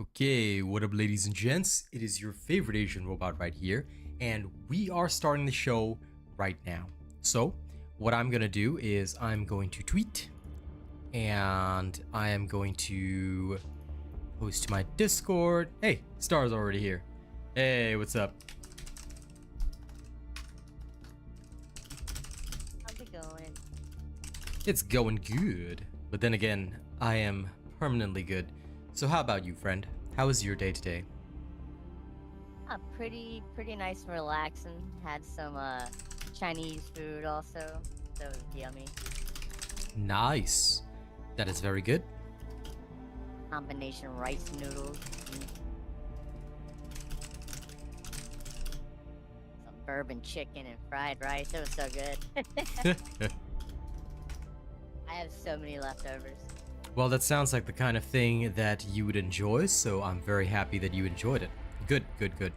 Okay, what up ladies and gents? It is your favorite Asian robot right here, and we are starting the show right now. So, what I'm gonna do is I'm going to tweet, and I am going to post to my Discord. Hey, Star's already here. Hey, what's up? How's it going? It's going good. But then again, I am permanently good. So how about you, friend? How was your day today? Pretty nice and relaxing. Had some Chinese food also. That was yummy. Nice. That is very good. Combination rice noodles. Some bourbon chicken and fried rice. It was so good. I have so many leftovers. Well, that sounds like the kind of thing that you would enjoy, so I'm very happy that you enjoyed it. Good, good, good.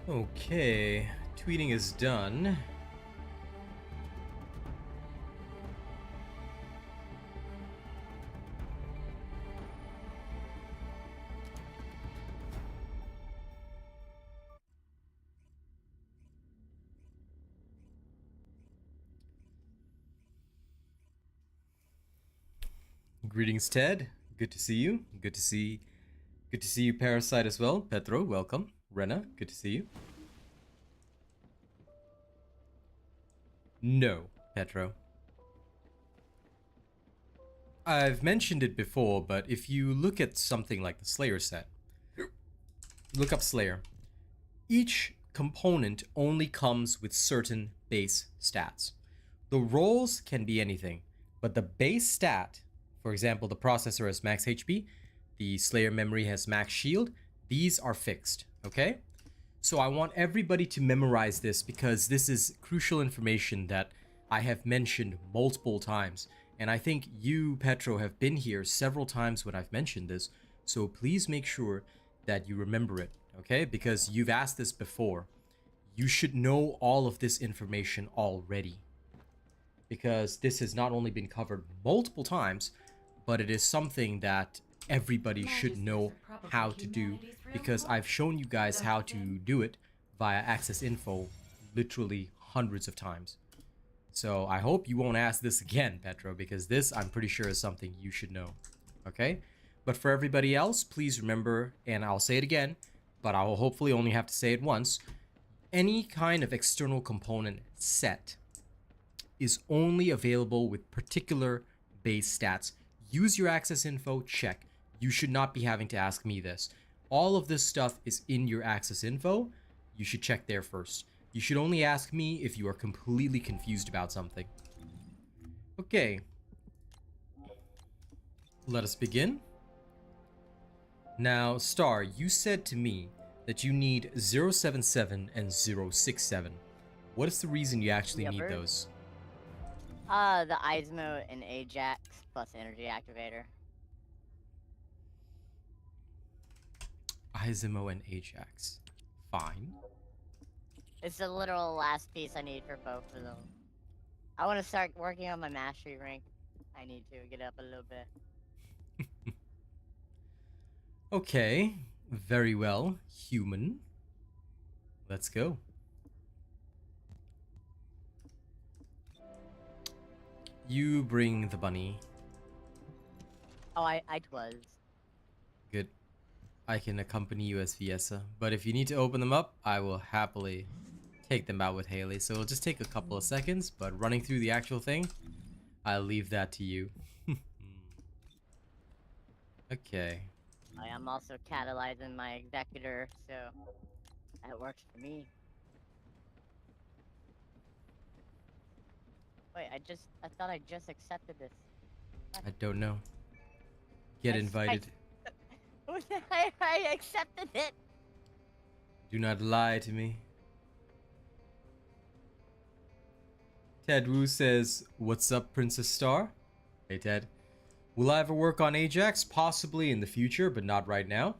Okay, tweeting is done. Greetings, Ted. Good to see you. Good to see you, Parasite, as well. Petro, welcome. Rena, good to see you. No, Petro. I've mentioned it before, but if you look at something like the Slayer set, look up Slayer. Each component only comes with certain base stats. The roles can be anything, but the base stat, for example, the processor has max HP, the Slayer memory has max shield, these are fixed, okay? So I want everybody to memorize this because this is crucial information that I have mentioned multiple times. And I think you, Petro, have been here several times when I've mentioned this. So please make sure that you remember it, okay? Because you've asked this before. You should know all of this information already. Because this has not only been covered multiple times, but it is something that everybody should know how to do, because I've shown you guys how to do it via access info literally hundreds of times. So I hope you won't ask this again, Petro, because this I'm pretty sure is something you should know. Okay? But for everybody else, please remember, and I'll say it again, but I will hopefully only have to say it once, any kind of external component set is only available with particular base stats. Use your access info, check. You should not be having to ask me this. All of this stuff is in your access info. You should check there first. You should only ask me if you are completely confused about something. Okay. Let us begin. Now, Star, you said to me that you need 077 and 067. What is the reason you actually need those? The Ismo and Ajax plus energy activator. Ismo and Ajax. Fine. It's the literal last piece I need for both of them. I want to start working on my mastery rank. I need to get up a little bit. Okay. Very well. Human. Let's go. You bring the bunny. Oh, I was. Good. I can accompany you as Viesa, but if you need to open them up, I will happily take them out with Haley. So it'll just take a couple of seconds, but running through the actual thing, I'll leave that to you. Okay. I am also catalyzing my executor, so that works for me. Wait, I thought I just accepted this. I don't know. Get invited. I accepted it. Do not lie to me. Ted Wu says, "What's up, Princess Star?" Hey, Ted. Will I ever work on Ajax? Possibly in the future, but not right now.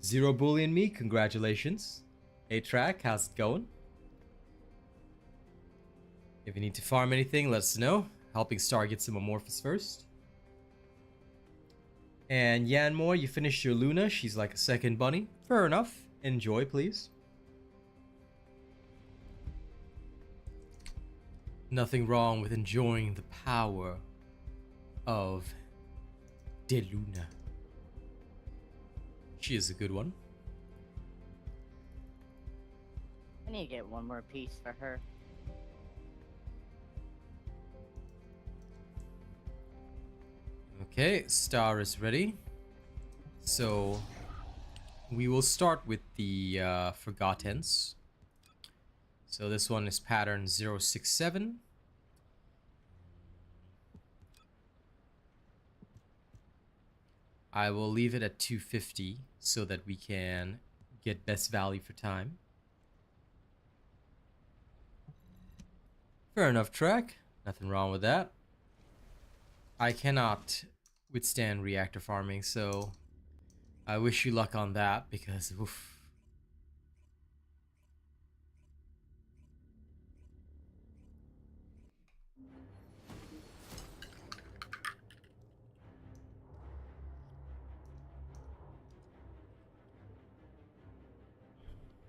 Zero Bullying Me, congratulations. A-Track, how's it going? If you need to farm anything, let us know. Helping Star get some Amorphous first. And Yanmore, you finished your Luna. She's like a second bunny. Fair enough. Enjoy, please. Nothing wrong with enjoying the power of De Luna. She is a good one. I need to get one more piece for her. Okay, Star is ready. So we will start with the Forgottens. So this one is pattern 067. I will leave it at 250 so that we can get best value for time. Fair enough, track. Nothing wrong with that. I cannot withstand reactor farming, so I wish you luck on that because oof.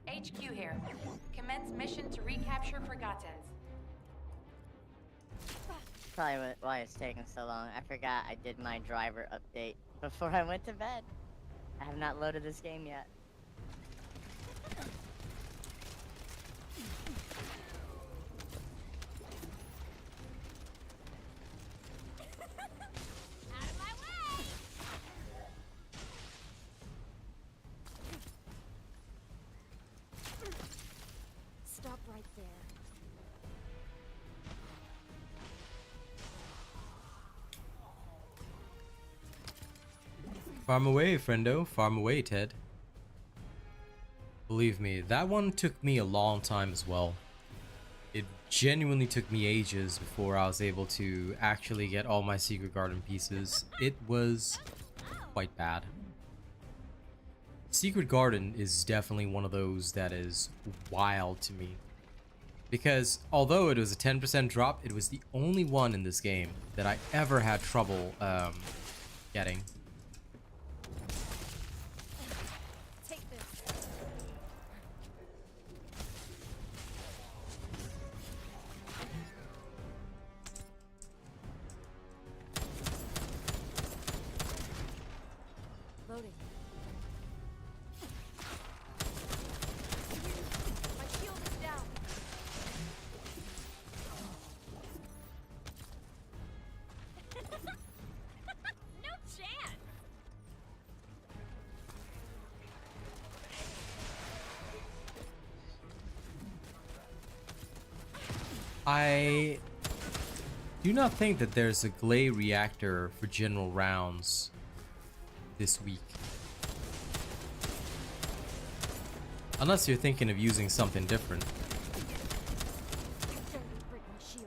HQ here. Commence mission to recapture Forgottens. Probably why it's taking so long. I forgot I did my driver update before I went to bed. I have not loaded this game yet. Out of my way! Stop right there. Farm away, friendo. Farm away, Ted. Believe me, that one took me a long time as well. It genuinely took me ages before I was able to actually get all my Secret Garden pieces. It was quite bad. Secret Garden is definitely one of those that is wild to me. Because although it was a 10% drop, it was the only one in this game that I ever had trouble getting. Take this. Loading. My shield is down. No chance. I do not think that there's a Glay reactor for general rounds this week. Unless you're thinking of using something different. Don't break my shield.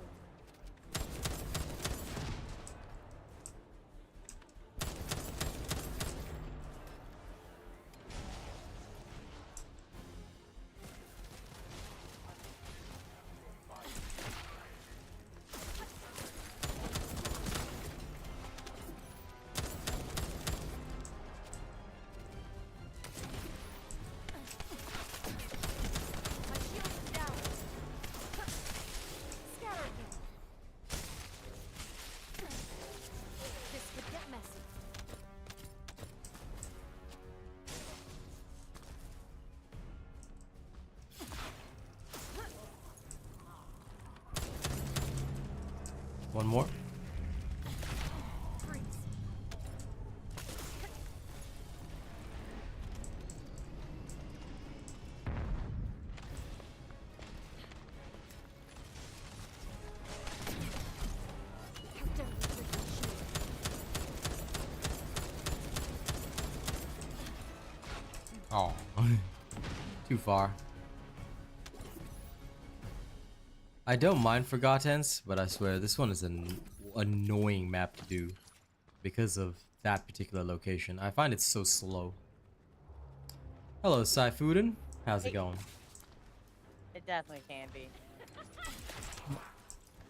My shield is down. Scatter him. This could get messy. One more. Freeze. How dare you break my shield? Oh. Too far. I don't mind Forgottens, but I swear this one is an annoying map to do because of that particular location. I find it so slow. Hello, Saifuden. How's it going? It definitely can be.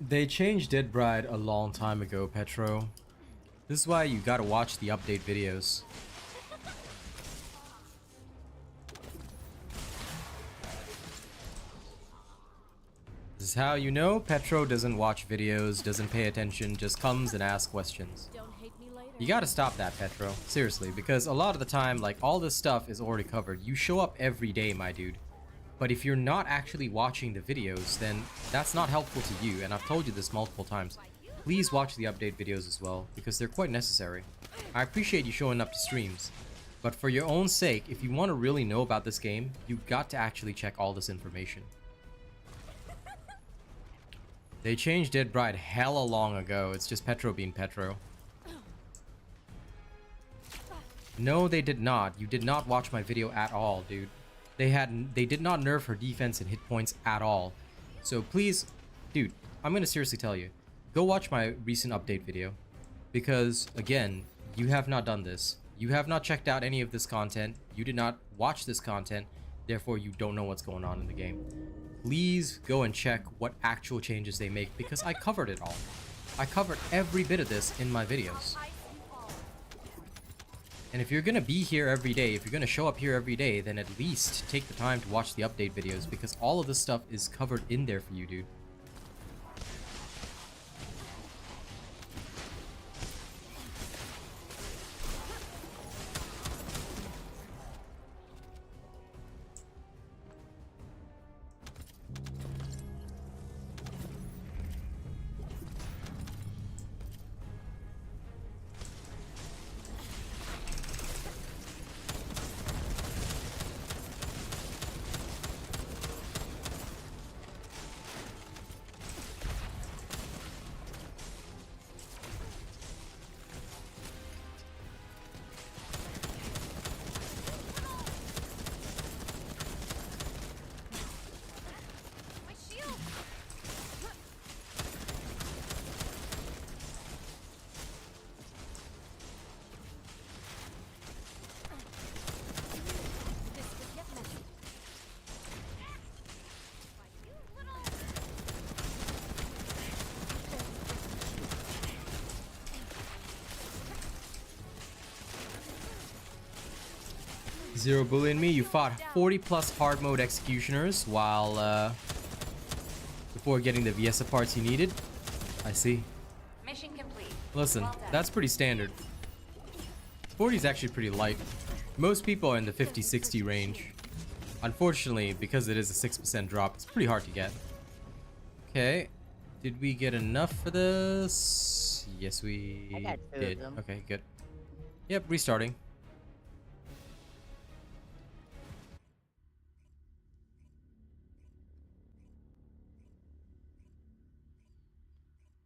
They changed Dead Bride a long time ago, Petro. This is why you gotta watch the update videos. This is how you know Petro doesn't watch videos, doesn't pay attention, just comes and asks questions. Don't hate me later. You gotta stop that, Petro. Seriously, because a lot of the time, like, all this stuff is already covered. You show up every day, my dude. But if you're not actually watching the videos, then that's not helpful to you, and I've told you this multiple times. Please watch the update videos as well, because they're quite necessary. I appreciate you showing up to streams, but for your own sake, if you want to really know about this game, you've got to actually check all this information. They changed Dead Bride hella long ago. It's just Petro being Petro. No, they did not. You did not watch my video at all, dude. They did not nerf her defense and hit points at all. So please, dude, I'm gonna seriously tell you, go watch my recent update video. Because, again, you have not done this. You have not checked out any of this content. You did not watch this content. Therefore, you don't know what's going on in the game. Please go and check what actual changes they make, because I covered it all. I covered every bit of this in my videos. And if you're gonna be here every day, if you're gonna show up here every day, then at least take the time to watch the update videos, because all of this stuff is covered in there for you, dude. My shield. This could get messy. Why, you little. Zero bullying me. You fought 40 plus hard mode executioners while before getting the Viesa parts you needed. I see. Mission complete. Listen, Well done. that's pretty standard. 40 is actually pretty light. Most people are in the 50-60 range. Unfortunately, because it is a 6% drop, it's pretty hard to get. Okay. Did we get enough for this? Yes, we I got two of did. them. Okay, good. Yep, restarting.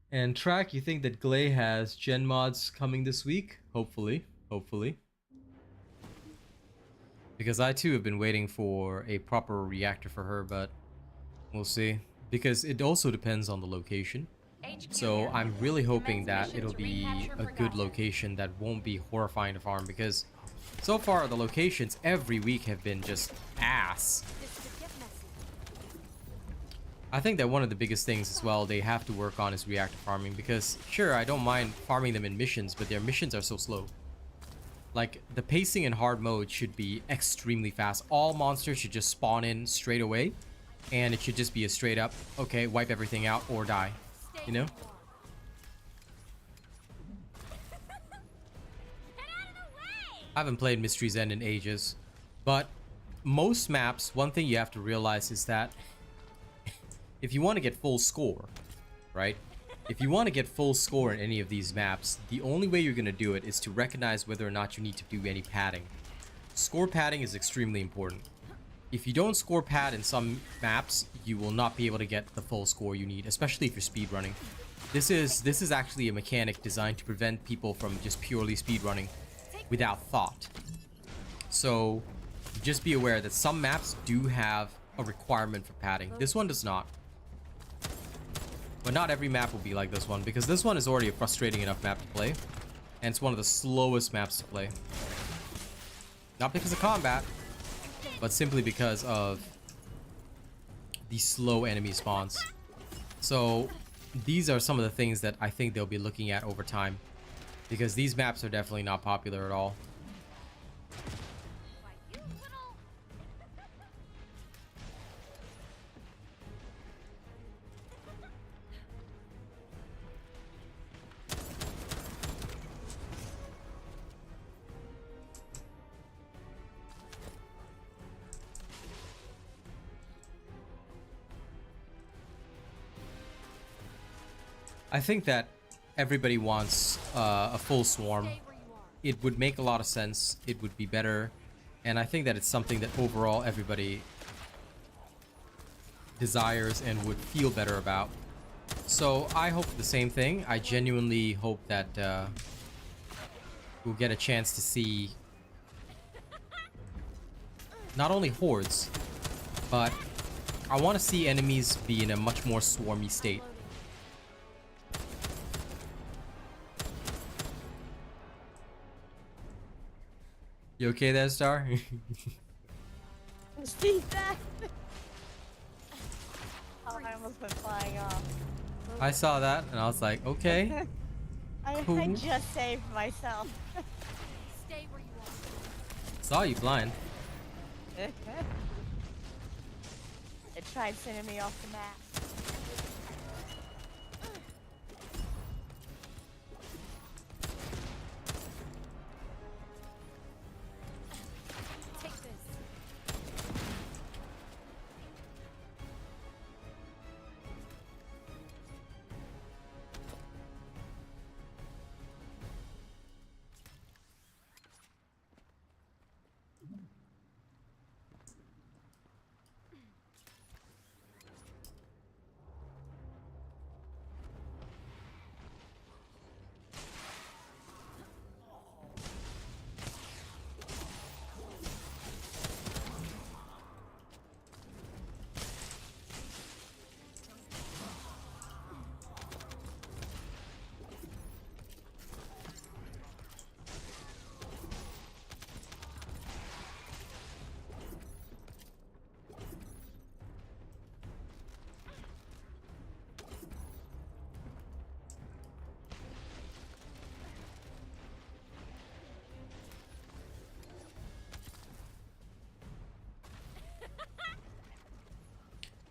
And Track, you think that Glay has gen mods coming this week? Hopefully. Hopefully. Because I too have been waiting for a proper reactor for her, but we'll see. Because it also depends on the location. HQ So here. I'm really hoping Commence that mission it'll to be recapture a good Forgotten. location that won't be horrifying to farm, because so far the locations every week have been just ass. This could get messy. I think that one of the biggest things as well they have to work on is reactor farming, because sure, I don't mind farming them in missions, but their missions are so slow. Like, the pacing in hard mode should be extremely fast. All monsters should just spawn in straight away, and it should just be a straight up, okay, wipe everything out or die, you know? I haven't played Mystery's End in ages, but most maps, one thing you have to realize is that if you want to get full score, right? If you want to get full score in any of these maps, the only way you're going to do it is to recognize whether or not you need to do any padding. Score padding is extremely important. If you don't score pad in some maps, you will not be able to get the full score you need, especially if you're speedrunning. This is actually a mechanic designed to prevent people from just purely speedrunning without thought. So just be aware that some maps do have a requirement for padding. This one does not. But not every map will be like this one, because this one is already a frustrating enough map to play. And it's one of the slowest maps to play. Not because of combat, but simply because of the slow enemy spawns. So these are some of the things that I think they'll be looking at over time, because these maps are definitely not popular at all. I think that everybody wants a full swarm. It would make a lot of sense. It would be better. And I think that it's something that overall everybody desires and would feel better about. So I hope the same thing. I genuinely hope that we'll get a chance to see not only hordes, but I want to see enemies be in a much more swarmy state. You okay there, Star? See that? Oh, I almost went flying off. I saw that and I was like, okay. I Cool. just saved myself. Stay where you are. Saw you flying. It tried sending me off the map. Take this.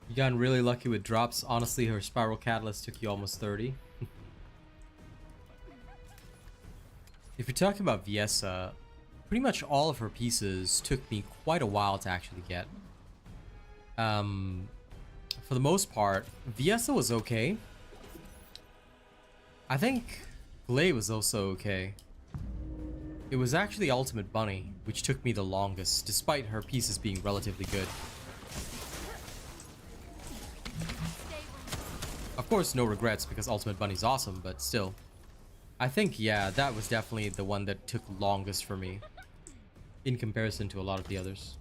You got really lucky with drops. Honestly, her spiral catalyst took you almost 30. If you're talking about Viessa, pretty much all of her pieces took me quite a while to actually get. For the most part, Viessa was okay. I think Glay was also okay. It was actually Ultimate Bunny, which took me the longest, despite her pieces being relatively good. Of course, no regrets because Ultimate Bunny's awesome, but still. I think, yeah, that was definitely the one that took longest for me in comparison to a lot of the others.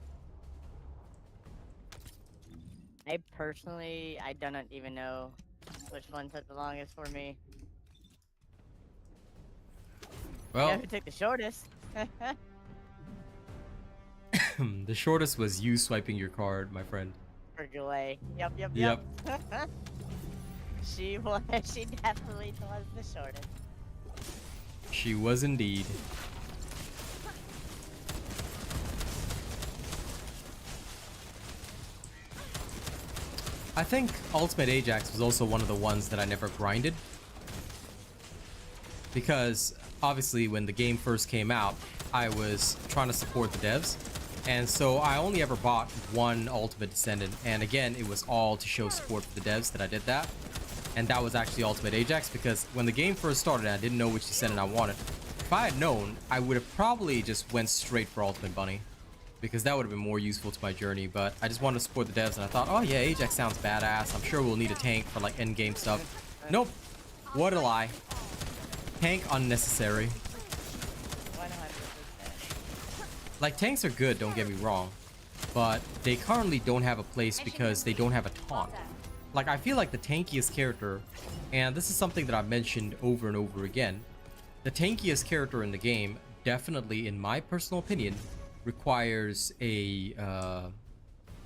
I personally, I don't even know which one took the longest for me. Well, Yeah, who took the shortest? the shortest was you swiping your card, my friend. For Goulet. Yep. She was. She definitely was the shortest. She was indeed. I think Ultimate Ajax was also one of the ones that I never grinded. Because, obviously, when the game first came out, I was trying to support the devs. And so I only ever bought one Ultimate Descendant. And again, it was all to show support for the devs that I did that. And that was actually Ultimate Ajax, because when the game first started, I didn't know which Descendant I wanted. If I had known, I would have probably just went straight for Ultimate Bunny, because that would have been more useful to my journey. But I just wanted to support the devs, and I thought, oh yeah, Ajax sounds badass. I'm sure we'll need a tank for like end game stuff. Nope. What a lie. Tank unnecessary. 100%. Like, tanks are good, don't get me wrong, but they currently don't have a place because they don't have a taunt. Like, I feel like the tankiest character, and this is something that I've mentioned over and over again, the tankiest character in the game, definitely, in my personal opinion, requires a,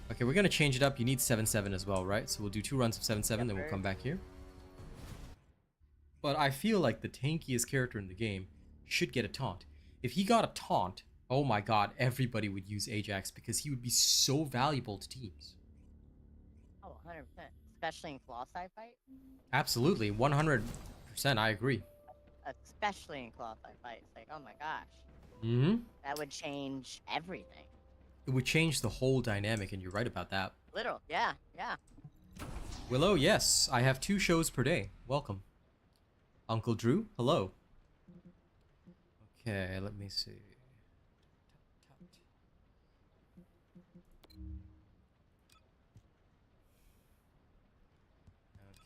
okay, we're gonna change it up. You need 7-7 as well, right? So we'll do 2 runs of 7-7, then we'll come back here. But I feel like the tankiest character in the game should get a taunt. If he got a taunt, oh my god, everybody would use Ajax because he would be so valuable to teams. Oh, 100%. Especially in claw side fight. Absolutely, 100%, I agree. Especially in claw side fight. It's like, oh my gosh. Mm-hmm. That would change everything. It would change the whole dynamic, and you're right about that. Literal, yeah, yeah. Willow, yes, I have 2 shows per day. Welcome. Uncle Drew, hello. Okay, let me see.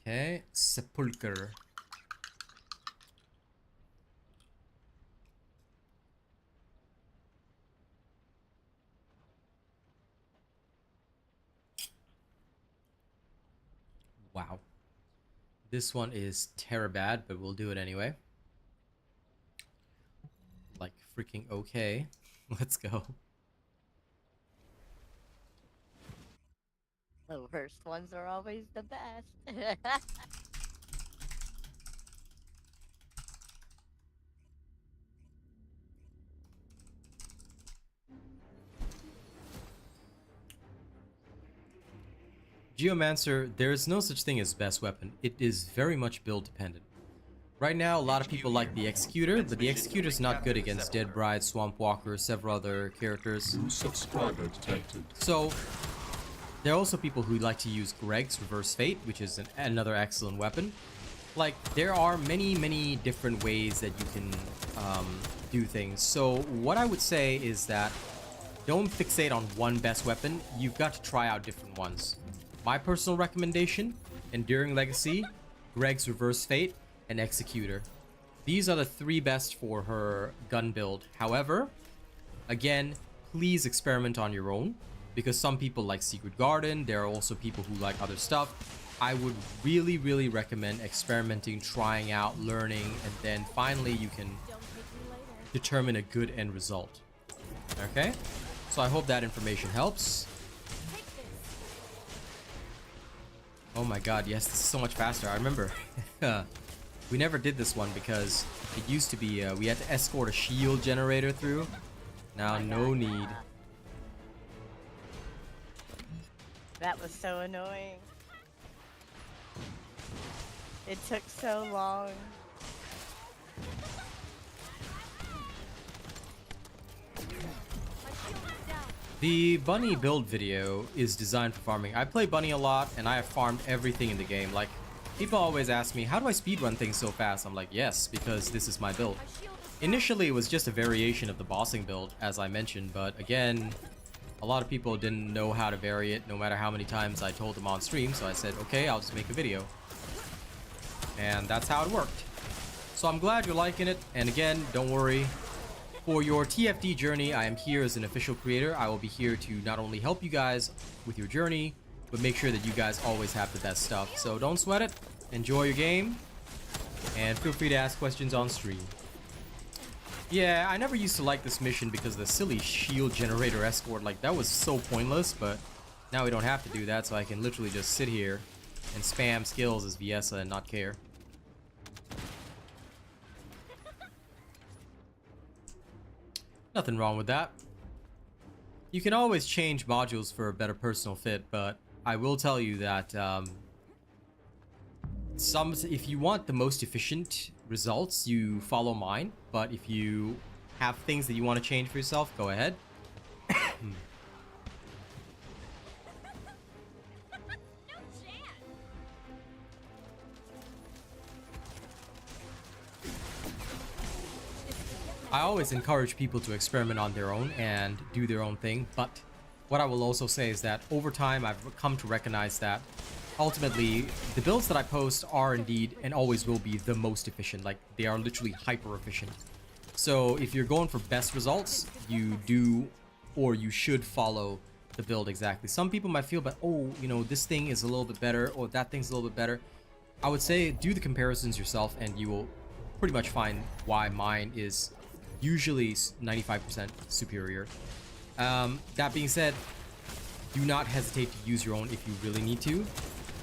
Okay, Sepulcher. Wow. This one is terribad, but we'll do it anyway. Like freaking okay. Let's go. The worst ones are always the best. Geomancer, there is no such thing as best weapon. It is very much build dependent. Right now, a lot of people like the Executor, but the Executor is not good against Dead Bride, Swamp Walker, several other characters. So, there are also people who like to use Greg's Reverse Fate, which is another excellent weapon. Like, there are many different ways that you can do things. So, what I would say is that don't fixate on one best weapon. You've got to try out different ones. My personal recommendation, Enduring Legacy, Greg's Reverse Fate, and Executor. These are the 3 best for her gun build. However, again, please experiment on your own, because some people like Secret Garden, there are also people who like other stuff. I would really recommend experimenting, trying out, learning, and then finally you can determine a good end result. Okay? So I hope that information helps. Oh my god, yes, this is so much faster. I remember we never did this one because it used to be we had to escort a shield generator through. Now no need. That was so annoying. It took so long. The bunny build video is designed for farming. I play bunny a lot and I have farmed everything in the game. Like, people always ask me, how do I speedrun things so fast? I'm like, yes, because this is my build. Initially, it was just a variation of the bossing build, as I mentioned, but again, a lot of people didn't know how to vary it, no matter how many times I told them on stream, so I said, okay, I'll just make a video. And that's how it worked. So I'm glad you're liking it, and again, don't worry. For your TFD journey, I am here as an official creator. I will be here to not only help you guys with your journey, but make sure that you guys always have the best stuff. So don't sweat it, enjoy your game, and feel free to ask questions on stream. Yeah, I never used to like this mission because the silly shield generator escort, like, that was so pointless, but now we don't have to do that, so I can literally just sit here and spam skills as Viesa and not care. Nothing wrong with that. You can always change modules for a better personal fit, but I will tell you that if you want the most efficient results, you follow mine, but if you have things that you want to change for yourself, go ahead. I always encourage people to experiment on their own and do their own thing, but what I will also say is that over time I've come to recognize that ultimately the builds that I post are indeed and always will be the most efficient. Like, they are literally hyper efficient. So if you're going for best results, you do or you should follow the build exactly. Some people might feel, but oh, you know, this thing is a little bit better, or that thing's a little bit better. I would say do the comparisons yourself, and you will pretty much find why mine is usually 95% superior. That being said, do not hesitate to use your own if you really need to,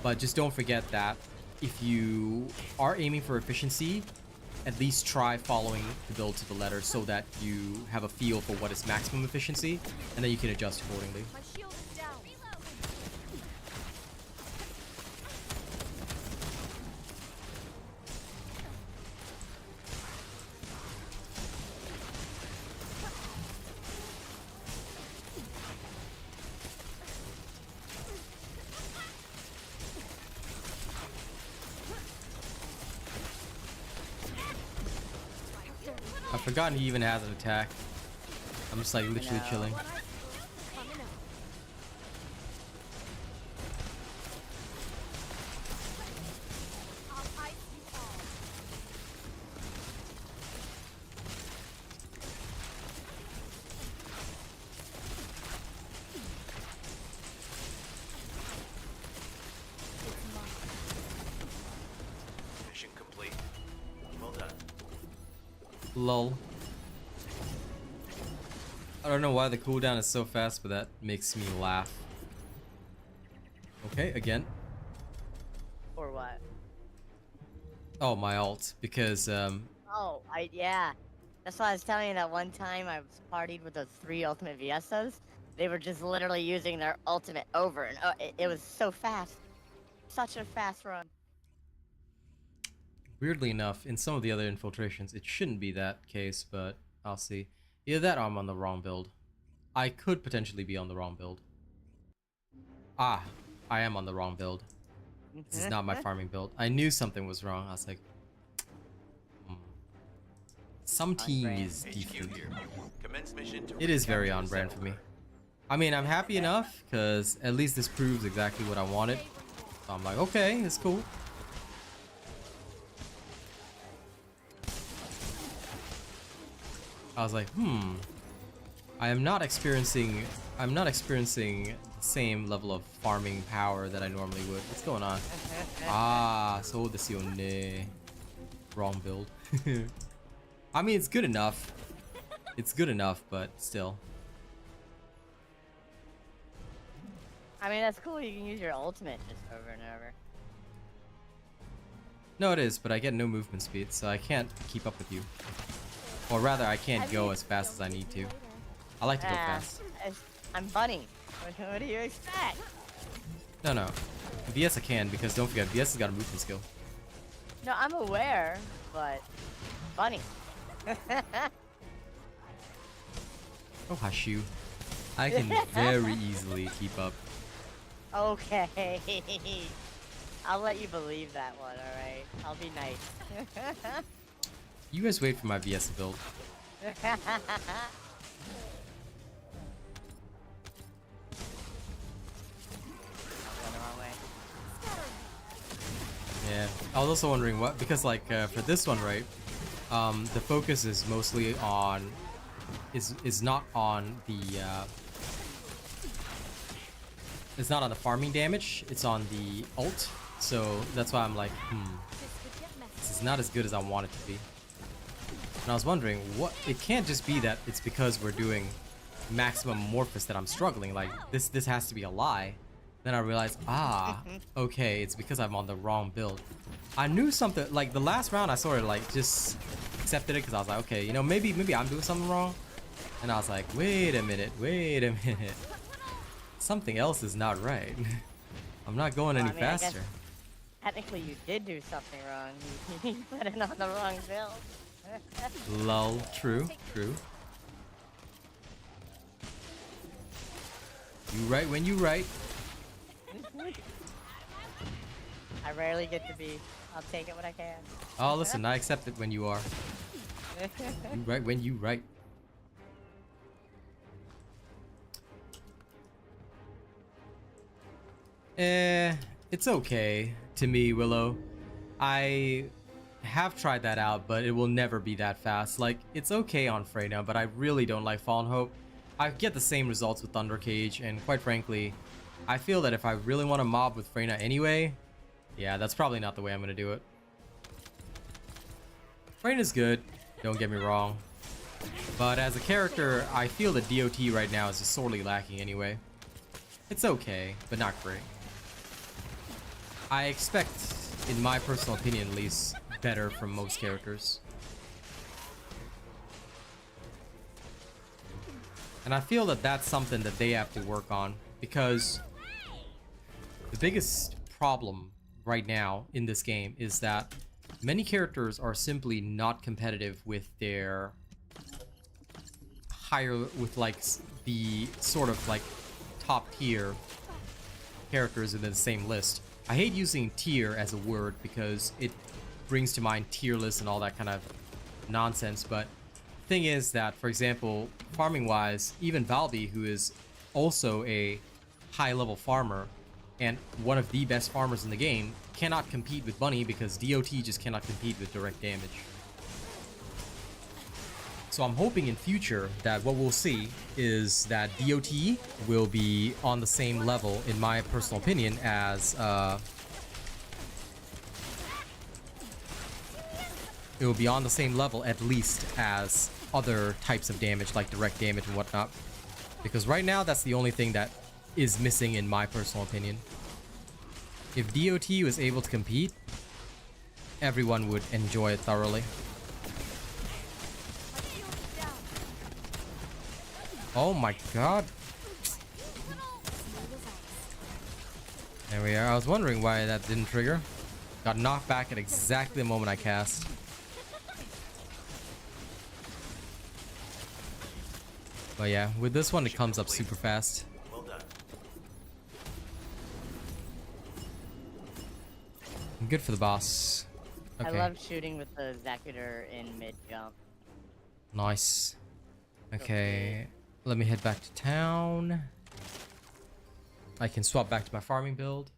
but just don't forget that if you are aiming for efficiency, at least try following the build to the letter so that you have a feel for what is maximum efficiency, and then you can adjust accordingly. My shield is down. I've forgotten he even has an attack. I'm just like literally chilling. Coming up. I'll ice you all. It's mine. Mission complete. Well done. Lol. I don't know why the cooldown is so fast, but that makes me laugh. Okay, again. Or what? Oh, my ult, because Oh, yeah. That's why I was telling you that one time I was partied with those 3 ultimate VSs. They were just literally using their ultimate over, and it was so fast. Such a fast run. weirdly enough, in some of the other infiltrations, it shouldn't be that case, but I'll see. Either that or I'm on the wrong build. I could potentially be on the wrong build. Ah, I am on the wrong build. This is not my farming build. I knew something was wrong. I was like, some team is HQ different. here. Commence mission to It is very recapture on the brand for me. settlement. I mean, I'm happy enough because at least this proves exactly what I wanted. So I'm like, okay, it's cool. I was like, I'm not experiencing the same level of farming power that I normally would. What's going on? Ah, so desuone. Wrong build. I mean, it's good enough. It's good enough, but still. I mean, that's cool. You can use your ultimate just over and over. No, it is, but I get no movement speed, so I can't keep up with you. Or rather, I can't go as fast as I need to. I like to go fast. I'm bunny. What do you expect? No. VS I can, because don't forget, VS has got a movement skill. No, I'm aware, but bunny. Oh, hush you. I can very easily keep up. Okay. I'll let you believe that one, alright? I'll be nice. You guys wait for my VS build. Yeah, I was also wondering what, because like for this one, right, the focus is mostly on, is not on the, it's not on the farming damage, it's on the ult, so that's why I'm like, this is not as good as I want it to be. And I was wondering, what, it can't just be that it's because we're doing maximum amorphous that I'm struggling, like, this has to be a lie. Then I realized, okay, it's because I'm on the wrong build. I knew something, like the last round I sort of like just accepted it because I was like, okay, you know, maybe I'm doing something wrong. And I was like, wait a minute. Something else is not right. I'm not going any faster. Technically, you did do something wrong. You put it on the wrong build. Lol, true. You right when you right. I rarely get to be. I'll take it when I can. Oh, listen, I accept it when you are. You right when you right. It's okay to me, Willow. I have tried that out, but it will never be that fast. Like, it's okay on Freyna, but I really don't like Fallen Hope. I get the same results with Thunder Cage, and quite frankly, I feel that if I really want to mob with Freyna anyway, yeah, that's probably not the way I'm going to do it. Freyna's good, don't get me wrong. But as a character, I feel that DOT right now is just sorely lacking anyway. It's okay, but not great. I expect, in my personal opinion at least, better from most characters. And I feel that that's something that they have to work on, because the biggest problem right now in this game is that many characters are simply not competitive with their higher, with like the sort of like top tier characters in the same list. I hate using tier as a word because it brings to mind tier lists and all that kind of nonsense, but thing is that, for example, farming wise, even Valby, who is also a high level farmer and one of the best farmers in the game, cannot compete with Bunny because DOT just cannot compete with direct damage. So I'm hoping in future that what we'll see is that DOT will be on the same level, in my personal opinion, as it will be on the same level at least as other types of damage like direct damage and whatnot, because right now that's the only thing that is missing in my personal opinion. If DOT was able to compete, everyone would enjoy it thoroughly. Oh my god. There we are. I was wondering why that didn't trigger. Got knocked back at exactly the moment I cast. But yeah, with this one it comes up super fast. Well done. Good for the boss. Okay. I love shooting with the Zacutor in mid jump. Nice. Okay, let me head back to town. I can swap back to my farming build.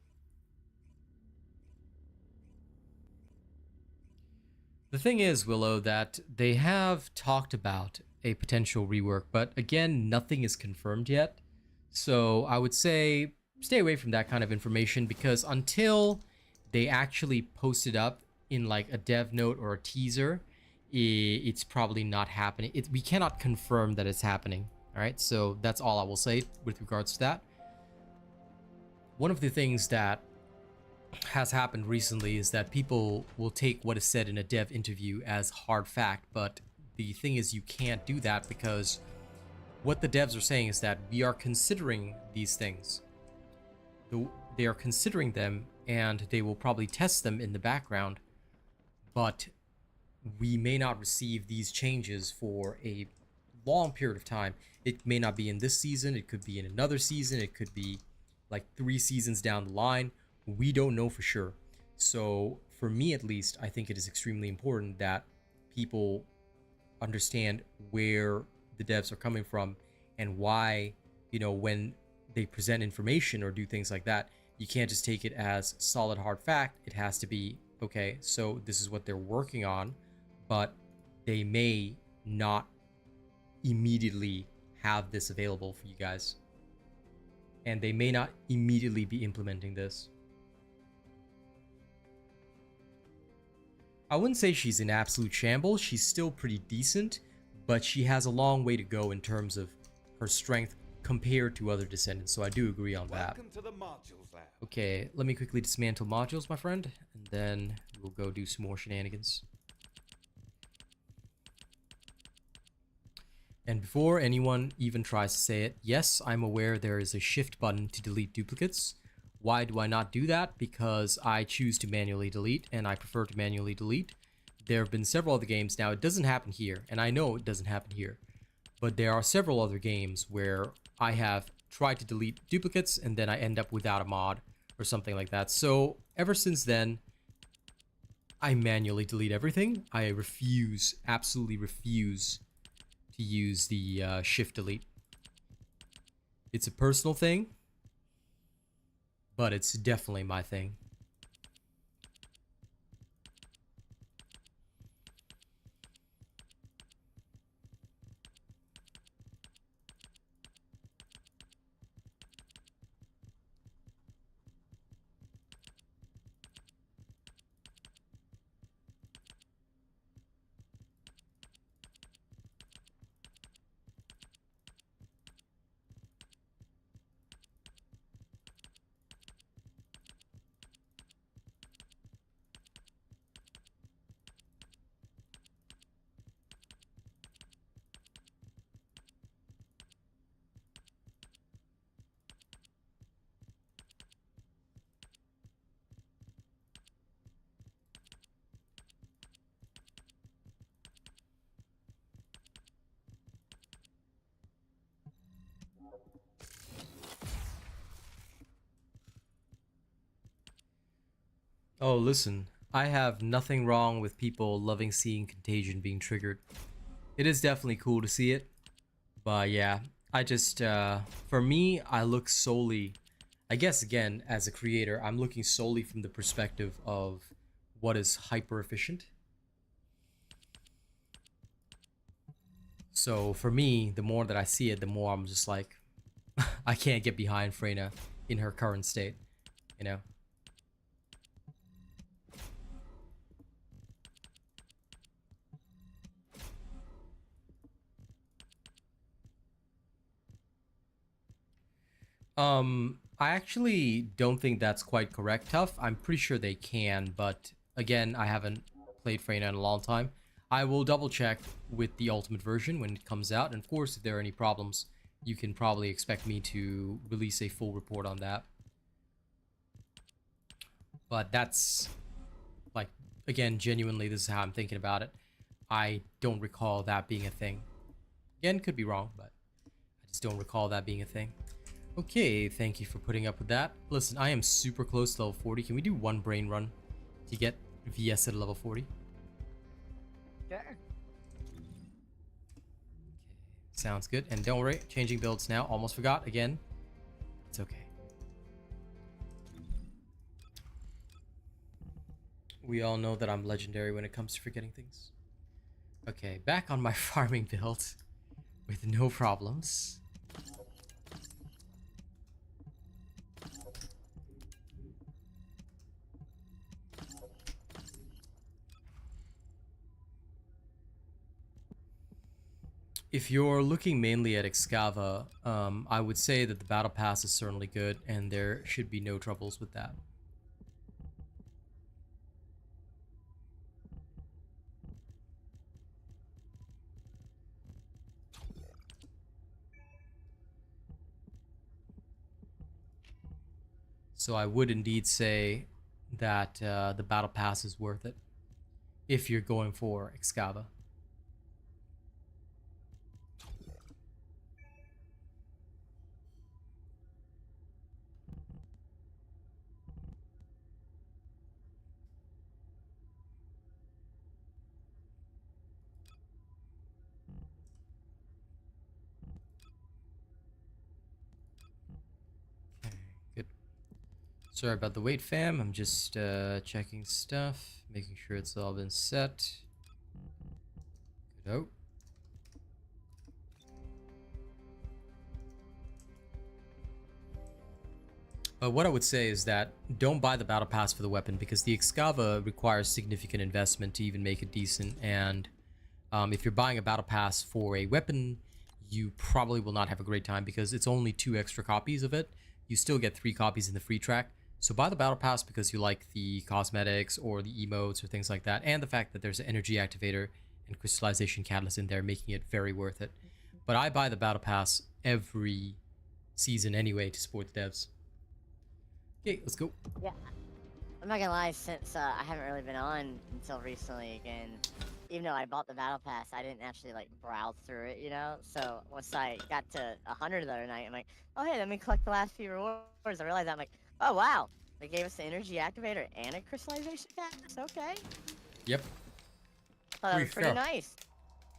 The thing is, Willow, that they have talked about a potential rework, but again, nothing is confirmed yet. So I would say stay away from that kind of information, because until they actually post it up in like a dev note or a teaser, it's probably not happening. We cannot confirm that it's happening. All right, so that's all I will say with regards to that. One of the things that has happened recently is that people will take what is said in a dev interview as hard fact, but the thing is, you can't do that, because what the devs are saying is that we are considering these things. They are considering them, and they will probably test them in the background, but we may not receive these changes for a long period of time. It may not be in this season, it could be in another season, it could be like 3 seasons down the line. We don't know for sure. So for me at least, I think it is extremely important that people understand where the devs are coming from and why, you know, when they present information or do things like that, you can't just take it as solid hard fact. It has to be, okay, so this is what they're working on, but they may not immediately have this available for you guys, and they may not immediately be implementing this. I wouldn't say she's in absolute shambles. She's still pretty decent, but she has a long way to go in terms of her strength compared to other Descendants, so I do agree on that. Welcome to the modules lab. Okay, let me quickly dismantle modules, my friend, and then we'll go do some more shenanigans. And before anyone even tries to say it, yes, I'm aware there is a shift button to delete duplicates. Why do I not do that? Because I choose to manually delete, and I prefer to manually delete. There have been several other games. Now, it doesn't happen here, and I know it doesn't happen here, but there are several other games where I have tried to delete duplicates, and then I end up without a mod or something like that. So ever since then, I manually delete everything. I refuse, absolutely refuse to use the shift delete. It's a personal thing, but it's definitely my thing. Oh, listen, I have nothing wrong with people loving seeing contagion being triggered. It is definitely cool to see it, but yeah, I just, for me, I look solely, I guess again, as a creator, I'm looking solely from the perspective of what is hyper efficient. So for me, the more that I see it, the more I'm just like, I can't get behind Freyna in her current state, you know? I actually don't think that's quite correct, Tough. I'm pretty sure they can, but again, I haven't played Freyna in a long time. I will double check with the ultimate version when it comes out, and of course, if there are any problems, you can probably expect me to release a full report on that. But that's, like, again, genuinely, this is how I'm thinking about it. I don't recall that being a thing. Again, could be wrong, but I just don't recall that being a thing. Okay, thank you for putting up with that. Listen, I am super close to level 40. Can we do one brain run to get VS at level 40? Sure. Okay, sounds good. And don't worry, changing builds now. Almost forgot again. It's okay. We all know that I'm legendary when it comes to forgetting things. Okay, back on my farming build with no problems. If you're looking mainly at Excava, I would say that the battle pass is certainly good, and there should be no troubles with that. So I would indeed say that the battle pass is worth it if you're going for Excava. Okay, good. Sorry about the wait, fam. I'm just checking stuff, making sure it's all been set. Good. But what I would say is that don't buy the battle pass for the weapon, because the Excava requires significant investment to even make it decent, and if you're buying a battle pass for a weapon, you probably will not have a great time because it's only 2 extra copies of it. You still get 3 copies in the free track. So buy the battle pass because you like the cosmetics or the emotes or things like that, and the fact that there's an energy activator and crystallization catalyst in there, making it very worth it. But I buy the battle pass every season anyway to support the devs. Okay, let's go. Yeah. I'm not gonna lie, since I haven't really been on until recently again, even though I bought the battle pass, I didn't actually like browse through it, you know? So once I got to 100 the other night, I'm like, oh hey, let me collect the last few rewards. I realized I'm like, oh wow, they gave us the energy activator and a crystallization catalyst, okay. Yep. Thought that was pretty nice.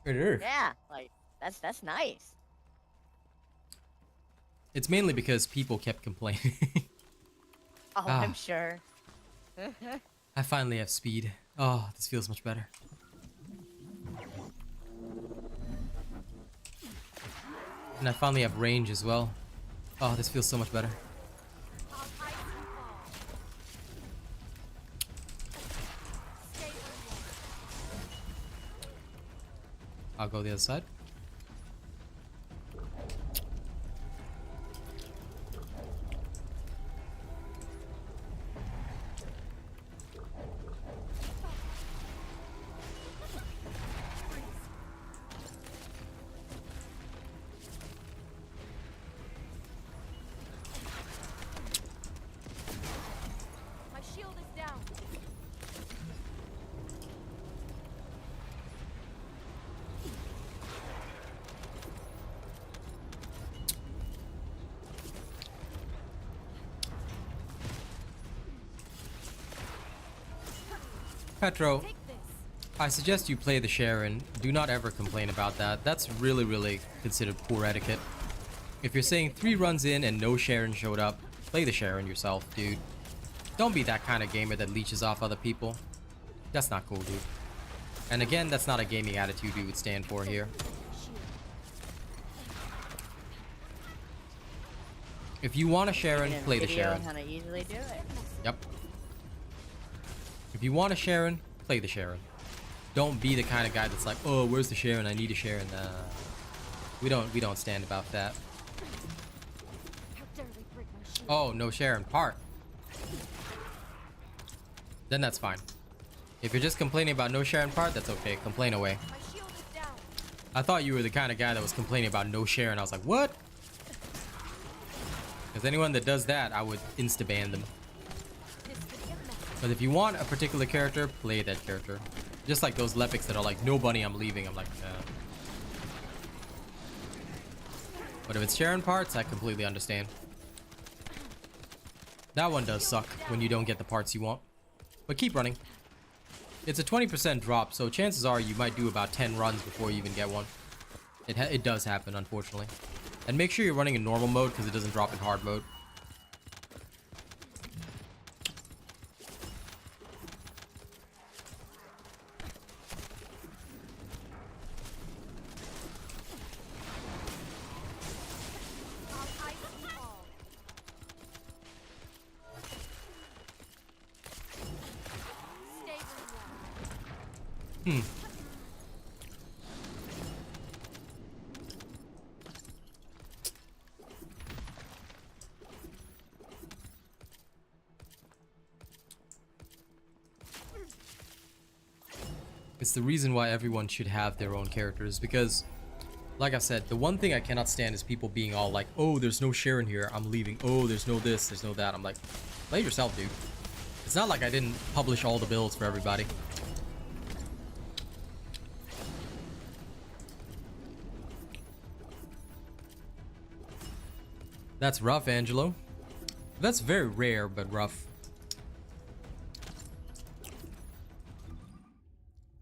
It is. Yeah, like, that's nice. It's mainly because people kept complaining. Oh, I'm sure. I finally have speed. Oh, this feels much better. And I finally have range as well. Oh, this feels so much better. I'll go the other side. My shield is down. Petro, Take this. I suggest you play the Sharon. Do not ever complain about that. That's really, really considered poor etiquette. If you're saying 3 runs in and no Sharon showed up, play the Sharon yourself, dude. Don't be that kind of gamer that leeches off other people. That's not cool, dude. And again, that's not a gaming attitude we would stand for here. If you want a Sharon, play the Sharon. How to easily do it. Yep. If you want a Sharon, play the Sharon. Don't be the kind of guy that's like, oh, where's the Sharon? I need a Sharon. We don't stand about that. How dare they break my shield? Oh, no Sharon part. Then that's fine. If you're just complaining about no Sharon part, that's okay. Complain away. My shield is down. I thought you were the kind of guy that was complaining about no Sharon. I was like, what? Because anyone that does that, I would insta-ban them. This could be a mess. But if you want a particular character, play that character. Just like those Lepics that are like, no bunny, I'm leaving. I'm like, But if it's Sharon parts, I completely understand. That one does suck when you don't get the parts you want. But keep running. It's a 20% drop, so chances are you might do about 10 runs before you even get one. It does happen, unfortunately. And make sure you're running in normal mode because it doesn't drop in hard mode. I'll ice you all. Stay where you are. It's the reason why everyone should have their own characters, because like I said, the one thing I cannot stand is people being all like, oh, there's no Sharon here, I'm leaving. Oh, there's no this, there's no that. I'm like, play yourself, dude. It's not like I didn't publish all the builds for everybody. That's rough, Angelo. That's very rare, but rough.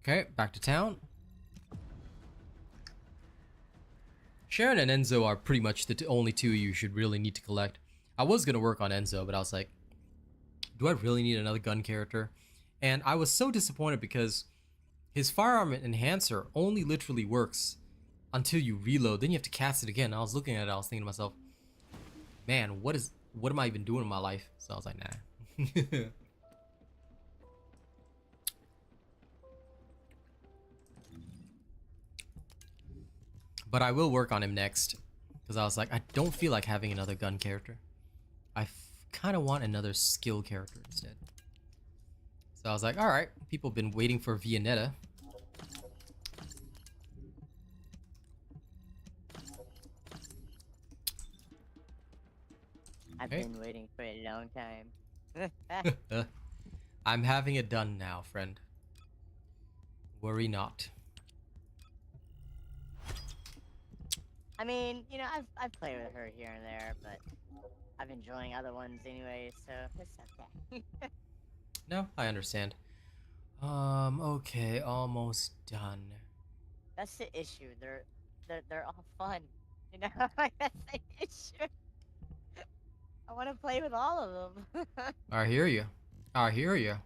Okay, back to town. Sharon and Enzo are pretty much the only 2 you should really need to collect. I was gonna work on Enzo, but I was like, do I really need another gun character? And I was so disappointed because his firearm enhancer only literally works until you reload. Then you have to cast it again. I was looking at it, I was thinking to myself, man, what am I even doing in my life? So I was like, nah. But I will work on him next, because I was like, I don't feel like having another gun character. I kind of want another skill character instead. So I was like, alright, people have been waiting for Vianetta. I've been waiting for a long time. I'm having it done now, friend. Worry not. I mean, you know, I've played with her here and there, but I'm enjoying other ones anyway, so it's okay. No, I understand. Okay, almost done. That's the issue. They're all fun, you know. That's the issue. I want to play with all of them. I hear you. I hear you.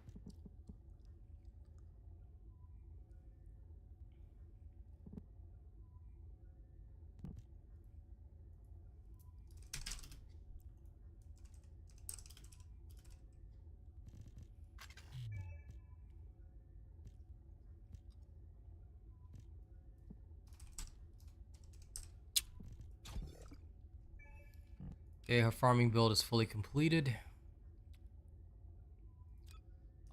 Okay, her farming build is fully completed.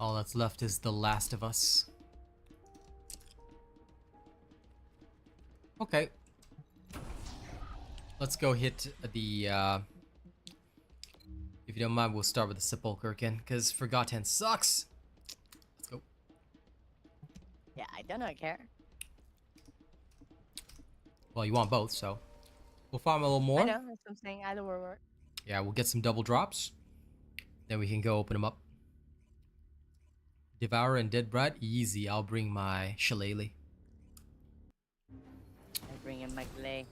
All that's left is The Last of Us. Okay. Let's go hit the, if you don't mind, we'll start with the Sepulchre again, because Forgotten sucks. Let's go. Yeah, I don't care. Well, you want both, so we'll farm a little more. I know, that's what I'm saying. Either will work. Yeah, we'll get some double drops. Then we can go open them up. Devour and Dead Brat, easy. I'll bring my shillelagh. I bring in my clay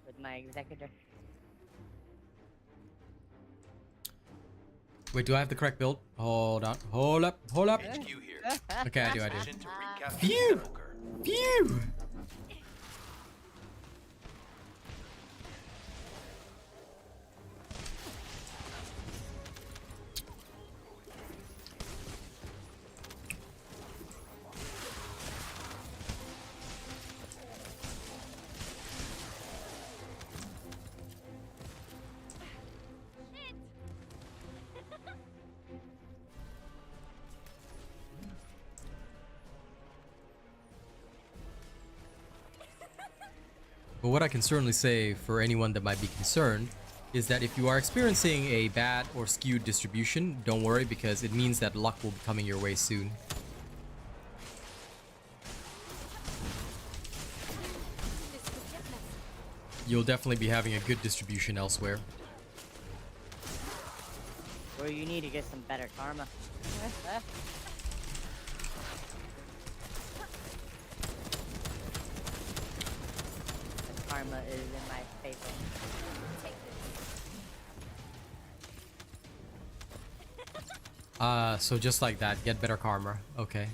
with my executor. Wait, do I have the correct build? Hold on. Hold up. Hold up. HQ here. Okay, I do. Mission to recapture Phew! Sepulcher. Phew! But what I can certainly say for anyone that might be concerned is that if you are experiencing a bad or skewed distribution, don't worry, because it means that luck will be coming your way soon. This could get messy. You'll definitely be having a good distribution elsewhere. Or you need to get some better karma. The karma is in my favor. Take this. So just like that, get better karma. Okay.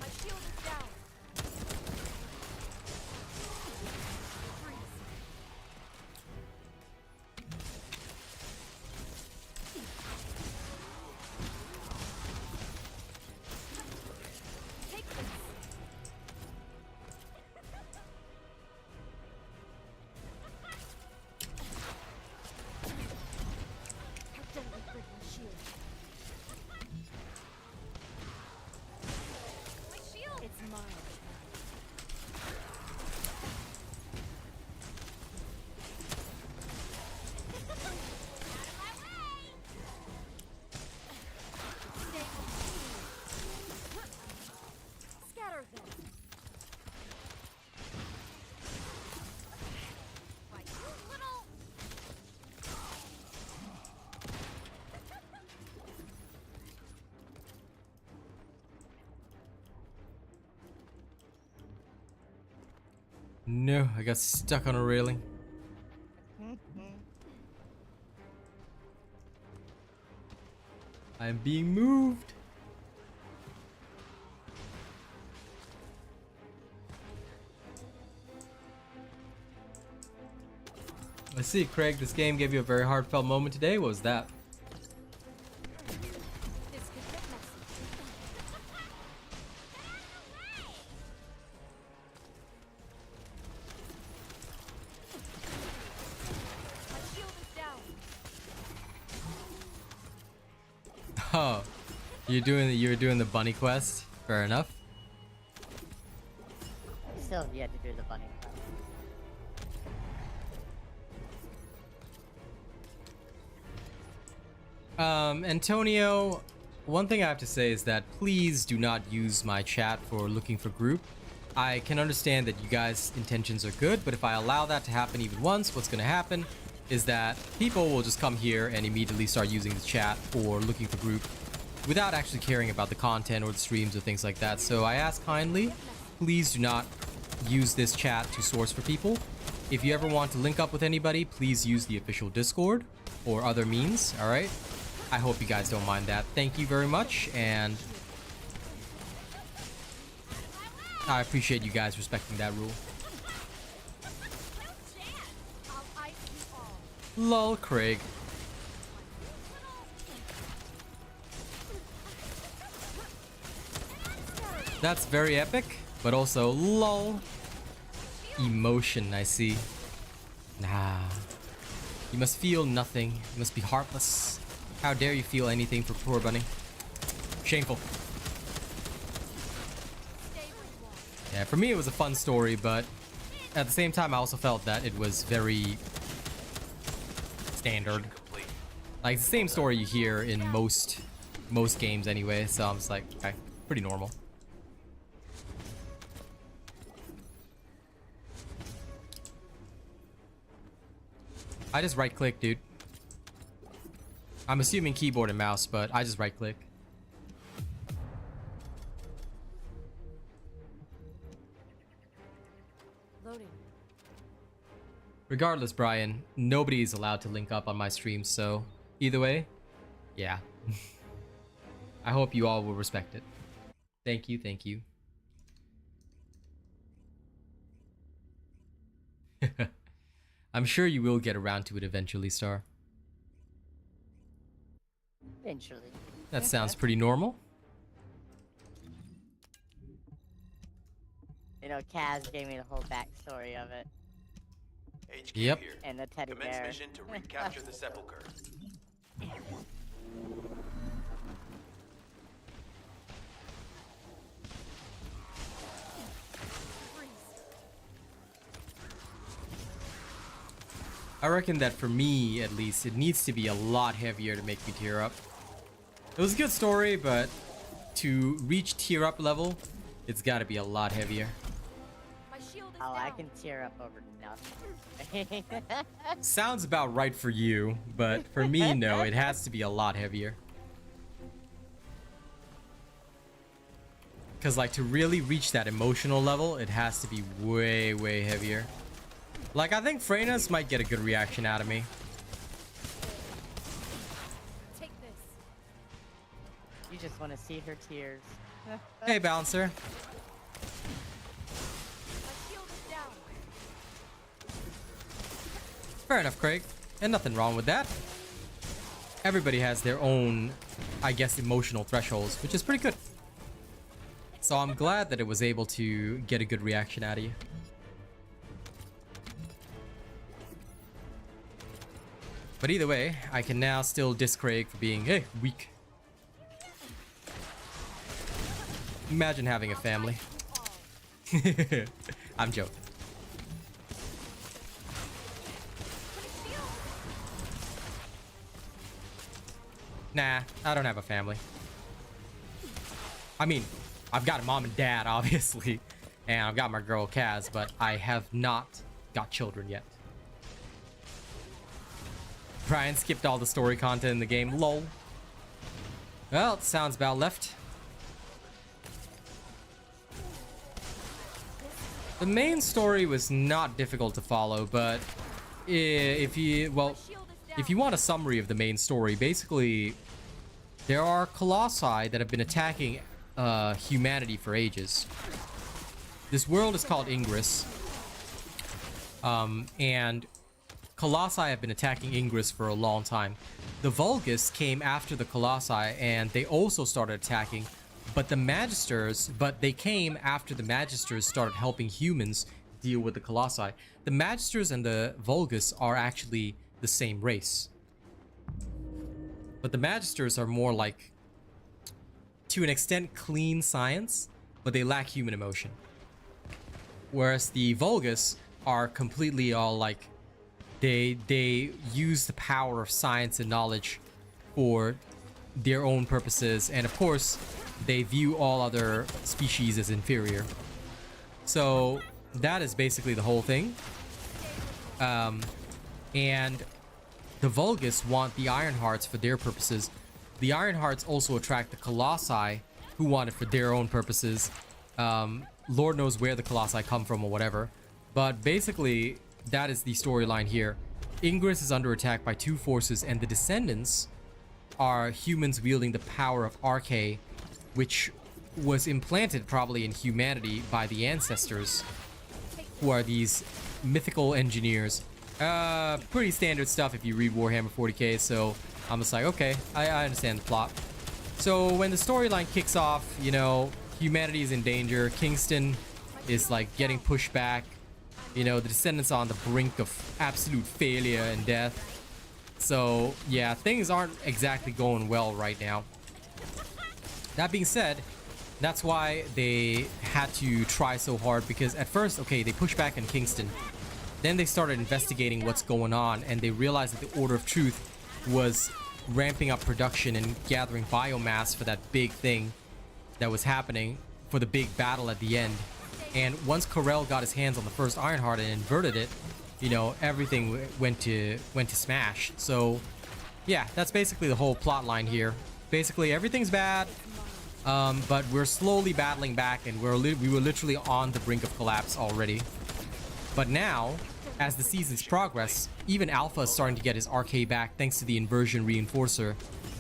My shield is down. Freeze. Take this. Accidentally break my shield. My shield. It's mine. Stay Scatter them. Why, you little. No, I got stuck on a railing. I am being moved. I see, Craig. This game gave you a very heartfelt moment today. What was that? This could get messy. My shield is down. Oh, you're doing the bunny quest. Fair enough. Still have yet to do the bunny. Antonio, one thing I have to say is that please do not use my chat for looking for group. I can understand that you guys' intentions are good, but if I allow that to happen even once, what's going to happen is that people will just come here and immediately start using the chat for looking for group without actually caring about the content or the streams or things like that. So I ask kindly, please do not use this chat to source for people. If you ever want to link up with anybody, please use the official Discord or other means, all right? I hope you guys don't mind that. Thank you very much, and I appreciate you guys respecting that rule. I'll ice you all. Lol, Craig. That's very epic, but also lol. Emotion, I see. Nah. You must feel nothing. You must be heartless. How dare you feel anything for poor Bunny? Shameful. Stay where you are. Yeah, for me it was a fun story, but at the same time I also felt that it was very standard. Complete. Like it's the same story you hear in most games anyway, so I'm just like, okay, pretty normal. I just right click, dude. I'm assuming keyboard and mouse, but I just right click. Loading. Regardless, Brian, nobody is allowed to link up on my stream, so either way, yeah. I hope you all will respect it. Thank you, thank you. I'm sure you will get around to it eventually, Star. Eventually. That sounds pretty normal. You know, Kaz gave me the whole backstory of it. HQ Yep. here. And the teddy Commence bear. mission to recapture the sepulcher. I reckon that for me, at least, it needs to be a lot heavier to make me tear up. It was a good story, but to reach tear up level, it's gotta be a lot heavier. My shield is Oh, down. I can tear up over nothing. Sounds about right for you, but for me, no, it has to be a lot heavier. Because, like, to really reach that emotional level, it has to be way, way heavier. Like, I think Freyna's might get a good reaction out of me. Take this. You just want to see her tears. Hey, Bouncer. My shield is down. Fair enough, Craig. And nothing wrong with that. Everybody has their own, I guess, emotional thresholds, which is pretty good. So I'm glad that it was able to get a good reaction out of you. But either way, I can now still diss Craig for being, hey, weak. Imagine having a family. I'm joking. Nah, I don't have a family. I mean, I've got a mom and dad, obviously, and I've got my girl Kaz, but I have not got children yet. Brian skipped all the story content in the game, lol. Well, it sounds about left. The main story was not difficult to follow, but if you want a summary of the main story, basically there are colossi that have been attacking humanity for ages. This world is called Ingress, and colossi have been attacking Ingress for a long time. The Vulgus came after the colossi, and they also started attacking. But they came after the Magisters started helping humans deal with the colossi. The Magisters and the Vulgus are actually the same race. But the Magisters are more like, to an extent, clean science, but they lack human emotion. Whereas the Vulgus are completely all like, they use the power of science and knowledge for their own purposes, and of course, they view all other species as inferior. So that is basically the whole thing. And the Vulgus want the Ironhearts for their purposes. The Ironhearts also attract the Colossi, who want it for their own purposes. Lord knows where the Colossi come from or whatever. But basically, that is the storyline here. Ingress is under attack by two forces, and the Descendants are humans wielding the power of Arche, which was implanted probably in humanity by the ancestors, who are these mythical engineers. Pretty standard stuff if you read Warhammer 40k, so I'm just like, okay, I understand the plot. So when the storyline kicks off, you know, humanity is in danger, Kingston is like getting pushed back, you know, the Descendants are on the brink of absolute failure and death. So yeah, things aren't exactly going well right now. That being said, that's why they had to try so hard, because at first, okay, they pushed back in Kingston. Then they started investigating what's going on, and they realized that the Order of Truth was ramping up production and gathering biomass for that big thing that was happening, for the big battle at the end. And once Corel got his hands on the first Ironheart and inverted it, you know, everything went to smash. So yeah, that's basically the whole plot line here. Basically everything's bad, but we're slowly battling back, and we were literally on the brink of collapse already. But now, as the seasons progress, even Alpha is starting to get his RK back thanks to the inversion reinforcer.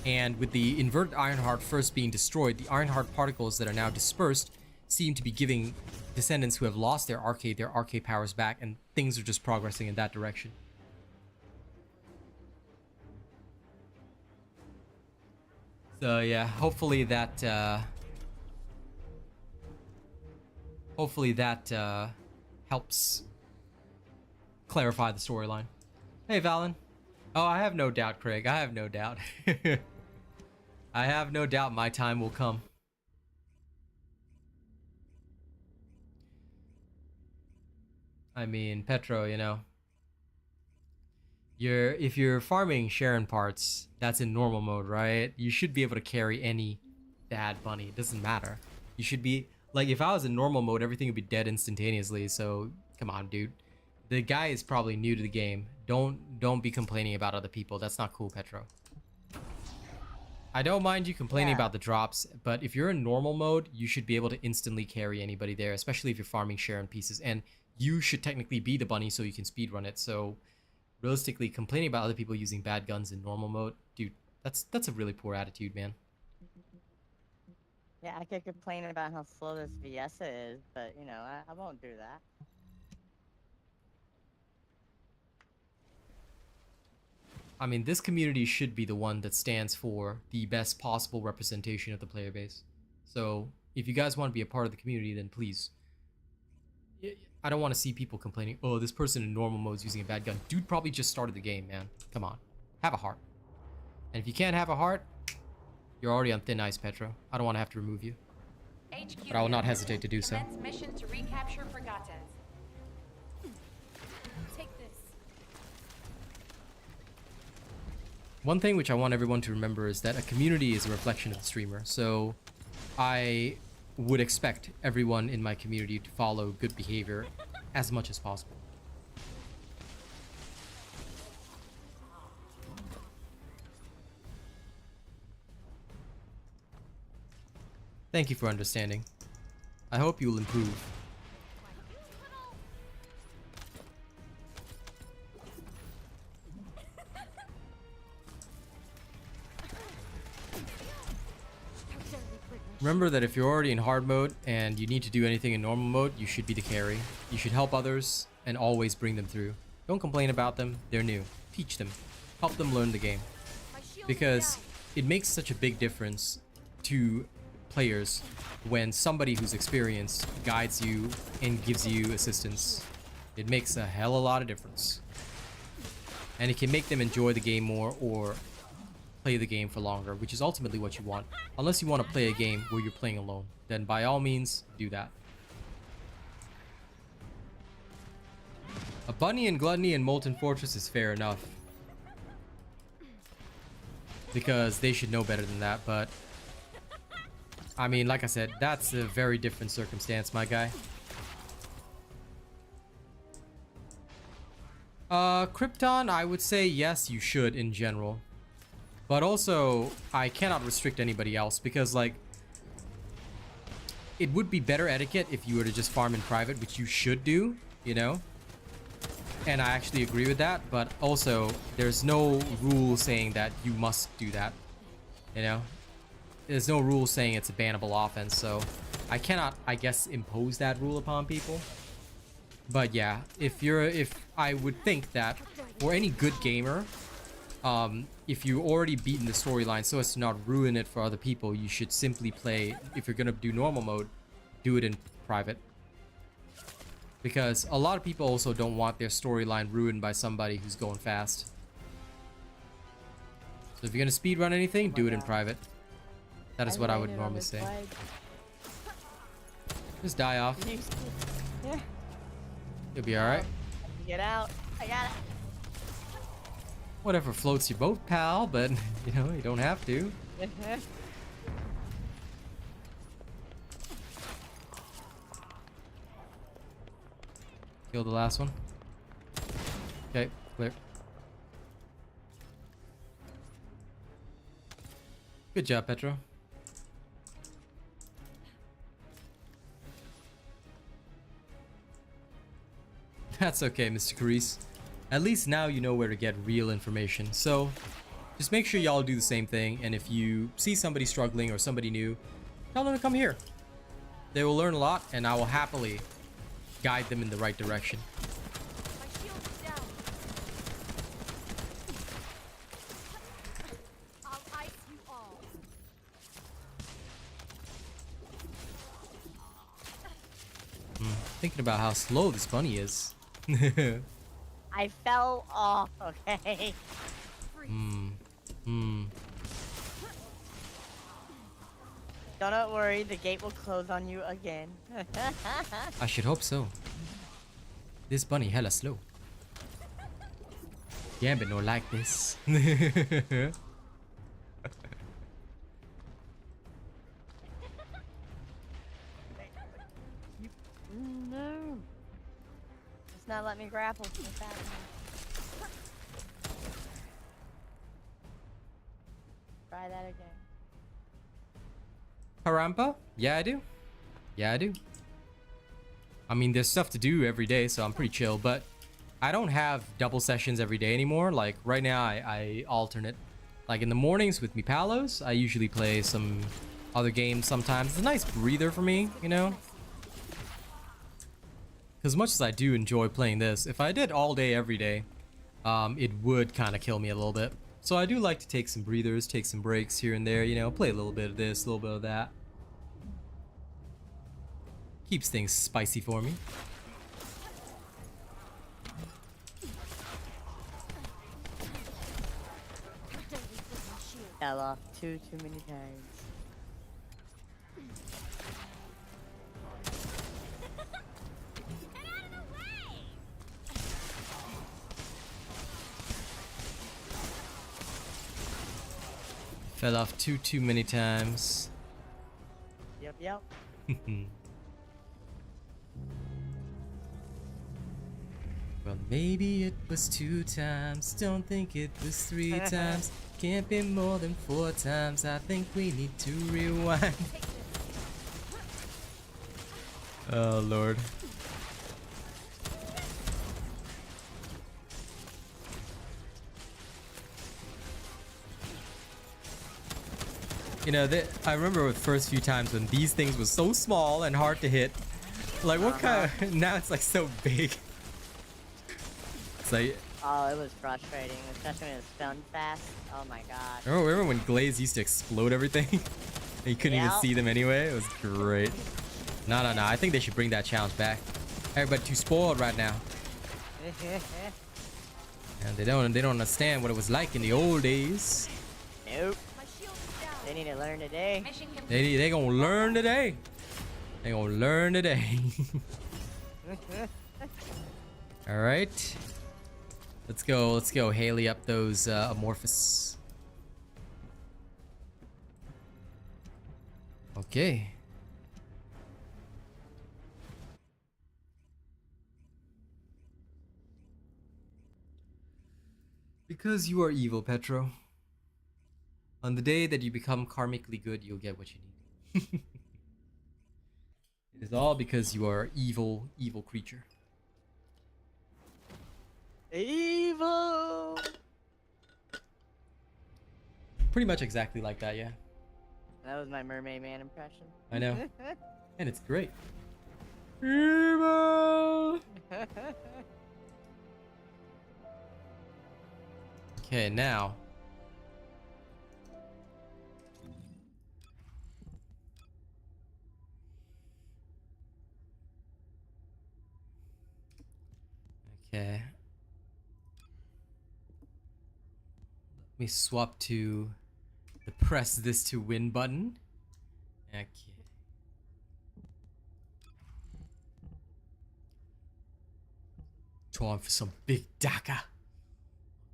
And with the inverted Ironheart first being destroyed, the Ironheart particles that are now dispersed seem to be giving Descendants who have lost their RK powers back, and things are just progressing in that direction. So yeah, hopefully that helps clarify the storyline. Hey, Valen. Oh, I have no doubt, Craig. I have no doubt. I have no doubt my time will come. I mean, Petro, you know, if you're farming Sharon parts, that's in normal mode, right? You should be able to carry any bad bunny. It doesn't matter. You should be like, if I was in normal mode, everything would be dead instantaneously. So come on, dude. The guy is probably new to the game. Don't be complaining about other people. That's not cool, Petro. I don't mind you complaining about the drops, but if you're in normal mode, you should be able to instantly carry anybody there, especially if you're farming Sharon pieces. And you should technically be the bunny so you can speedrun it. So realistically, complaining about other people using bad guns in normal mode, dude, that's a really poor attitude, man. Yeah, I could complain about how slow this VS is, but you know, I won't do that. I mean, this community should be the one that stands for the best possible representation of the player base. So if you guys want to be a part of the community, then please. I don't want to see people complaining, oh, this person in normal mode is using a bad gun. Dude probably just started the game, man. Come on. Have a heart. And if you can't have a heart, you're already on thin ice, Petro. I don't want to have to remove you. HQ But I will not hesitate to do so. commence mission to recapture Forgotten. Take this. One thing which I want everyone to remember is that a community is a reflection of the streamer. So I would expect everyone in my community to follow good behavior as much as possible. Thank you for understanding. I hope you'll improve. Remember that if you're already in hard mode and you need to do anything in normal mode, you should be the carry. You should help others and always bring them through. Don't complain about them, they're new. Teach them. Help them learn the game. Because it makes such a big difference to players when somebody who's experienced guides you and gives you assistance. It makes a hell of a lot of difference. And it can make them enjoy the game more or play the game for longer, which is ultimately what you want. Unless you want to play a game where you're playing alone, then by all means do that. A bunny and gluttony in Molten Fortress is fair enough, because they should know better than that. But I mean, like I said, that's a very different circumstance, my guy. Krypton, I would say yes, you should in general. But also, I cannot restrict anybody else because, like, it would be better etiquette if you were to just farm in private, which you should do, you know? And I actually agree with that, but also, there's no rule saying that you must do that, you know? There's no rule saying it's a bannable offense, so I cannot, I guess, impose that rule upon people. But yeah, if I would think that for any good gamer, if you already beaten the storyline so as to not ruin it for other people, you should simply play, if you're gonna do normal mode, do it in private. Because a lot of people also don't want their storyline ruined by somebody who's going fast. So if you're gonna speedrun anything, do it in private. That is what I would normally say. Just die off. Yeah. You'll be alright. Get out. I got it. Whatever floats your boat, pal, but you know, you don't have to. Kill the last one. Okay, clear. Good job, Petro. That's okay, Mr. Carice. At least now you know where to get real information. So just make sure y'all do the same thing. And if you see somebody struggling or somebody new, tell them to come here. They will learn a lot, and I will happily guide them in the right direction. My shield is down. I'll ice you all. Thinking about how slow this bunny is. I fell off, okay? Don't worry, the gate will close on you again. I should hope so. This bunny hella slow. Gambit no like this. No. Just not let me grapple. What's happening? Try that again. Harampa? Yeah, I do. Yeah, I do. I mean, there's stuff to do every day, so I'm pretty chill, but I don't have double sessions every day anymore. Like, right now, I alternate. Like, in the mornings with me palos, I usually play some other games sometimes. It's a nice breather for me, you know? As much as I do enjoy playing this, if I did all day, every day, it would kind of kill me a little bit. So I do like to take some breathers, take some breaks here and there, you know, play a little bit of this, a little bit of that. Keeps things spicy for me. Fell off too many times. Fell off too many times. Yep. Well, maybe it was 2 times. Don't think it was 3 times. Can't be more than 4 times. I think we need to rewind. Oh, Lord. You know, I remember the first few times when these things were so small and hard to hit. Like, what kind of... Now it's, like, so big. It's like... Oh, it was frustrating, especially when it spun fast. Oh my god. Remember when Glaze used to explode everything? And you couldn't even Yep. see them anyway? It was great. No. I think they should bring that challenge back. Everybody too spoiled right now. And they don't understand what it was like in the old days. Nope. My shield is down. They need to learn today. Mission complete. They gonna learn today. They gonna learn today. All right. Let's go Haley up those amorphous. Okay. Because you are evil, Petro. On the day that you become karmically good, you'll get what you need. It is all because you are evil creature. Evil. Pretty much exactly like that, yeah. That was my Mermaid Man impression. I know. And it's great. Evil! Okay, now. Okay. Let me swap to the press this to win button. Okay. Time for some big DACA.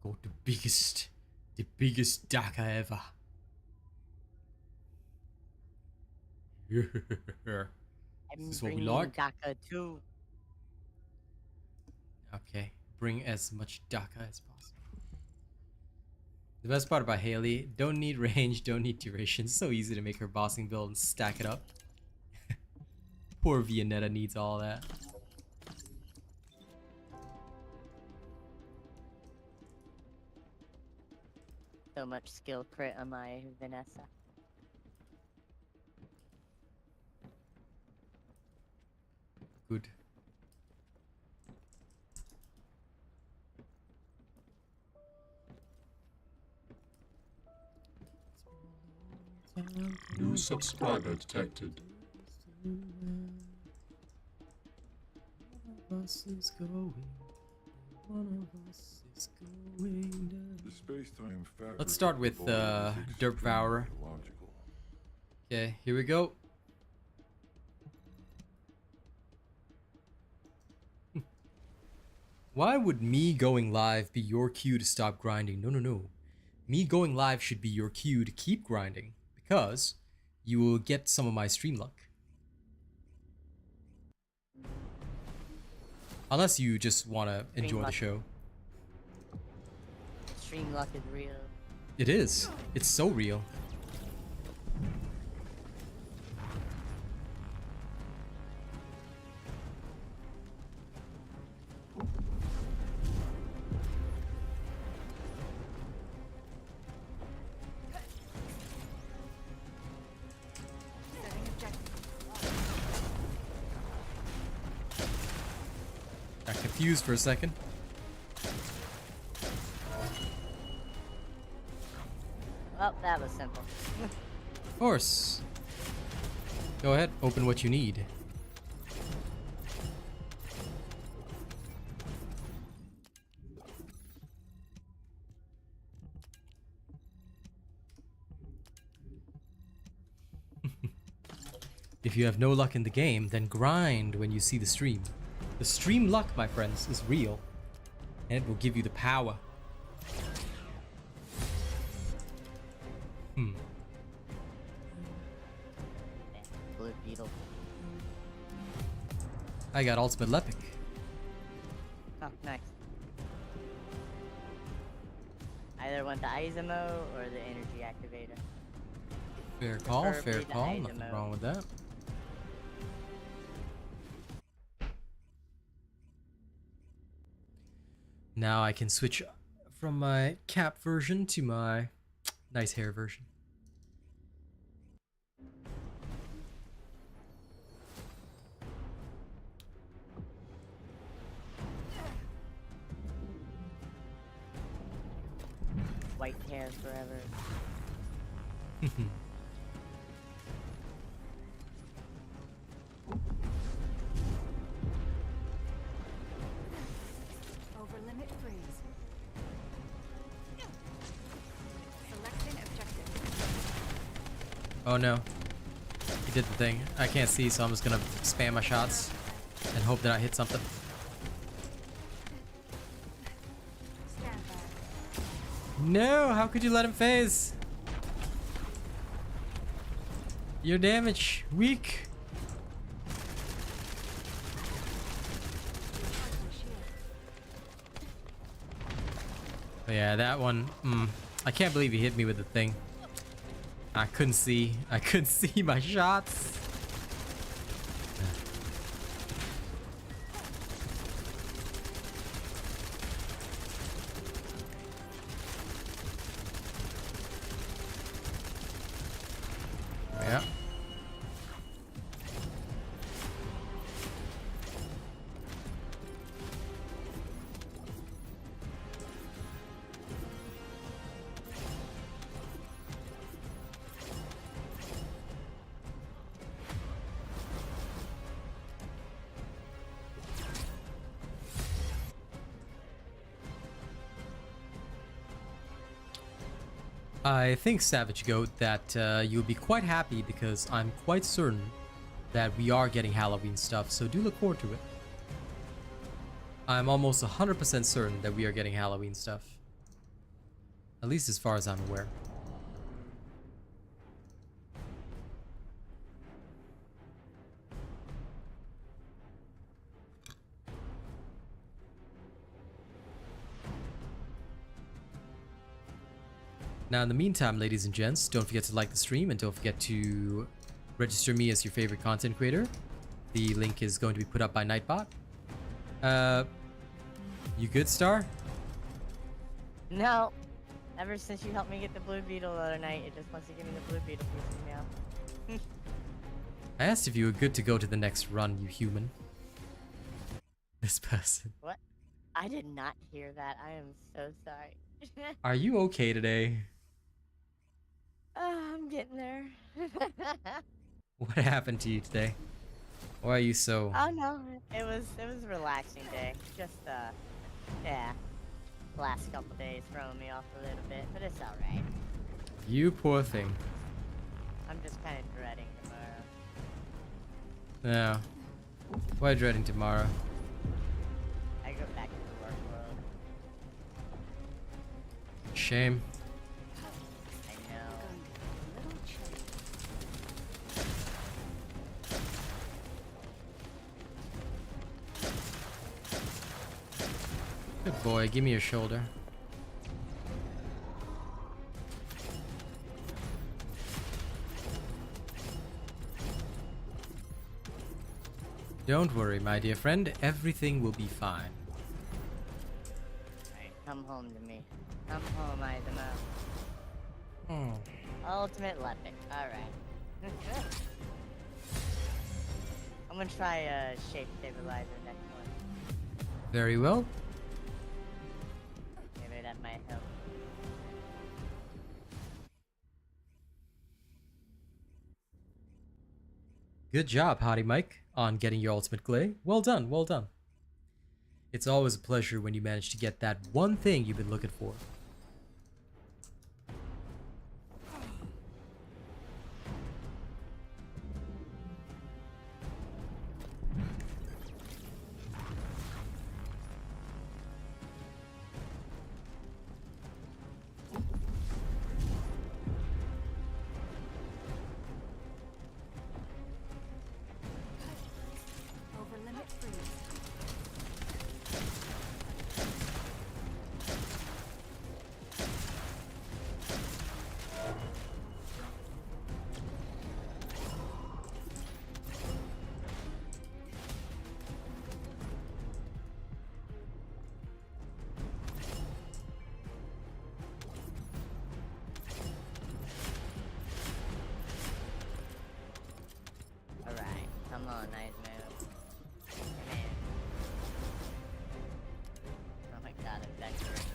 Got the biggest DACA ever. I'm This is what we bringing like. DACA too. Okay, bring as much DACA as possible. The best part about Haley, don't need range, don't need duration. So easy to make her bossing build and stack it up. Poor Vianetta needs all that. So much skill crit on my Vanessa. Good. New subscriber detected. One of us is going. One of us is going down. The space-time fabric. Let's start with Derp Devourer. Logical. Okay, here we go. Why would me going live be your cue to stop grinding? No, no, no. Me going live should be your cue to keep grinding, because you will get some of my stream luck. Unless you just want to enjoy the luck. show. Stream luck is real. It is. It's so real. Setting objective. Got confused for a second. Well, that was simple. Of course. Go ahead, open what you need. If you have no luck in the game, then grind when you see the stream. The stream luck, my friends, is real, and it will give you the power. Blue beetle. I got ultimate Lepic. Oh, nice. Either went the Izamo or the energy activator. Fair call, fair Preferably the call. Nothing Izamo. wrong with that. Now I can switch from my cap version to my nice hair version. White hair forever. Over limit freeze. Selecting objective. Oh no. He did the thing. I can't see, so I'm just gonna spam my shots and hope that I hit something. Stand back. No, how could you let him phase? Your damage. Weak. But yeah, that one, I can't believe he hit me with the thing. I couldn't see my shots. Yeah. I think, Savage Goat, that you'll be quite happy because I'm quite certain that we are getting Halloween stuff, so do look forward to it. I'm almost 100% certain that we are getting Halloween stuff. At least as far as I'm aware. Now, in the meantime, ladies and gents, don't forget to like the stream and don't forget to register me as your favorite content creator. The link is going to be put up by Nightbot. You good, Star? No. Ever since you helped me get the blue beetle the other night, it just wants to give me the blue beetle pieces now. I asked if you were good to go to the next run, you human. This person. What? I did not hear that. I am so sorry. Are you okay today? I'm getting there. What happened to you today? Why are you so... Oh no, it was a relaxing day. Just yeah. Last couple days throwing me off a little bit, but it's alright. You poor thing. I'm just kind of dreading tomorrow. Yeah. Why dreading tomorrow? I go back to the work world. Shame. I know. Little chilly. Good boy, give me your shoulder. Don't worry, my dear friend, everything will be fine. Alright, come home to me. Come home, Izamo. Oh. Ultimate Leopard. Alright. I'm gonna try shape stabilizer next one. Very well. Maybe that might help. Good job, Hottie Mike, on getting your ultimate clay. Well done, well done. It's always a pleasure when you manage to get that one thing you've been looking for. Over limit freeze. Alright, come on, nice move. Come in. Oh my god, it's accurate.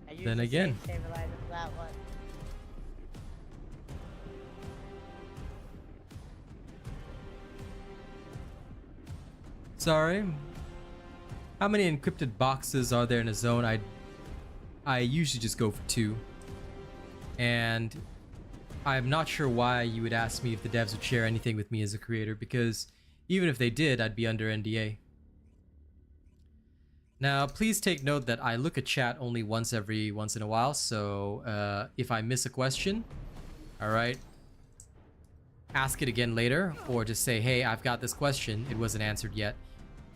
I used Then the again. shape stabilizer for that one. Sorry. How many encrypted boxes are there in a zone? I usually just go for 2. And I'm not sure why you would ask me if the devs would share anything with me as a creator, because even if they did, I'd be under NDA. Now, please take note that I look at chat only once in a while, so if I miss a question, alright, ask it again later, or just say, hey, I've got this question, it wasn't answered yet.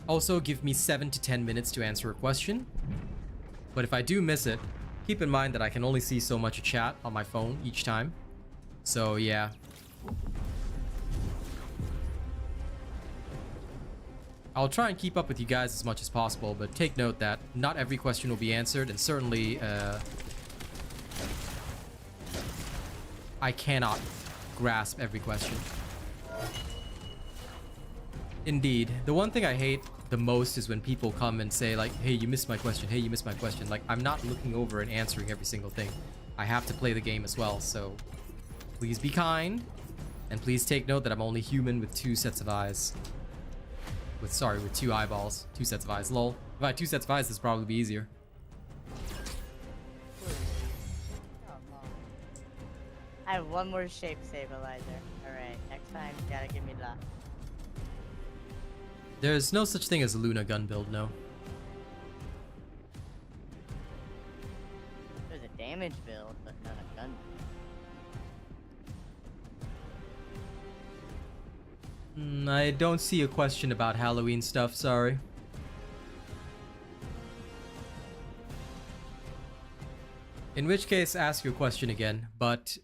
Also, give me 7 to 10 minutes to answer a question. But if I do miss it, keep in mind that I can only see so much of chat on my phone each time. So, yeah. I'll try and keep up with you guys as much as possible, but take note that not every question will be answered, and certainly, I cannot grasp every question. Indeed. The one thing I hate the most is when people come and say, like, hey, you missed my question, hey, you missed my question. Like, I'm not looking over and answering every single thing. I have to play the game as well, so please be kind, and please take note that I'm only human with 2 sets of eyes. With 2 eyeballs. 2 sets of eyes, lol. If I had 2 sets of eyes, this would probably be easier. I have one more shape stabilizer. Alright, next time you gotta give me luck. There's no such thing as a Luna gun build, no. There's a damage build, but not a gun build. I don't see a question about Halloween stuff, sorry. In which case, ask your question again. But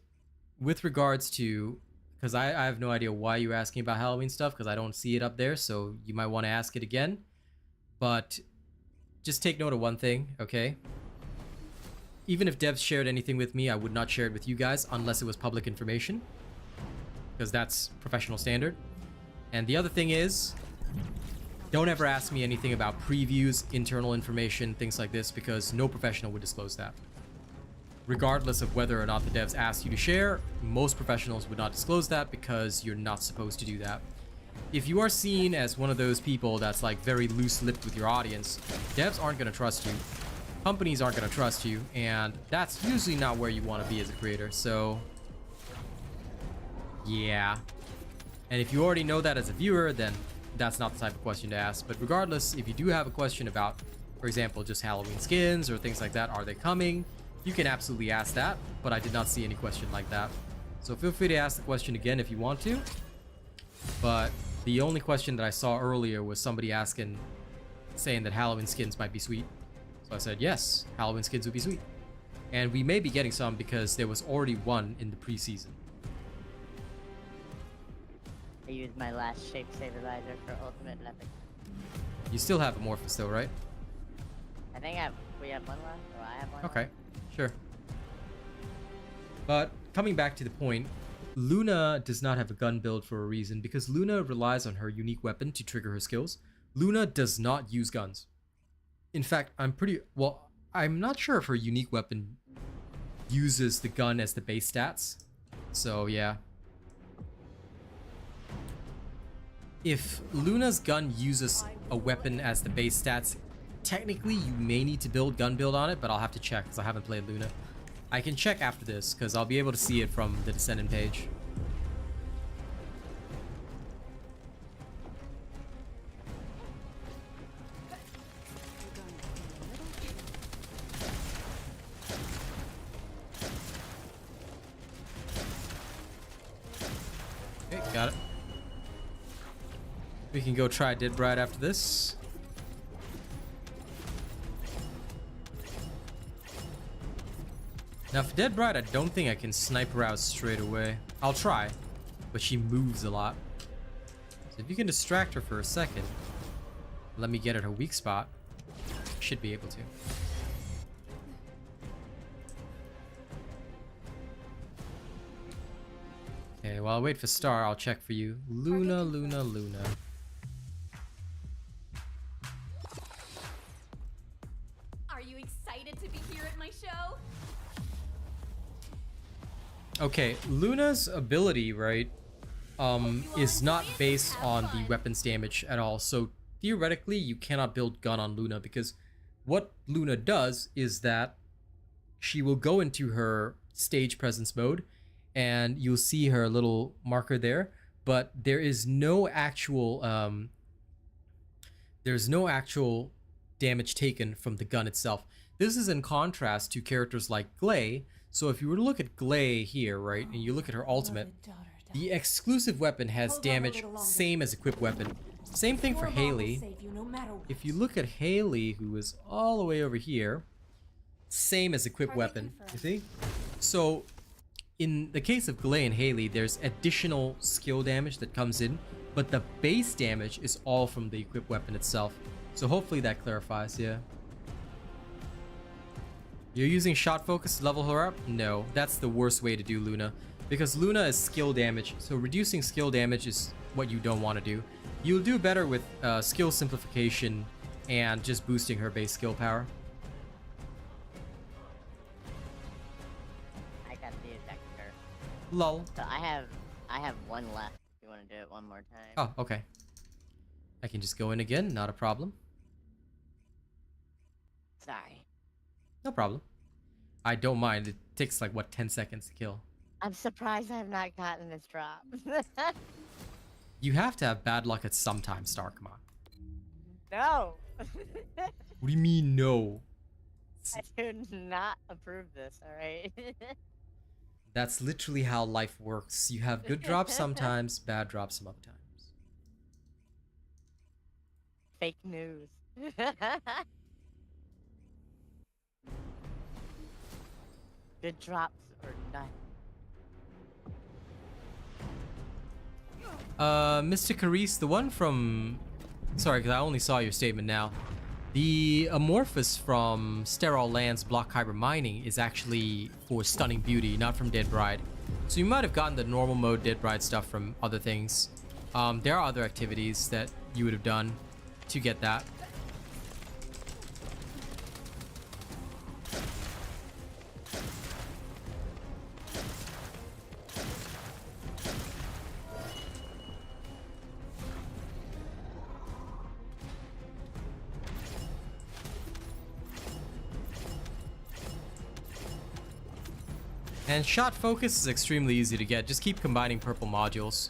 with regards to, because I have no idea why you're asking about Halloween stuff, because I don't see it up there, so you might want to ask it again. But just take note of one thing, okay? Even if devs shared anything with me, I would not share it with you guys unless it was public information, because that's professional standard. And the other thing is, don't ever ask me anything about previews, internal information, things like this, because no professional would disclose that. Regardless of whether or not the devs asked you to share, most professionals would not disclose that because you're not supposed to do that. If you are seen as one of those people that's like very loose-lipped with your audience, devs aren't going to trust you. Companies aren't going to trust you, and that's usually not where you want to be as a creator, so yeah. And if you already know that as a viewer, then that's not the type of question to ask. But regardless, if you do have a question about, for example, just Halloween skins or things like that, are they coming? You can absolutely ask that, but I did not see any question like that. So feel free to ask the question again if you want to. But the only question that I saw earlier was somebody saying that Halloween skins might be sweet. So I said, yes, Halloween skins would be sweet. And we may be getting some because there was already one in the preseason. I used my last shape stabilizer for ultimate leopard. You still have Amorphous though, right? I think we have one left, or I have one Okay, left. sure. But coming back to the point, Luna does not have a gun build for a reason, because Luna relies on her unique weapon to trigger her skills. Luna does not use guns. In fact, I'm not sure if her unique weapon uses the gun as the base stats. So yeah. If Luna's gun uses a weapon as the base stats, technically you may need to gun build on it, but I'll have to check because I haven't played Luna. I can check after this because I'll be able to see it from the Descendant page. Okay, got it. We can go try Dead Bride after this. Now for Dead Bride, I don't think I can snipe her out straight away. I'll try, but she moves a lot. So if you can distract her for a second, let me get at her weak spot, should be able to. Okay, while I wait for Star, I'll check for you. Luna, Luna, Luna. Are you excited to be here at my show? Okay, Luna's ability, right, is not based on the weapons damage at all. So theoretically, you cannot build gun on Luna, because what Luna does is that she will go into her stage presence mode, and you'll see her little marker there, but there is no actual damage taken from the gun itself. This is in contrast to characters like Glay. So if you were to look at Glay here, right, and you look at her ultimate, the exclusive weapon has damage same as equipped weapon. Same thing for Haley. If you look at Haley, who is all the way over here, same as equipped weapon, you see? So in the case of Glay and Haley, there's additional skill damage that comes in, but the base damage is all from the equipped weapon itself. So hopefully that clarifies, yeah. You're using shot focus to level her up? No, that's the worst way to do Luna, because Luna is skill damage, so reducing skill damage is what you don't want to do. You'll do better with skill simplification and just boosting her base skill power. I got the ejector. Lol. So I have one left. If you want to do it one more time. Oh, okay. I can just go in again, not a problem. Sorry. No problem. I don't mind. It takes like, what, 10 seconds to kill. I'm surprised I have not gotten this drop. You have to have bad luck at some time, Star. Come on. No. What do you mean, no? I do not approve this, alright? That's literally how life works. You have good drops sometimes, bad drops some other times. Fake news. Good drops or none? Mr. Carice, the one from... Sorry, because I only saw your statement now. The Amorphous from Sterile Lands Block Kyber Mining is actually for Stunning Beauty, not from Dead Bride. So you might have gotten the normal mode Dead Bride stuff from other things. There are other activities that you would have done to get that. And shot focus is extremely easy to get. Just keep combining purple modules.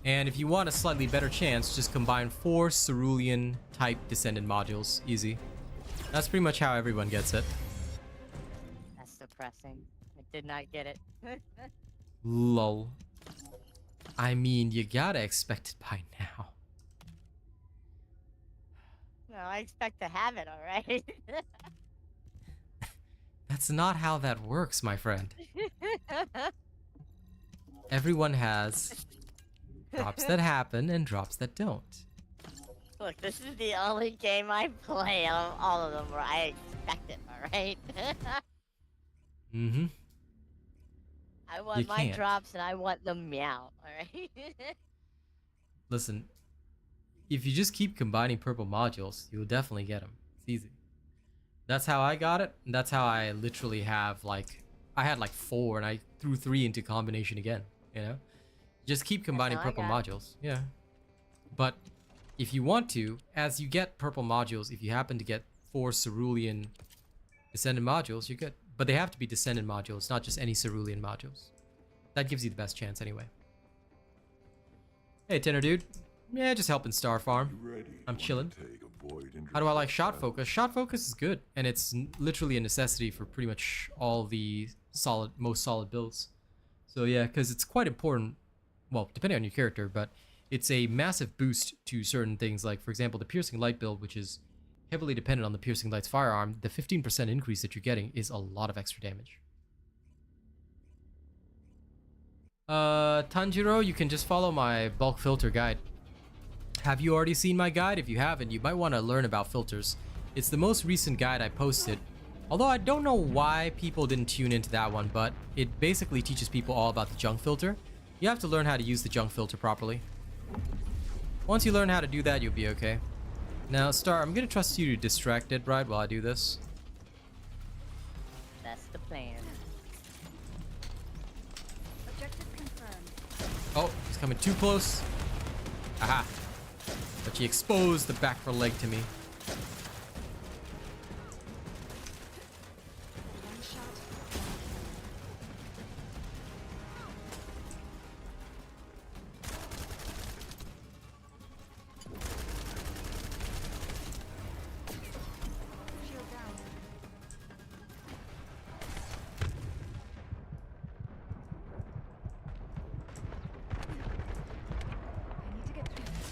And if you want a slightly better chance, just combine 4 cerulean type Descendant modules. Easy. That's pretty much how everyone gets it. That's depressing. I did not get it. Lol. I mean, you gotta expect it by now. No, I expect to have it, alright? That's not how that works, my friend. Everyone has drops that happen and drops that don't. Look, this is the only game I play out of all of them where I expect it, alright? Mm-hmm. I want my drops and I want them meow, alright? Listen, if you just keep combining purple modules, you'll definitely get them. It's easy. That's how I got it, and that's how I literally have, like, I had like 4 and I threw 3 into combination again, you know? Just keep combining purple modules, yeah. But if you want to, as you get purple modules, if you happen to get 4 cerulean Descendant modules, you're good. But they have to be Descendant modules, not just any cerulean modules. That gives you the best chance anyway. Hey, Tenor Dude. Yeah, just helping Star Farm. I'm chilling. How do I like shot focus? Shot focus is good, and it's literally a necessity for pretty much all the most solid builds. So yeah, because it's quite important, well, depending on your character, but it's a massive boost to certain things, like for example the Piercing Light build, which is heavily dependent on the Piercing Light's firearm. The 15% increase that you're getting is a lot of extra damage. Tanjiro, you can just follow my bulk filter guide. Have you already seen my guide? If you haven't, you might want to learn about filters. It's the most recent guide I posted. Although I don't know why people didn't tune into that one, but it basically teaches people all about the junk filter. You have to learn how to use the junk filter properly. Once you learn how to do that, you'll be okay. Now, Star, I'm gonna trust you to distract Dead Bride while I do this. That's the plan. Objective confirmed. Oh, he's coming too close. Aha. But she exposed the back of her leg to me. One shot. Shield down. I need to get through this.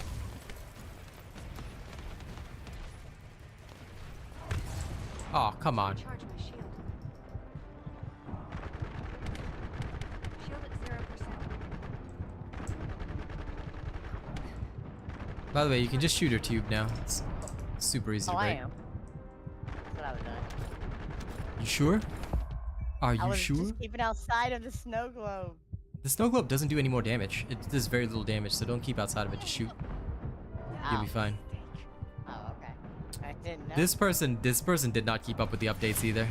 Oh, come on. Charge my shield. Shield at 0%. By the way, you can just shoot her tube now. It's super easy Oh, to I break. am. That's what I was doing. You sure? Are I you was sure? just keeping outside of the snow globe. The snow globe doesn't do any more damage. It does very little damage, so don't keep outside of it. Just shoot. You'll be fine. Oh, okay. I didn't know. This person did not keep up with the updates either.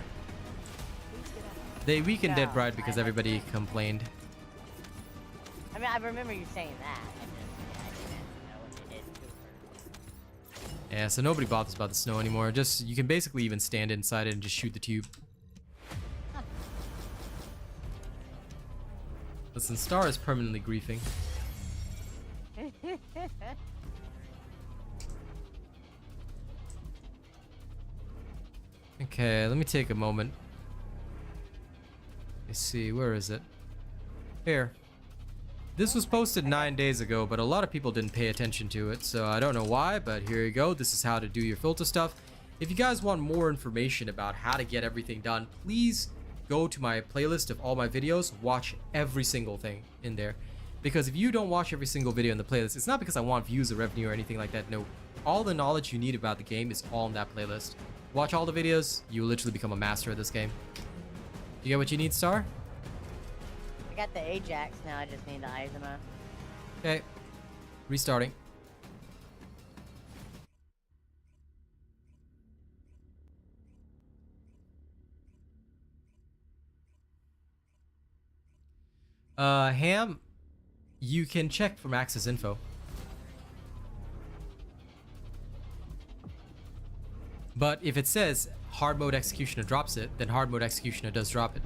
They weakened Dead No, Bride because I- everybody complained. I mean, I remember you saying that. I didn't know what they did to her. Yeah, so nobody bothers about the snow anymore. Just, you can basically even stand inside it and just shoot the tube. Listen, Star is permanently griefing. Okay, let me take a moment. Let's see, where is it? Here. This was posted 9 days ago, but a lot of people didn't pay attention to it, so I don't know why, but here you go. This is how to do your filter stuff. If you guys want more information about how to get everything done, please go to my playlist of all my videos, watch every single thing in there. Because if you don't watch every single video in the playlist, it's not because I want views or revenue or anything like that. No, all the knowledge you need about the game is all in that playlist. Watch all the videos, you will literally become a master of this game. You get what you need, Star? I got the Ajax now. I just need the Izuma. Okay, restarting. Ham, you can check from access info. But if it says hard mode executioner drops it, then hard mode executioner does drop it.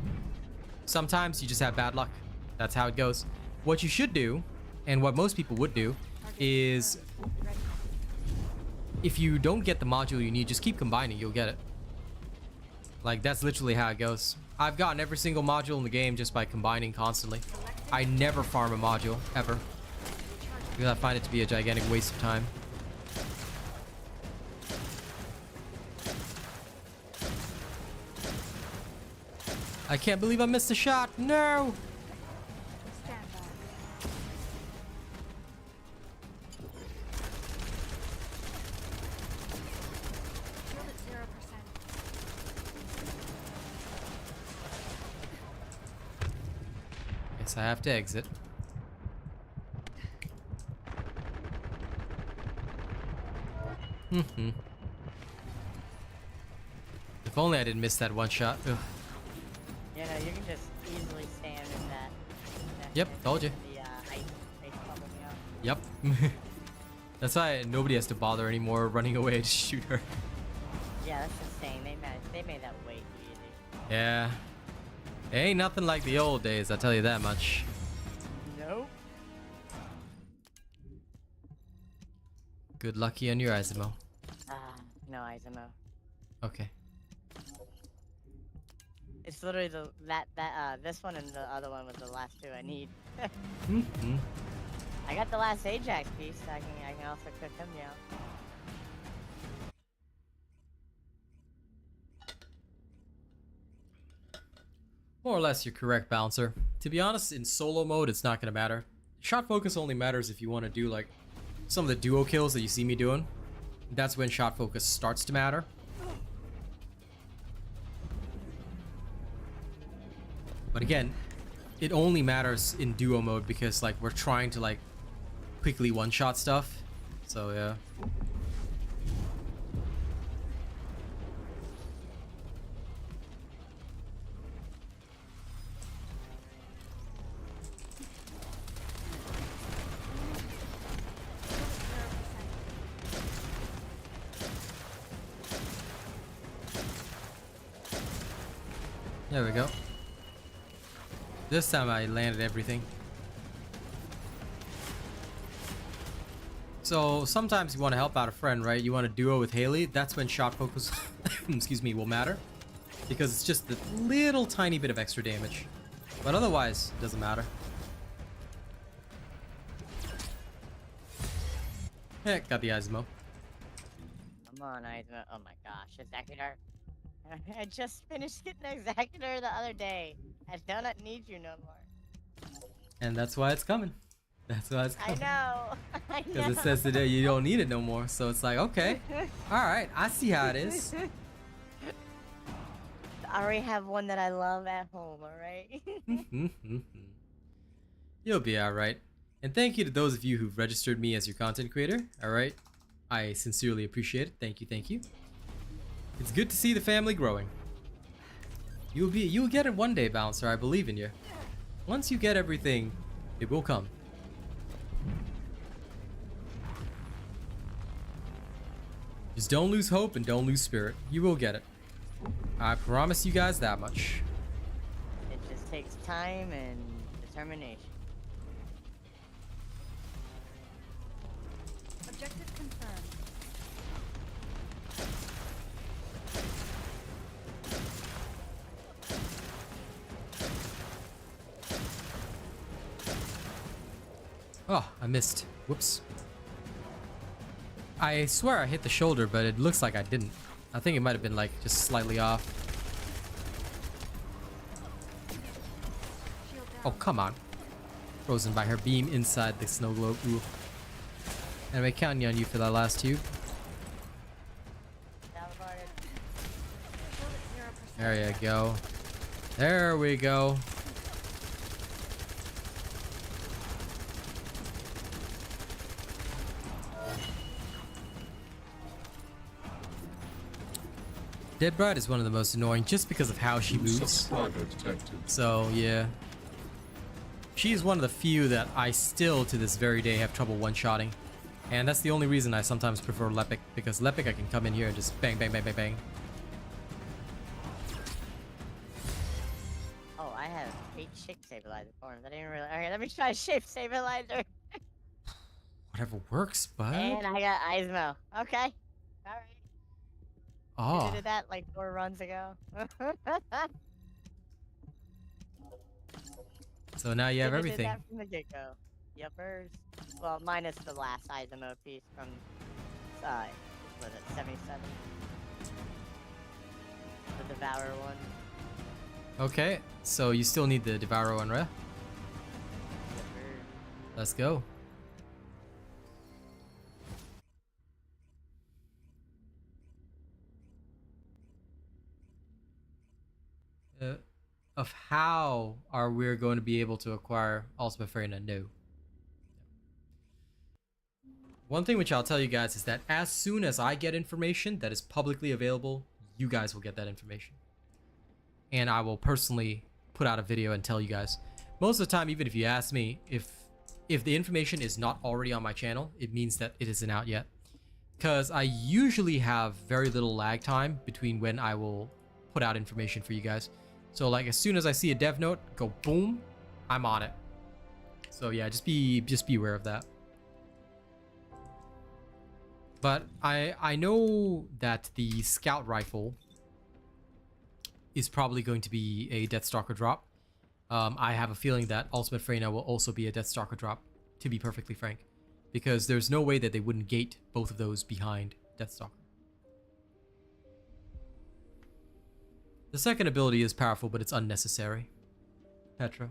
Sometimes you just have bad luck. That's how it goes. What you should do, and what most people would do, is if you don't get the module you need, just keep combining, you'll get it. Like, that's literally how it goes. I've gotten every single module in the game just by combining constantly. I never farm a module, ever. Because I find it to be a gigantic waste of time. I can't believe I missed a shot. No! Stand by. Shield at 0%. Guess I have to exit. If only I didn't miss that one shot. Ugh. You know, you can just easily stand in that. Yep, told you. The ice bubble, you Yep. know? That's why nobody has to bother anymore running away to shoot her. Yeah, that's insane. They made that way easy. Yeah. It ain't nothing like the old days, I'll tell you that much. Nope. Good lucky on your Izuma. No Izuma. Okay. It's literally this one and the other one was the last two I need. I got the last Ajax piece. I can also cook him now. More or less, you're correct, Bouncer. To be honest, in solo mode, it's not gonna matter. Shot focus only matters if you want to do like some of the duo kills that you see me doing. That's when shot focus starts to matter. But again, it only matters in duo mode because like we're trying to like quickly one-shot stuff. So yeah. There we go. This time I landed everything. So sometimes you want to help out a friend, right? You want to duo with Haley. That's when shot focus, excuse me, will matter. Because it's just a little tiny bit of extra damage. But otherwise, it doesn't matter. Heck, got the Izuma. Come on, Izuma. Oh my gosh, Executor. I just finished getting Executor the other day. I do not need you no more. And that's why it's coming. That's why it's coming. I know. Because it says today you don't need it no more. So it's like, okay. Alright, I see how it is. I already have one that I love at home, alright? You'll be alright. And thank you to those of you who've registered me as your content creator. Alright. I sincerely appreciate it. Thank you, thank you. It's good to see the family growing. You'll get it one day, Bouncer. I believe in you. Once you get everything, it will come. Just don't lose hope and don't lose spirit. You will get it. I promise you guys that much. It just takes time and determination. Objective confirmed. Oh, I missed. Whoops. I swear I hit the shoulder, but it looks like I didn't. I think it might have been like just slightly off. Oh, come on. Frozen by her beam inside the snow globe. Ooh. Anyway, counting on you for that last tube. There you go. There we go. Dead Bride is one of the most annoying just because of how she moves. Subscriber detected. So, yeah. She's one of the few that I still, to this very day, have trouble one-shotting. And that's the only reason I sometimes prefer Lepic, because Lepic I can come in here and just bang, bang, bang, bang, bang. Oh, I have 8 shape stabilizer forms. I didn't really. Okay, let me try shape stabilizer. Whatever works, bud. And I got Ismo. Okay. Alright. Oh. I did that like 4 runs ago. So now you have Did everything. that from the get-go. Yuppers. Well, minus the last Ismo piece from, what was it, 77? The Devourer one. Okay, so you still need the Devour one, right? Yuppers. Let's go. Of how are we going to be able to acquire Ultimate Farina? No. One thing which I'll tell you guys is that as soon as I get information that is publicly available, you guys will get that information. And I will personally put out a video and tell you guys. Most of the time, even if you ask me, if the information is not already on my channel, it means that it isn't out yet. Because I usually have very little lag time between when I will put out information for you guys. So like as soon as I see a dev note go boom, I'm on it. So yeah, just be aware of that. But I know that the scout rifle is probably going to be a Deathstalker drop. I have a feeling that Ultimate Farina will also be a Deathstalker drop, to be perfectly frank, because there's no way that they wouldn't gate both of those behind Deathstalker. The second ability is powerful, but it's unnecessary. Petra.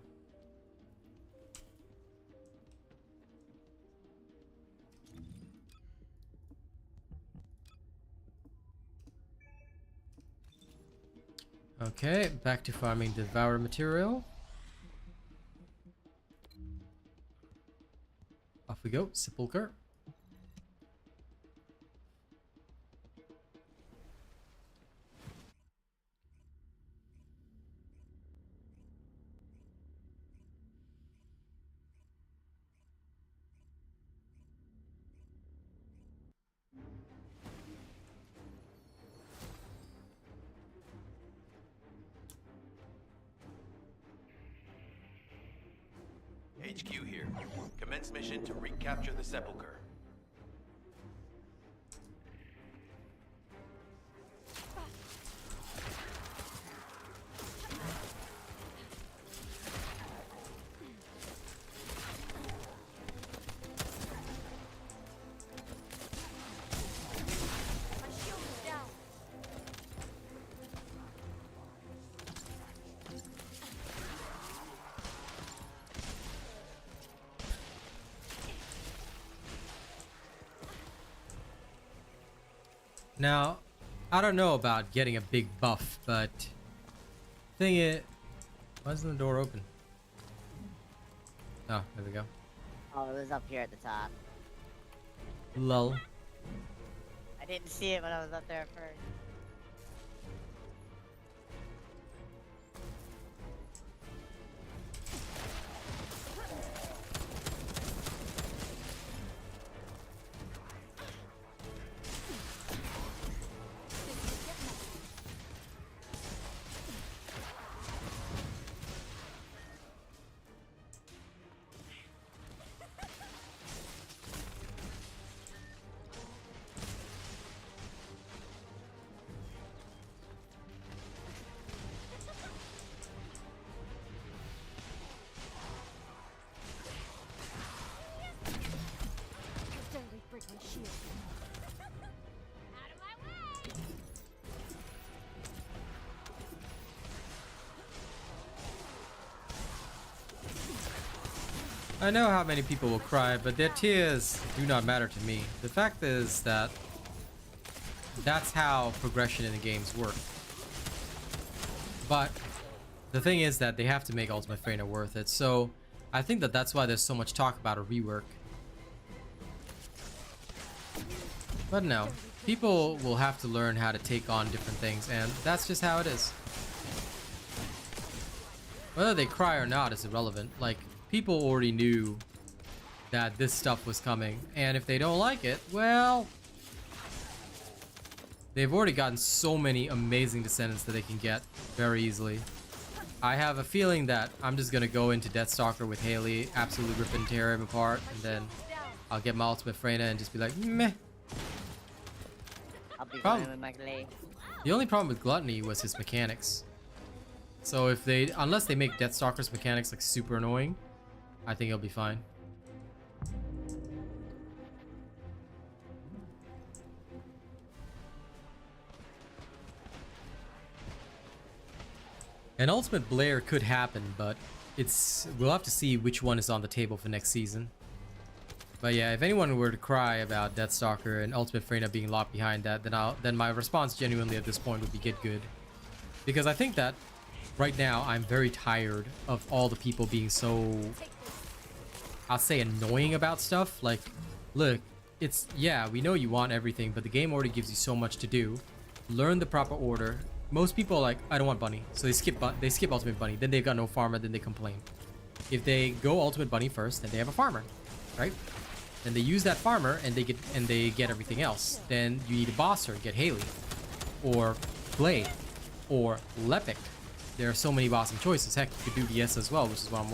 Okay, back to farming Devourer material. Off we go, Sepulcher. HQ here. Commence mission to recapture the Sepulchre. My shield is down. Now, I don't know about getting a big buff, but thing is, why isn't the door open? Oh, there we go. Oh, it was up here at the top. Lull. I didn't see it when I was up there at first. Barely break my shield. Out of my way! I know how many people will cry, but their tears do not matter to me. The fact is that that's how progression in the games work. But the thing is that they have to make Ultimate Trainer worth it. So I think that that's why there's so much talk about a rework. But no, people will have to learn how to take on different things, and that's just how it is. Whether they cry or not is irrelevant. Like, people already knew that this stuff was coming, and if they don't like it, well, they've already gotten so many amazing Descendants that they can get very easily. I have a feeling that I'm just gonna go into Deathstalker with Haley, absolutely rip and tear him apart, and then I'll get my Ultimate Freyna and just be like, meh. I'll be fine with my Glade. The only problem with Gluttony was his mechanics. So if they, unless they make Deathstalker's mechanics like super annoying, I think it'll be fine. An Ultimate Blair could happen, but we'll have to see which one is on the table for next season. But yeah, if anyone were to cry about Deathstalker and Ultimate Freyna being locked behind that, then my response genuinely at this point would be get good. Because I think that right now I'm very tired of all the people being so, I'll say, annoying about stuff. Like, look, it's, yeah, we know you want everything, but the game already gives you so much to do. Learn the proper order. Most people are like, I don't want Bunny, so they skip Ultimate Bunny. Then they've got no farmer, then they complain. If they go Ultimate Bunny first, then they have a farmer, right? Then they use that farmer and they get everything else. Then you need a bosser, get Haley, or Blade, or Lepic. There are so many bossing choices. Heck, you could do VS as well, which is what I'm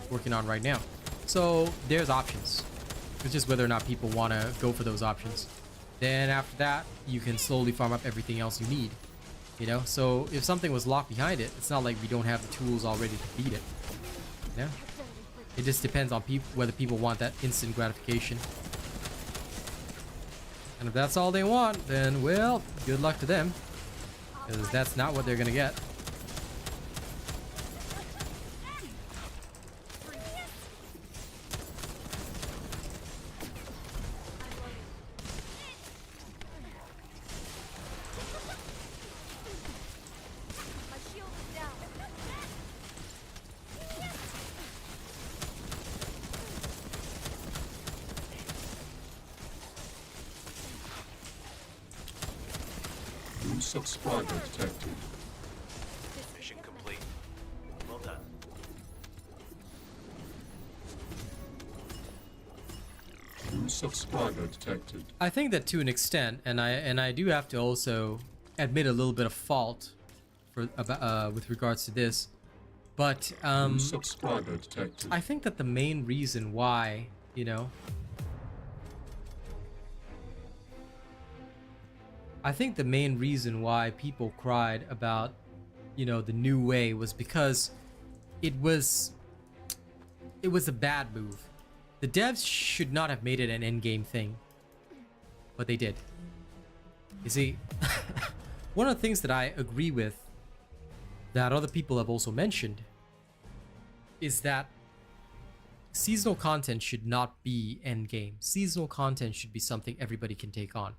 working on right now. So there's options. It's just whether or not people want to go for those options. Then after that, you can slowly farm up everything else you need. You know, so if something was locked behind it, it's not like we don't have the tools already to beat it. Yeah, it just depends on whether people want that instant gratification. And if that's all they want, then well, good luck to them, because that's not what they're gonna get. Subscriber detected. Mission complete. Well done. New subscriber detected. I think that to an extent, and I do have to also admit a little bit of fault for with regards to this, but New subscriber detected. I think that the main reason why, you know, I think the main reason why people cried about, you know, the new way was because it was a bad move. The devs should not have made it an endgame thing, but they did. You see, one of the things that I agree with that other people have also mentioned is that seasonal content should not be endgame. Seasonal content should be something everybody can take on.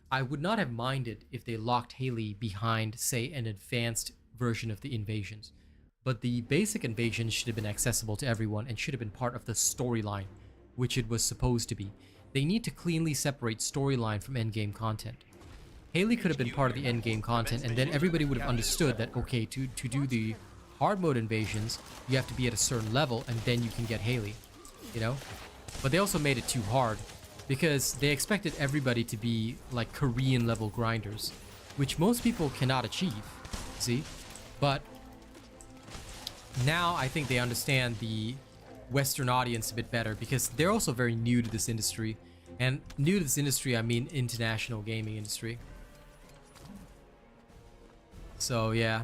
I would not have minded if they locked Haley behind, say, an advanced version of the invasions. But the basic invasion should have been accessible to everyone and should have been part of the storyline, which it was supposed to be. They need to cleanly separate storyline from endgame content. Haley could have been part of the endgame content, and then everybody would have understood that, okay, to do the hard mode invasions, you have to be at a certain level, and then you can get Haley, you know? But they also made it too hard, because they expected everybody to be like Korean level grinders, which most people cannot achieve, see? But now I think they understand the Western audience a bit better, because they're also very new to this industry. And new to this industry, I mean international gaming industry. So yeah,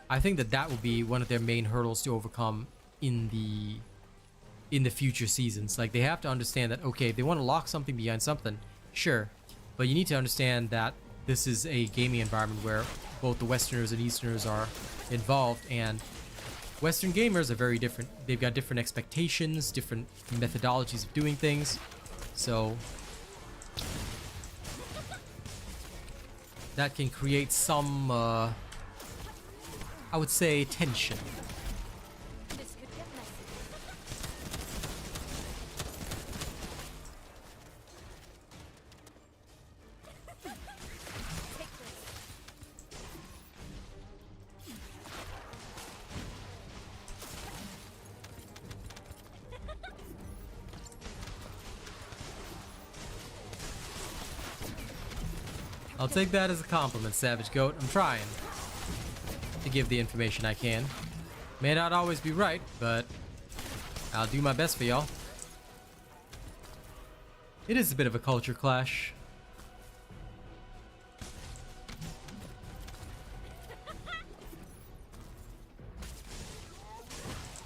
I think that that will be one of their main hurdles to overcome in the future seasons. Like, they have to understand that, okay, if they want to lock something behind something, sure, but you need to understand that this is a gaming environment where both the Westerners and Easterners are involved, and Western gamers are very different. They've got different expectations, different methodologies of doing things. So that can create some, I would say, tension. This could get messy. Take this. I'll take that as a compliment, Savage Goat. I'm trying to give the information I can. May not always be right, but I'll do my best for y'all. It is a bit of a culture clash.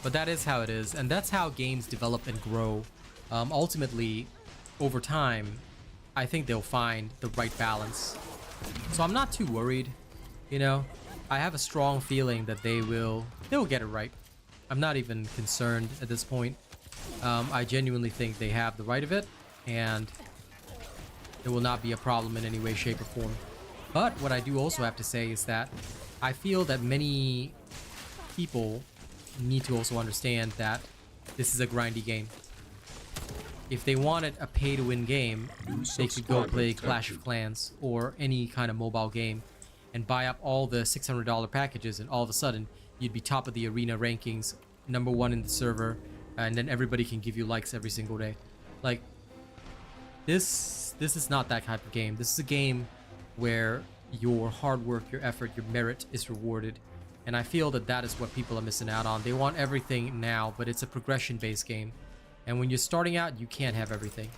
But that is how it is, and that's how games develop and grow. Ultimately, over time, I think they'll find the right balance. So I'm not too worried, you know. I have a strong feeling that they'll get it right. I'm not even concerned at this point. I genuinely think they have the right of it, and it will not be a problem in any way, shape, or form. But what I do also have to say is that I feel that many people need to also understand that this is a grindy game. If they wanted a pay-to-win game, they could go play Clash of Clans or any kind of mobile game and buy up all the $600 packages, and all of a sudden you'd be top of the arena rankings, #1 in the server, and then everybody can give you likes every single day. Like, this is not that type of game. This is a game where your hard work, your effort, your merit is rewarded. And I feel that that is what people are missing out on. They want everything now, but it's a progression-based game. And when you're starting out, you can't have everything.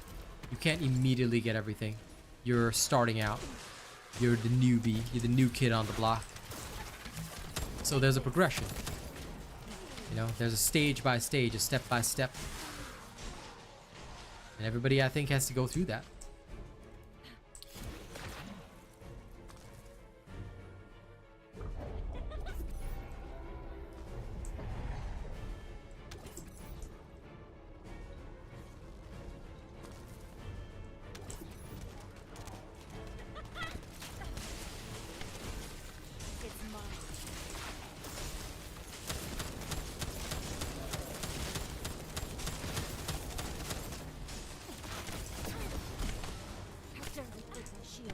You can't immediately get everything. You're starting out. You're the newbie. You're the new kid on the block. So there's a progression. You know, there's a stage by stage, a step by step. And everybody, I think, has to go through that. It's mine. How dare you break my shield?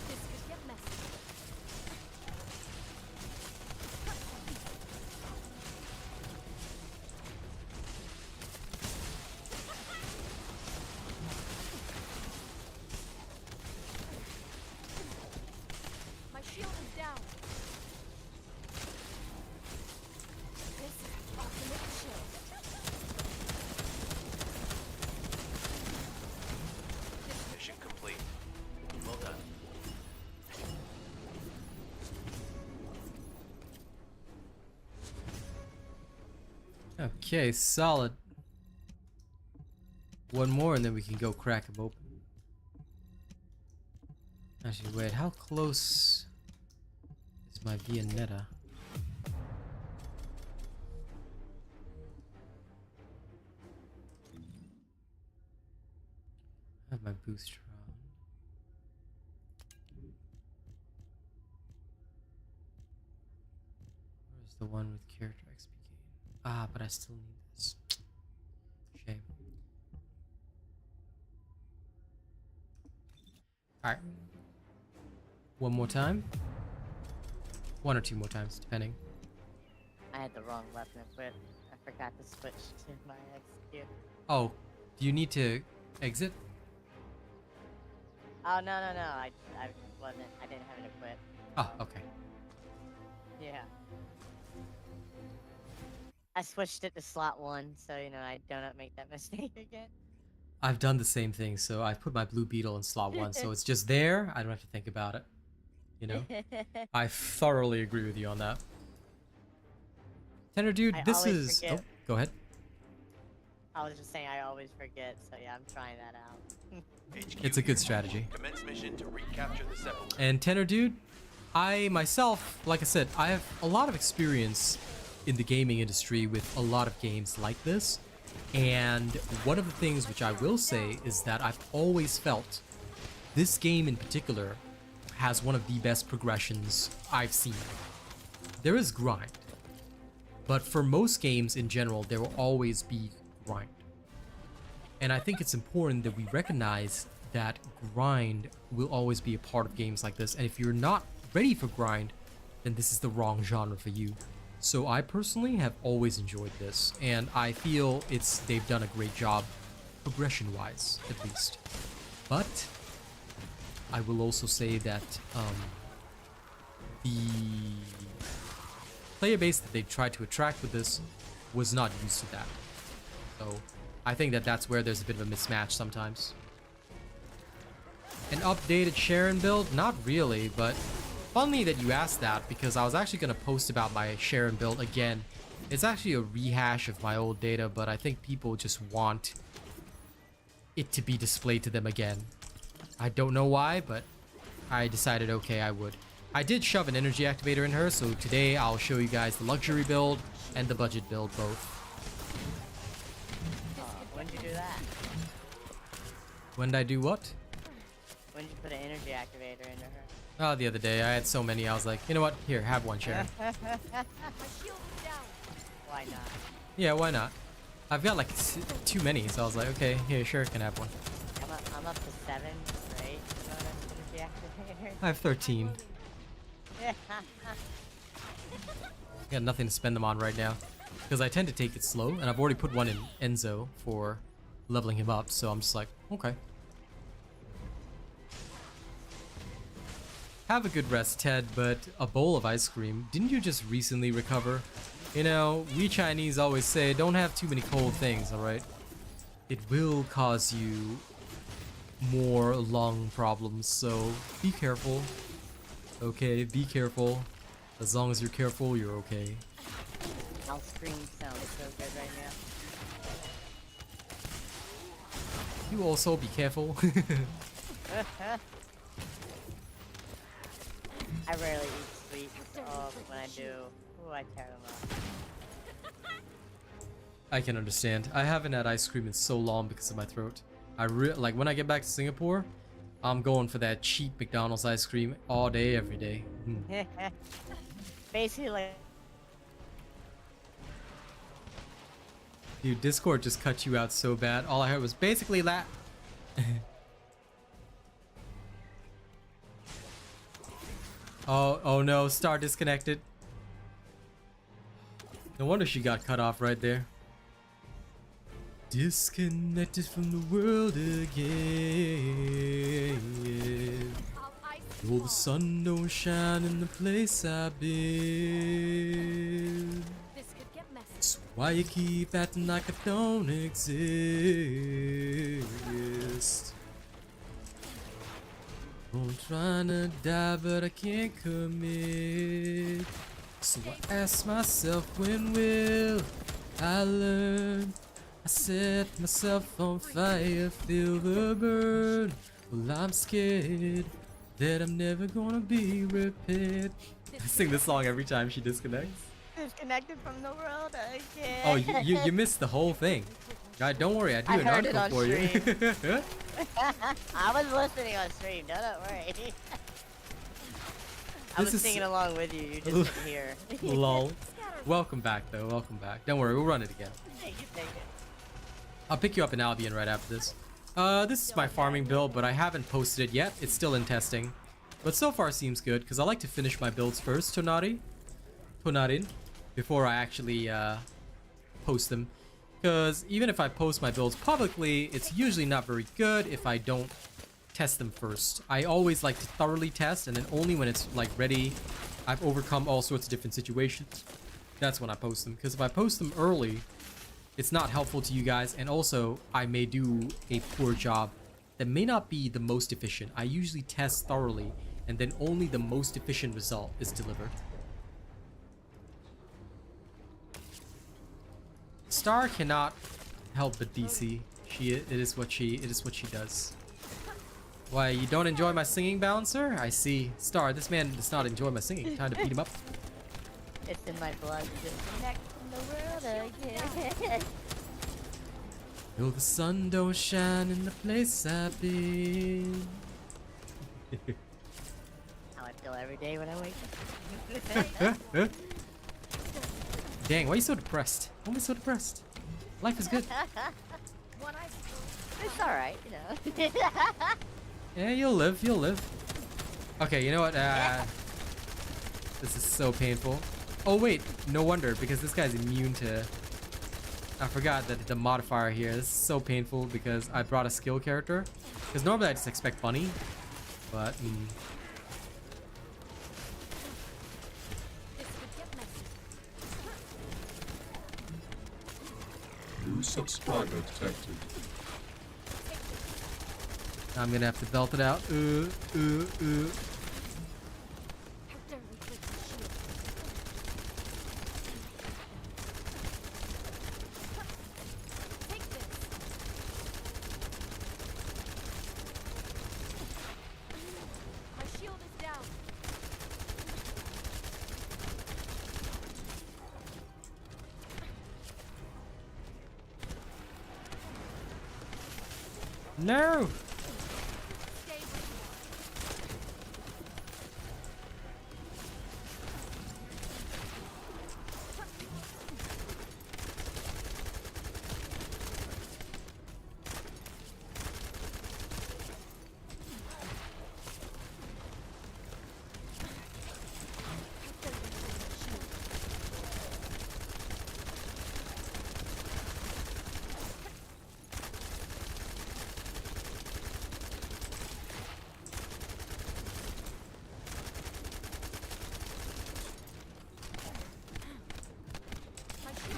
This could get messy. My shield is down. This is ultimate chill. Mission complete. Well done. Okay, solid. One more and then we can go crack them open. Actually, wait, how close is my Viennetta? I have my booster on. Where's the one with character XP gain? Ah, but I still need this. Shame. Alright. One more time. One or two more times, depending. I had the wrong weapon equipped. I forgot to switch to my execute. Oh, do you need to exit? Oh no. I wasn't. I didn't have it equipped. Oh, okay. Yeah. I switched it to slot 1, so you know I don't make that mistake again. I've done the same thing, so I put my blue beetle in slot 1, so it's just there. I don't have to think about it. You know? I thoroughly agree with you on that. Tenor dude, I this always is... forget. Oh, go ahead. I was just saying I always forget, so yeah, I'm trying that out. HQ It's a good here. strategy. Commence mission to recapture the sepulcher. And Tenor dude, I myself, like I said, I have a lot of experience in the gaming industry with a lot of games like this. And one of the things which I will say is that I've always felt this game in particular has one of the best progressions I've seen. There is grind, but for most games in general, there will always be grind. And I think it's important that we recognize that grind will always be a part of games like this. And if you're not ready for grind, then this is the wrong genre for you. So I personally have always enjoyed this, and I feel they've done a great job, progression-wise, at least. But I will also say that the player base that they tried to attract with this was not used to that. So I think that that's where there's a bit of a mismatch sometimes. An updated Sharon build? Not really, but funny that you asked that, because I was actually going to post about my Sharon build again. It's actually a rehash of my old data, but I think people just want it to be displayed to them again. I don't know why, but I decided, okay, I would. I did shove an energy activator in her, so today I'll show you guys the luxury build and the budget build both. When did you do that? When did I do what? When did you put an energy activator into her? Oh, the other day. I had so many, I was like, you know what? Here, have one, Sharon. My shield is down. Why not? Yeah, why not? I've got like too many, so I was like, okay, here, sure, can have one. I'm up to 7, right? You know what energy activator? I have 13. Yeah. Got nothing to spend them on right now, because I tend to take it slow, and I've already put one in Enzo for leveling him up, so I'm just like, okay. Have a good rest, Ted, but a bowl of ice cream, didn't you just recently recover? You know, we Chinese always say, don't have too many cold things, alright? It will cause you more lung problems, so be careful. Okay, be careful. As long as you're careful, you're okay. Our screen sounds so good right now. You also be careful. I rarely eat sweets. Oh, but when I do, ooh, I tear them up. I can understand. I haven't had ice cream in so long because of my throat. Like when I get back to Singapore, I'm going for that cheap McDonald's ice cream all day, every day. Basically, like, Dude, Discord just cut you out so bad. All I heard was basically that. Oh no, Star disconnected. No wonder she got cut off right there. Disconnected from the world again. Oh, the sun don't shine in the place I've been. This could get messy. That's why you keep acting like I don't exist. I'm trying to die, but I can't commit. So I ask myself, when will I learn? I set myself on fire, feel the burn. Well, I'm scared that I'm never gonna be repaired. I sing this song every time she disconnects. disconnected from the world again. Oh, you missed the whole thing. God, don't worry, I do I an heard it article on for you. I was listening on stream, don't worry. I This was is- singing along with you, you just didn't hear. Lol. Welcome back, though. Welcome back. Don't worry, we'll run it again. Take it. I'll pick you up in Albion right after this. This is my farming build, but I haven't posted it yet. It's still in testing. But so far seems good, because I like to finish my builds first, Tonarin, before I actually post them. Because even if I post my builds publicly, it's usually not very good if I don't test them first. I always like to thoroughly test, and then only when it's like ready, I've overcome all sorts of different situations, that's when I post them. Because if I post them early, it's not helpful to you guys, and also I may do a poor job that may not be the most efficient. I usually test thoroughly, and then only the most efficient result is delivered. Star cannot help but DC. It is what she does. Why, you don't enjoy my singing, Bouncer? I see. Star, this man does not enjoy my singing. Time to beat him up. It's in my blood. Just connect in the world again. No, the sun don't shine in the place I've been. How I feel every day when I wake up. Dang, why are you so depressed? Why am I so depressed? Life is good. It's alright, you know. Yeah, you'll live, you'll live. Okay, you know what? This is so painful. Oh wait, no wonder, because this guy's immune to... I forgot that the modifier here. This is so painful because I brought a skill character. Because normally I just expect bunny, but... New subscriber detected. I'm gonna have to belt it out. My shield is down. No! Stay where you are.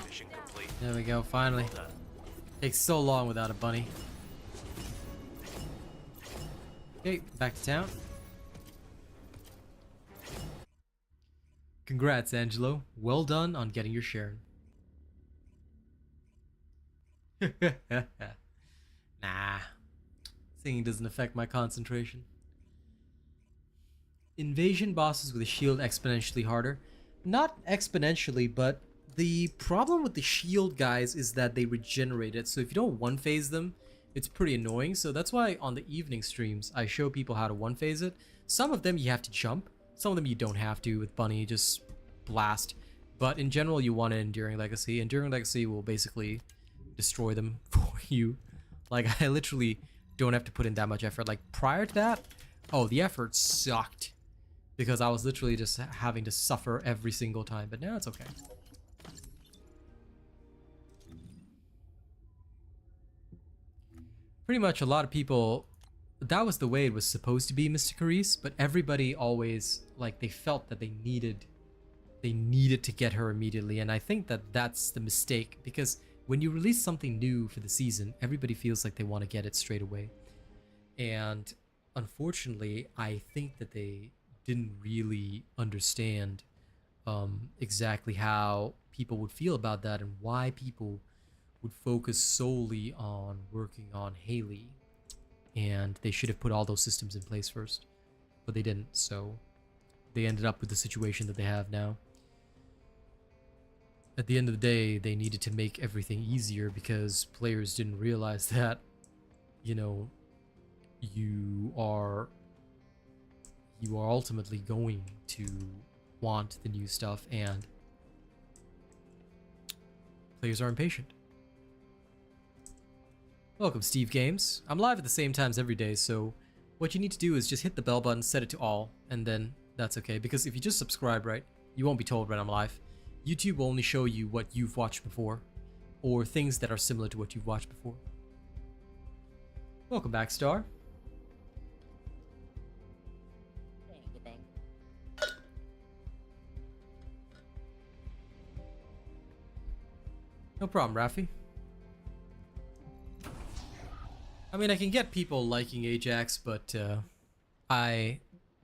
Mission complete. There we go, finally. Well done. Takes so long without a bunny. Okay, back to town. Congrats, Angelo. Well done on getting your share. Nah. Singing doesn't affect my concentration. Invasion bosses with a shield exponentially harder. Not exponentially, but the problem with the shield guys is that they regenerate it. So if you don't one-phase them, it's pretty annoying. So that's why on the evening streams, I show people how to one-phase it. Some of them you have to jump. Some of them you don't have to with Bunny, just blast. But in general, you want an Enduring Legacy. Enduring Legacy will basically destroy them for you. Like, I literally don't have to put in that much effort. Like, prior to that, oh, the effort sucked. Because I was literally just having to suffer every single time. But now it's okay. Pretty much a lot of people, that was the way it was supposed to be, Mr. Carice, but everybody always, like, they felt that they needed to get her immediately, and I think that that's the mistake, because when you release something new for the season, everybody feels like they want to get it straight away. And unfortunately, I think that they didn't really understand exactly how people would feel about that and why people would focus solely on working on Haley, and they should have put all those systems in place first, but they didn't, so they ended up with the situation that they have now. At the end of the day, they needed to make everything easier because players didn't realize that, you know, you are ultimately going to want the new stuff, and players are impatient. Welcome, Steve Games. I'm live at the same times every day, so what you need to do is just hit the bell button, set it to all, and then that's okay. Because if you just subscribe, right, you won't be told when I'm live. YouTube will only show you what you've watched before, or things that are similar to what you've watched before. Welcome back, Star. Thank you, thank you. No problem, Rafi. I mean, I can get people liking Ajax, but I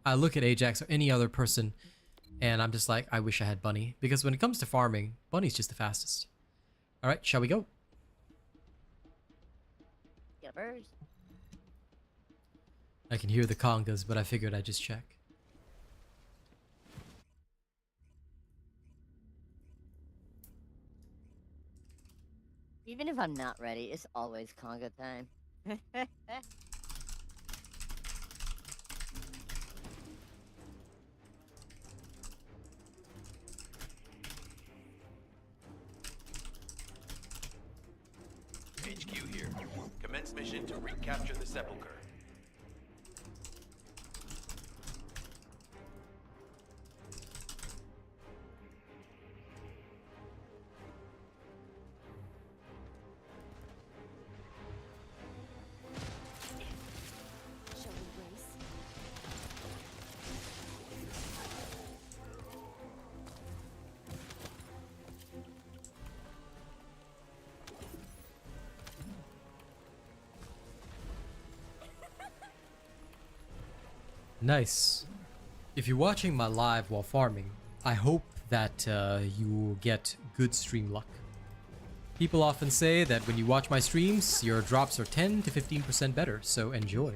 look at Ajax or any other person, and I'm just like, I wish I had Bunny. Because when it comes to farming, Bunny's just the fastest. All right, shall we go? Yuppers. I can hear the congas, but I figured I'd just check. Even if I'm not ready, it's always conga time. HQ here. Commence mission to recapture the sepulcher. Shall we race? Nice. If you're watching my live while farming, I hope that you will get good stream luck. People often say that when you watch my streams, your drops are 10 to 15% better, so enjoy.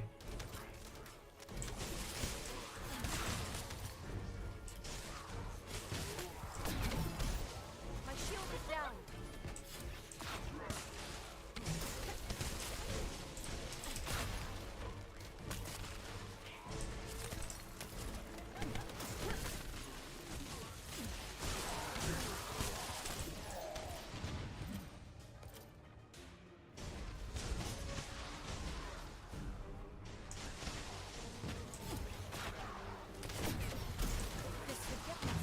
My shield is down. This could get us.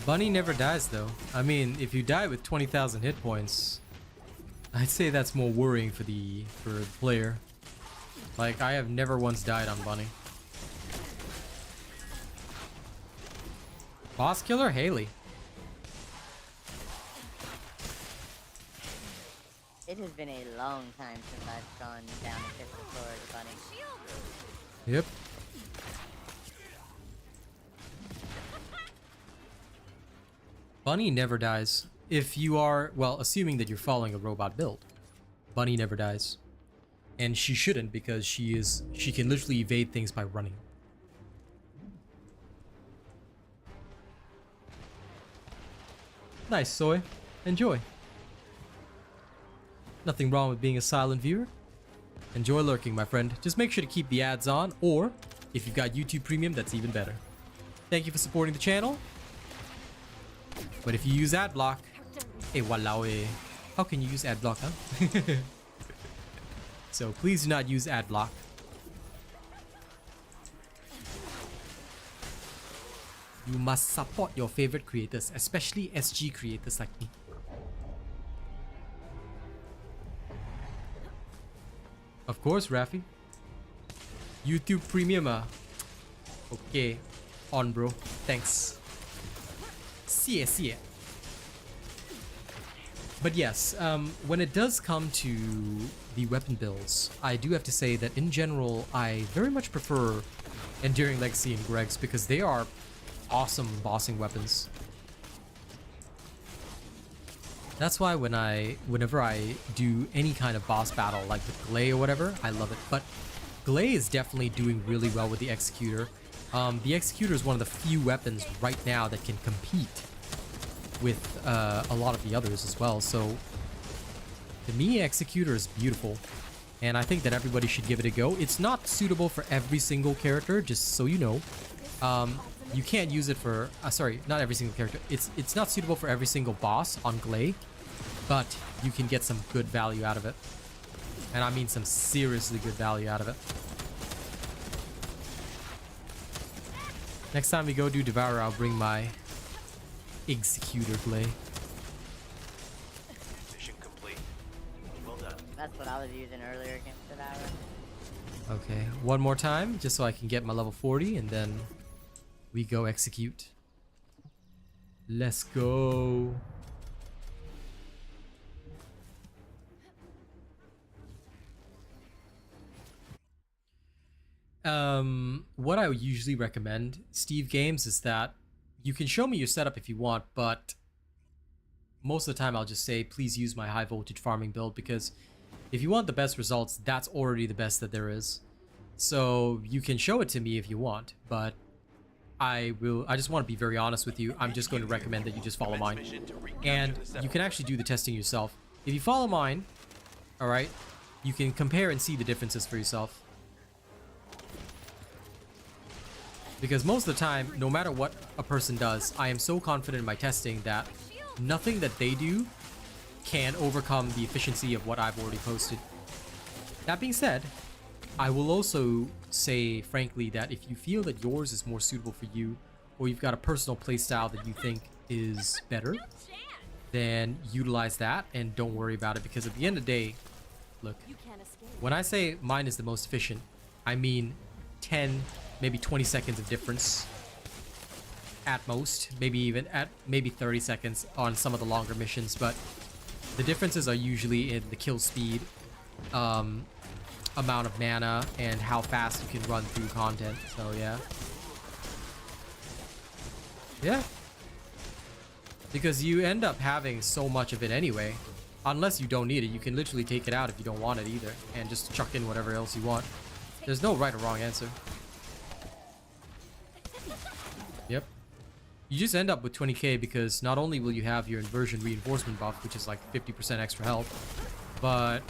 Bunny never dies though. I mean, if you die with 20,000 hit points, I'd say that's more worrying for the player. Like, I have never once died on Bunny. Boss killer Haley. It has been a long time since I've gone down a pistol floor as a bunny. Yep. Bunny never dies. If you are, well, assuming that you're following a robot build, Bunny never dies. And she shouldn't, because she can literally evade things by running. Nice, Soy. Enjoy. Nothing wrong with being a silent viewer. Enjoy lurking, my friend. Just make sure to keep the ads on, or if you've got YouTube Premium, that's even better. Thank you for supporting the channel. But if you use adblock, walao eh. How can you use adblock, huh? So please do not use adblock. You must support your favorite creators, especially SG creators like me. Of course, Rafi. YouTube Premium, okay. On, bro. Thanks. See ya. But yes, when it does come to the weapon builds, I do have to say that in general, I very much prefer Enduring Legacy and Greg's because they are awesome bossing weapons. That's why whenever I do any kind of boss battle, like with Glay or whatever, I love it. But Glay is definitely doing really well with the Executor. The Executor is one of the few weapons right now that can compete with a lot of the others as well. So to me, Executor is beautiful, and I think that everybody should give it a go. It's not suitable for every single character, just so you know. You can't use it for sorry, not every single character. It's not suitable for every single boss on Glay, but you can get some good value out of it, and I mean some seriously good value out of it. Next time we go do Devourer, I'll bring my Executor play. Mission complete. Well done. That's what I was using earlier against Devour. Okay, one more time, just so I can get my level 40, and then we go execute. Let's go. What I would usually recommend, Steve Games, is that you can show me your setup if you want, but most of the time I'll just say, please use my high voltage farming build, because if you want the best results, that's already the best that there is. So you can show it to me if you want, but I just want to be very honest with you. I'm just going to recommend that you just follow mine. And you can actually do the testing yourself. If you follow mine, alright, you can compare and see the differences for yourself. Because most of the time, no matter what a person does, I am so confident in my testing that nothing that they do can overcome the efficiency of what I've already posted. That being said, I will also say frankly that if you feel that yours is more suitable for you, or you've got a personal playstyle that you think is better, then utilize that and don't worry about it, because at the end of the day, look, when I say mine is the most efficient, I mean 10, maybe 20 seconds of difference at most, maybe even at maybe 30 seconds on some of the longer missions, but the differences are usually in the kill speed, amount of mana, and how fast you can run through content. So yeah, because you end up having so much of it anyway. Unless you don't need it, you can literally take it out if you don't want it either, and just chuck in whatever else you want. There's no right or wrong answer. Yep. You just end up with 20k because not only will you have your inversion reinforcement buff, which is like 50% extra health, but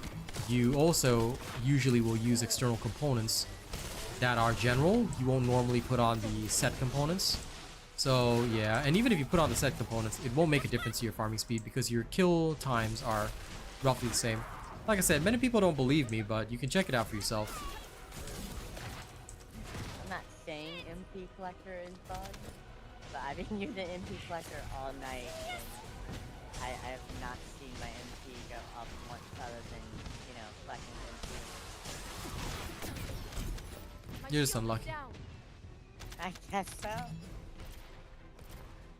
you also usually will use external components that are general. You won't normally put on the set components. So yeah, and even if you put on the set components, it won't make a difference to your farming speed because your kill times are roughly the same. Like I said, many people don't believe me, but you can check it out for yourself. I'm not saying MP collector is bug, but I've been using MP collector all night, and I have not seen my MP go up much other than, you know, collecting MP. You're just unlucky. I guess so.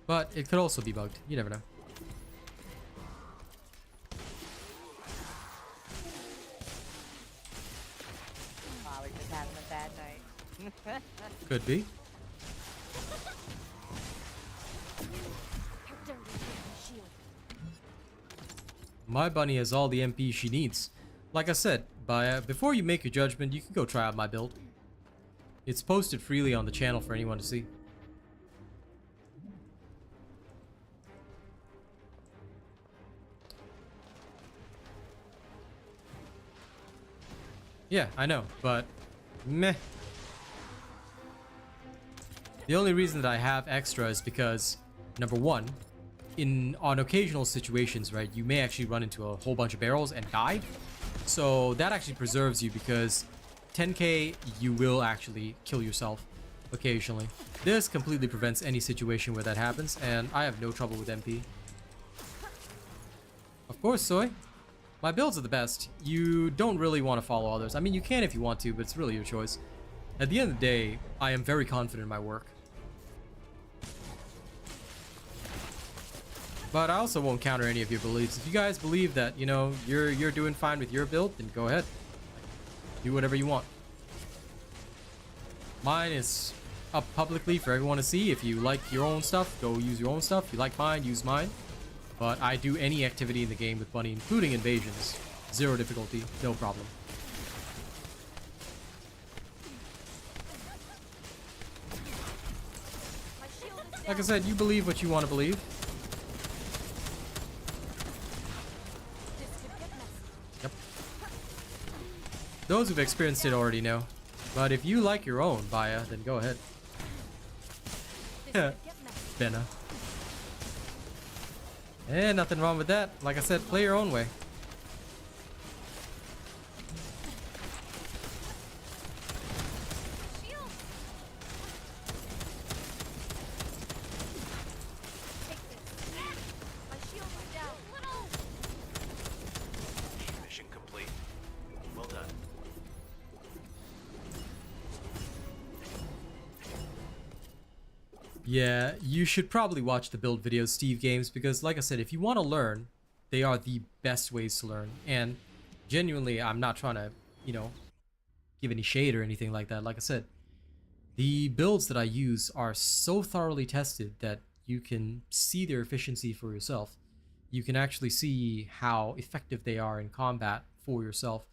But it could also be bugged. You never know. Oh, we're just having a bad night. Could be. My bunny has all the MP she needs. Like I said, before you make your judgment, you can go try out my build. It's posted freely on the channel for anyone to see. Yeah, I know, but meh. The only reason that I have extra is because, number one, on occasional situations, right, you may actually run into a whole bunch of barrels and die. So that actually preserves you, because 10k, you will actually kill yourself occasionally. This completely prevents any situation where that happens, and I have no trouble with MP. Of course, Soy. My builds are the best. You don't really want to follow others. I mean, you can if you want to, but it's really your choice. At the end of the day, I am very confident in my work. But I also won't counter any of your beliefs. If you guys believe that, you know, you're doing fine with your build, then go ahead. Do whatever you want. Mine is up publicly for everyone to see. If you like your own stuff, go use your own stuff. If you like mine, use mine. But I do any activity in the game with Bunny, including invasions. 0 difficulty, no problem. Like I said, you believe what you want to believe. Yep. Those who've experienced it already know. But if you like your own, Baya, then go ahead. Benna. Eh, nothing wrong with that. Like I said, play your own way. Yeah, you should probably watch the build videos, Steve Games, because like I said, if you want to learn, they are the best ways to learn. And genuinely, I'm not trying to, you know, give any shade or anything like that. Like I said, the builds that I use are so thoroughly tested that you can see their efficiency for yourself. You can actually see how effective they are in combat for yourself.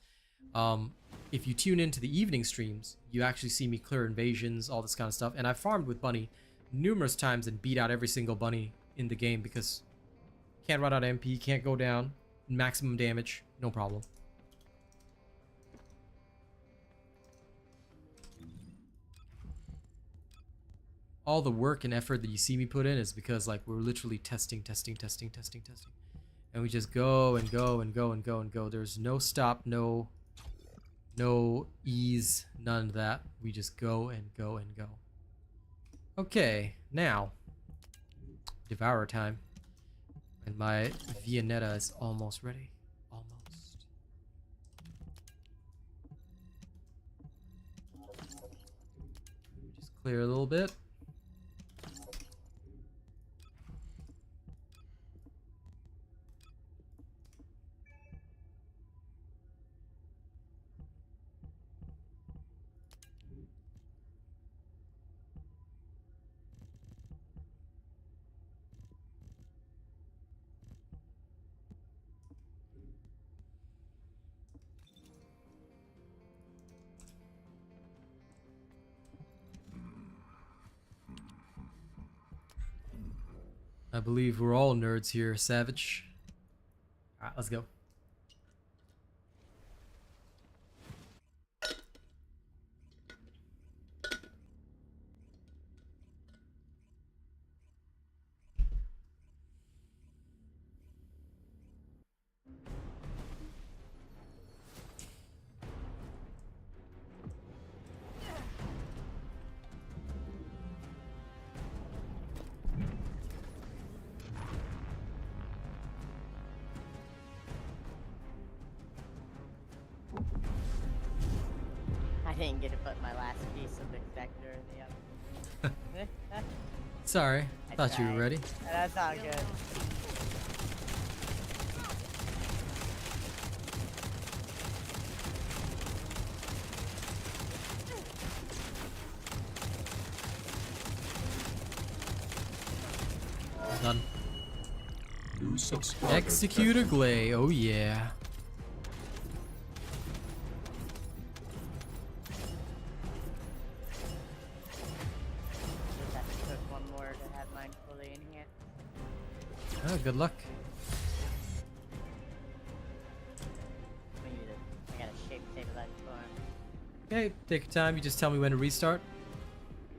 If you tune into the evening streams, you actually see me clear invasions, all this kind of stuff. And I farmed with Bunny numerous times and beat out every single bunny in the game because can't run out MP, can't go down, maximum damage, no problem. All the work and effort that you see me put in is because like we're literally testing. And we just go and go and go and go and go. There's no stop, no ease, none of that. We just go and go and go. Okay, now Devourer time. And my Viennetta is almost ready. Almost. Just clear a little bit. I believe we're all nerds here, Savage. Alright, let's go. I didn't get to put my last piece of the sector in the oven. Sorry, I thought you were tried. ready. That's all good. Done. New subscriber Executor detected. Glay, oh yeah. Just have to cook one more to have mine fully in here. Oh, good luck. Let me use it. I gotta shape stabilize for him. Okay, take your time. You just tell me when to restart.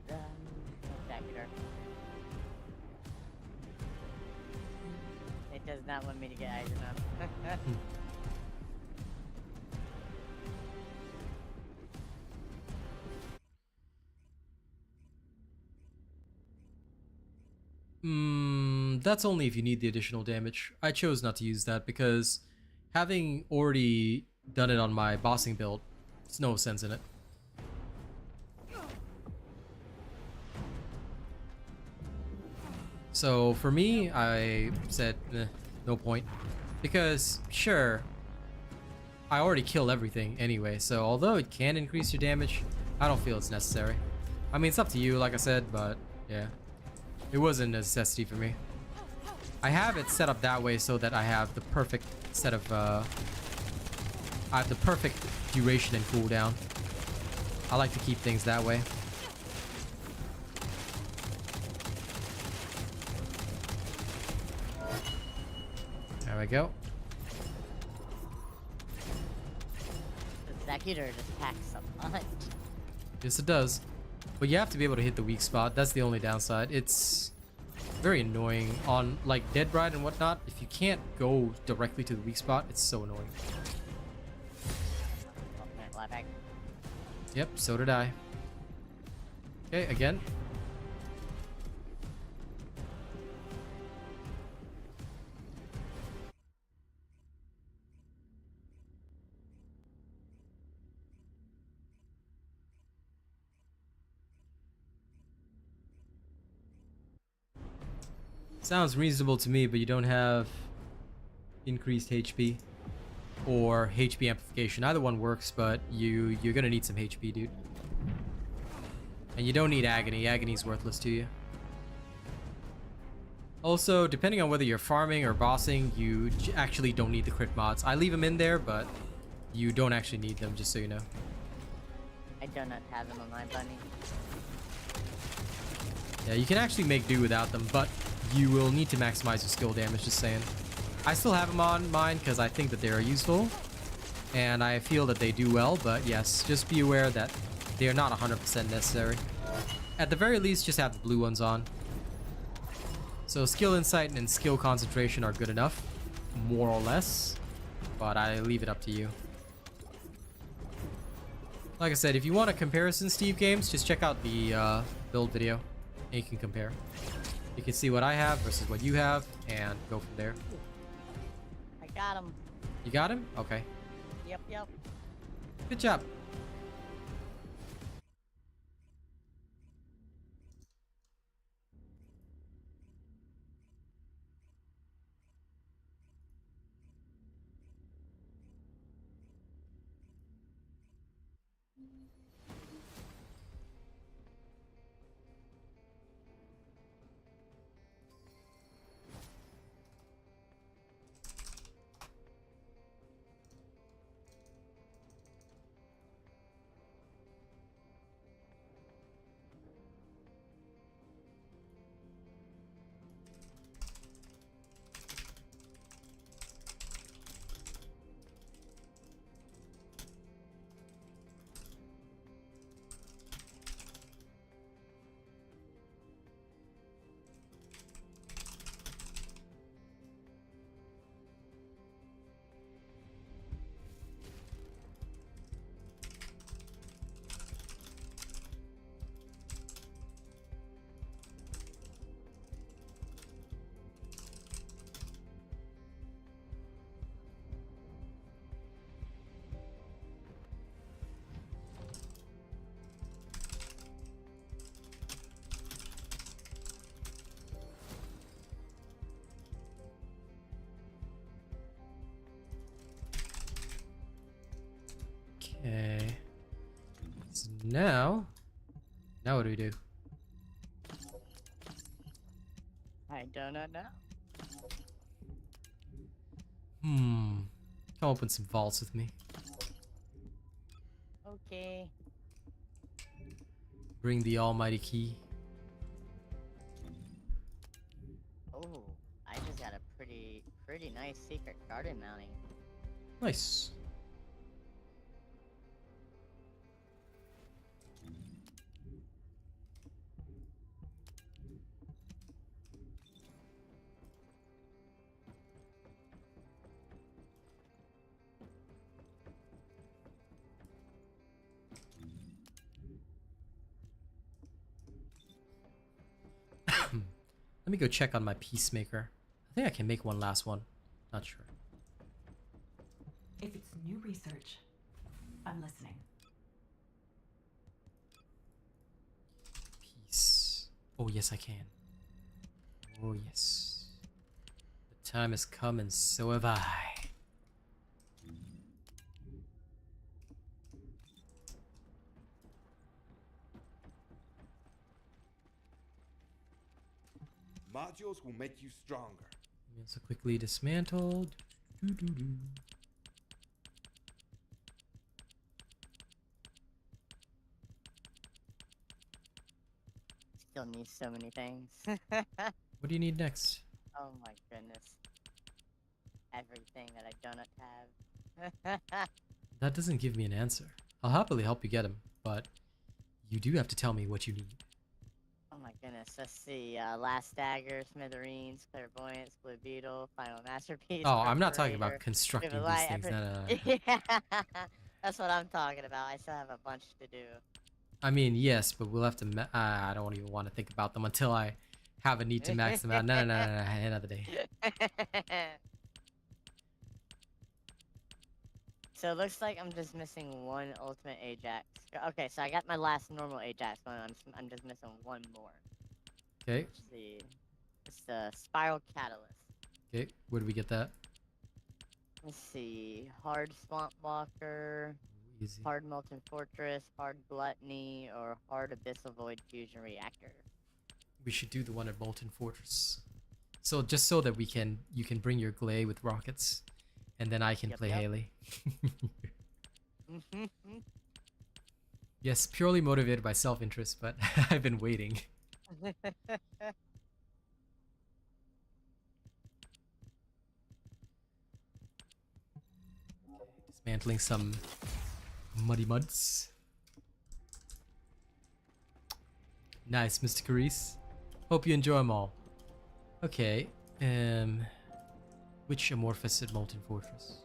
Spectacular. It does not want me to get eyes enough. That's only if you need the additional damage. I chose not to use that because having already done it on my bossing build, there's no sense in it. So for me, I said, no point. Because, sure, I already killed everything anyway, so although it can increase your damage, I don't feel it's necessary. I mean, it's up to you, like I said, but yeah. It wasn't a necessity for me. I have it set up that way so that I have the perfect set of, I have the perfect duration and cooldown. I like to keep things that way. There we go. The Executor just packs a punch. Yes, it does. But you have to be able to hit the weak spot. That's the only downside. It's very annoying on like Dead Bride and whatnot. If you can't go directly to the weak spot, it's so annoying. Ultimate left back. Yep, so did I. Okay, again. Sounds reasonable to me, but you don't have increased HP or HP amplification. Either one works, but you're gonna need some HP, dude. And you don't need agony. Agony's worthless to you. Also, depending on whether you're farming or bossing, you actually don't need the crit mods. I leave them in there, but you don't actually need them, just so you know. I do not have them on my bunny. Yeah, you can actually make do without them, but you will need to maximize your skill damage, just saying. I still have them on mine because I think that they are useful, and I feel that they do well, but yes, just be aware that they are not 100% necessary. At the very least, just have the blue ones on. So skill insight and skill concentration are good enough, more or less, but I leave it up to you. Like I said, if you want a comparison, Steve Games, just check out the build video, and you can compare. You can see what I have versus what you have, and go from there. I got him. You got him? Okay. Yep. Good job. Okay. So now what do we do? I do not know. Come open some vaults with me. Okay. Bring the almighty key. Oh, I just got a pretty nice secret garden mounting. Nice. Let me go check on my peacemaker. I think I can make one last one. Not sure. If it's new research, I'm listening. Peace. Oh yes, I can. Oh yes. The time has come, and so have I. Modules will make you stronger. So quickly dismantled. Doo-doo-doo. Still need so many things. What do you need next? Oh my goodness. Everything that I do not have. That doesn't give me an answer. I'll happily help you get him, but you do have to tell me what you need. Oh my goodness, let's see. Last Dagger, Smithereens, Clairvoyance, Blue Beetle, Final Masterpiece. Oh, I'm not talking Perforator, about constructing Vivid these Light, things. No, no, no. Yeah, that's what I'm talking about. I still have a bunch to do. I mean, yes, but we'll have to. I don't even want to think about them until I have a need to max them out. No, another day. So it looks like I'm just missing one ultimate Ajax. Okay, so I got my last normal Ajax one. I'm just missing one more. Okay. Let's see. It's the spiral catalyst. Okay, where do we get that? Let's see. Hard swamp walker, Easy. hard molten fortress, hard gluttony, or hard abyssal void fusion reactor. We should do the one at Molten Fortress. So just so that you can bring your Glay with rockets, and then I can Yep, play yep. Haley. Yes, purely motivated by self-interest, but I've been waiting. Dismantling some muddy muds. Nice, Mr. Carice. Hope you enjoy them all. Okay, which amorphous at Molten Fortress?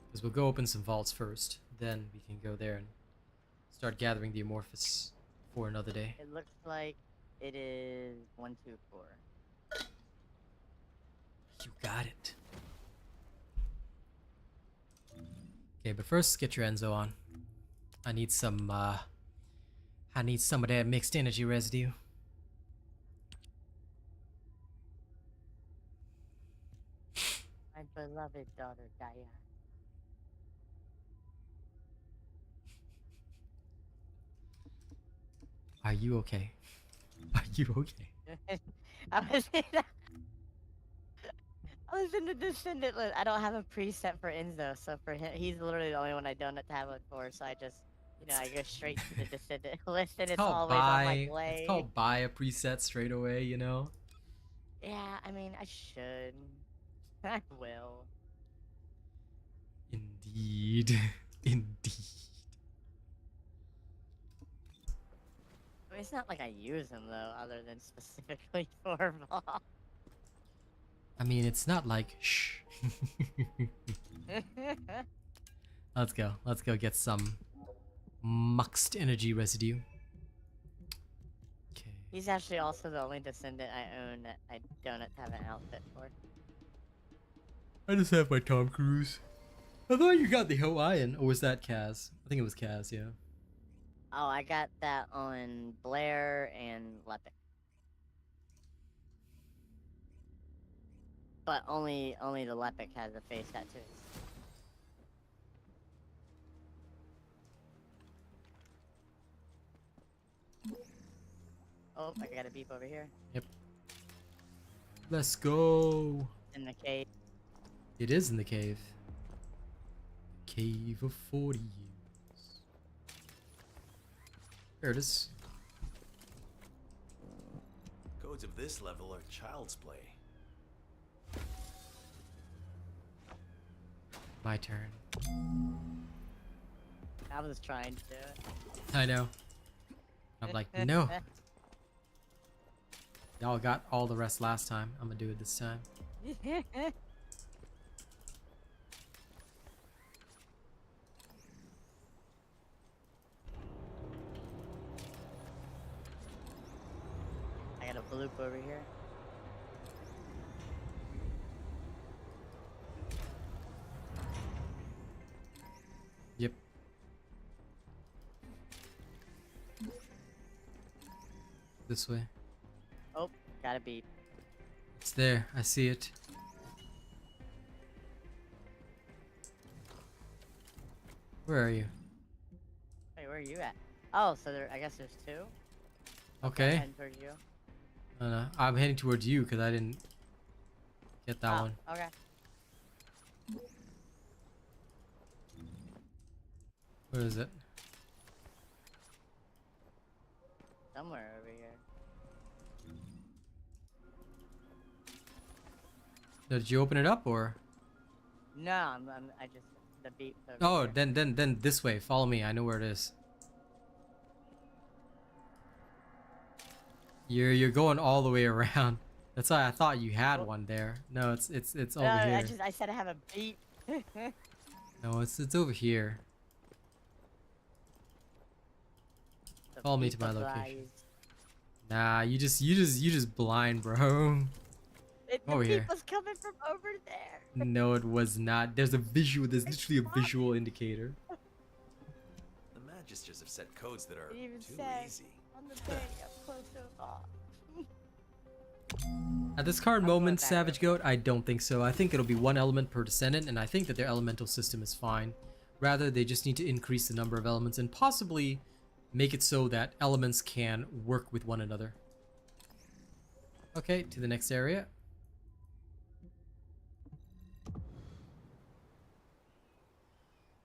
Because we'll go open some vaults first, then we can go there and start gathering the amorphous for another day. It looks like it is 1, 2, 4. You got it. Okay, but first get your Enzo on. I need some of that mixed energy residue. My beloved daughter, Gaia. Are you okay? Are you okay? I was in the Descendant list. I don't have a preset for Enzo, so for him, he's literally the only one I don't have it for. So I just, I go straight to the Descendant list, and it's always on my play. It's called buy a preset straight away, you know? Yeah, I mean, I should. I will. Indeed. Indeed. I mean, it's not like I use them though, other than specifically for Vault. I mean, it's not like shh. Let's go. Let's go get some mixed energy residue. Okay. He's actually also the only Descendant I own that I don't have an outfit for. I just have my Tom Cruise. I thought you got the Hawaiian, or was that Kaz? I think it was Kaz, yeah. Oh, I got that on Blair and Lepic. But only the Lepic has a face tattoo. Oh, I got a beep over here. Yep. Let's go. In the cave. It is in the cave. Cave of 40 years. There it is. Codes of this level are child's play. My turn. I was trying to do it. I know. I'm like, no. Y'all got all the rest last time. I'm gonna do it this time. I got a bloop over here. Yep. This way. Oh, got a beep. It's there. I see it. Where are you? Wait, where are you at? Oh, so there. I guess there's two. Okay. Heading towards you. No, I'm heading towards you because I didn't get that one. Okay. Where is it? Somewhere over here. Did you open it up or? No, I just the beep. Over Oh, here. then this way. Follow me. I know where it is. You're going all the way around. That's why I thought you had one there. No, it's over No, here. I said I have a beep. No, it's over here. The Follow me beep to my of location. lies. Nah, you just blind, bro. The Over here. people's coming from over there. No, it was not. There's a visual. There's literally a visual indicator. The Magisters have set codes that are It even too says easy. on the thing up close to the ball. At this current I'm going moment, back Savage over. Goat, I don't think so. I think it'll be one element per descendant, and I think that their elemental system is fine. Rather, they just need to increase the number of elements and possibly make it so that elements can work with one another. Okay, to the next area.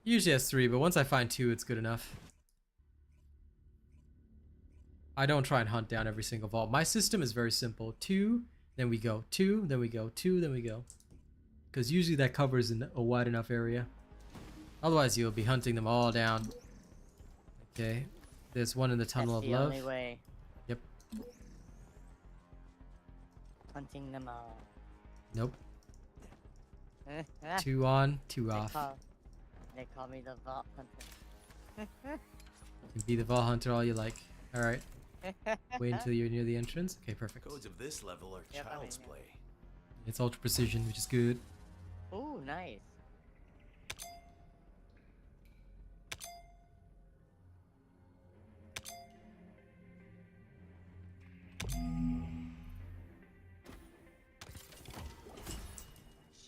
Usually has 3, but once I find 2, it's good enough. I don't try and hunt down every single vault. My system is very simple. 2, then we go. 2, then we go. 2, then we go. Because usually that covers a wide enough area. Otherwise, you'll be hunting them all down. Okay. There's one in the Tunnel That's of the Love. only way. Yep. Hunting them all. Nope. They 2 on, 2 off. call me the Vault Hunter. You can be the Vault Hunter all you like. Alright. Wait until you're near the entrance. Okay, perfect. Codes of this level are Yep, I'm child's in here. play. It's ultra precision, which is good. Ooh, nice.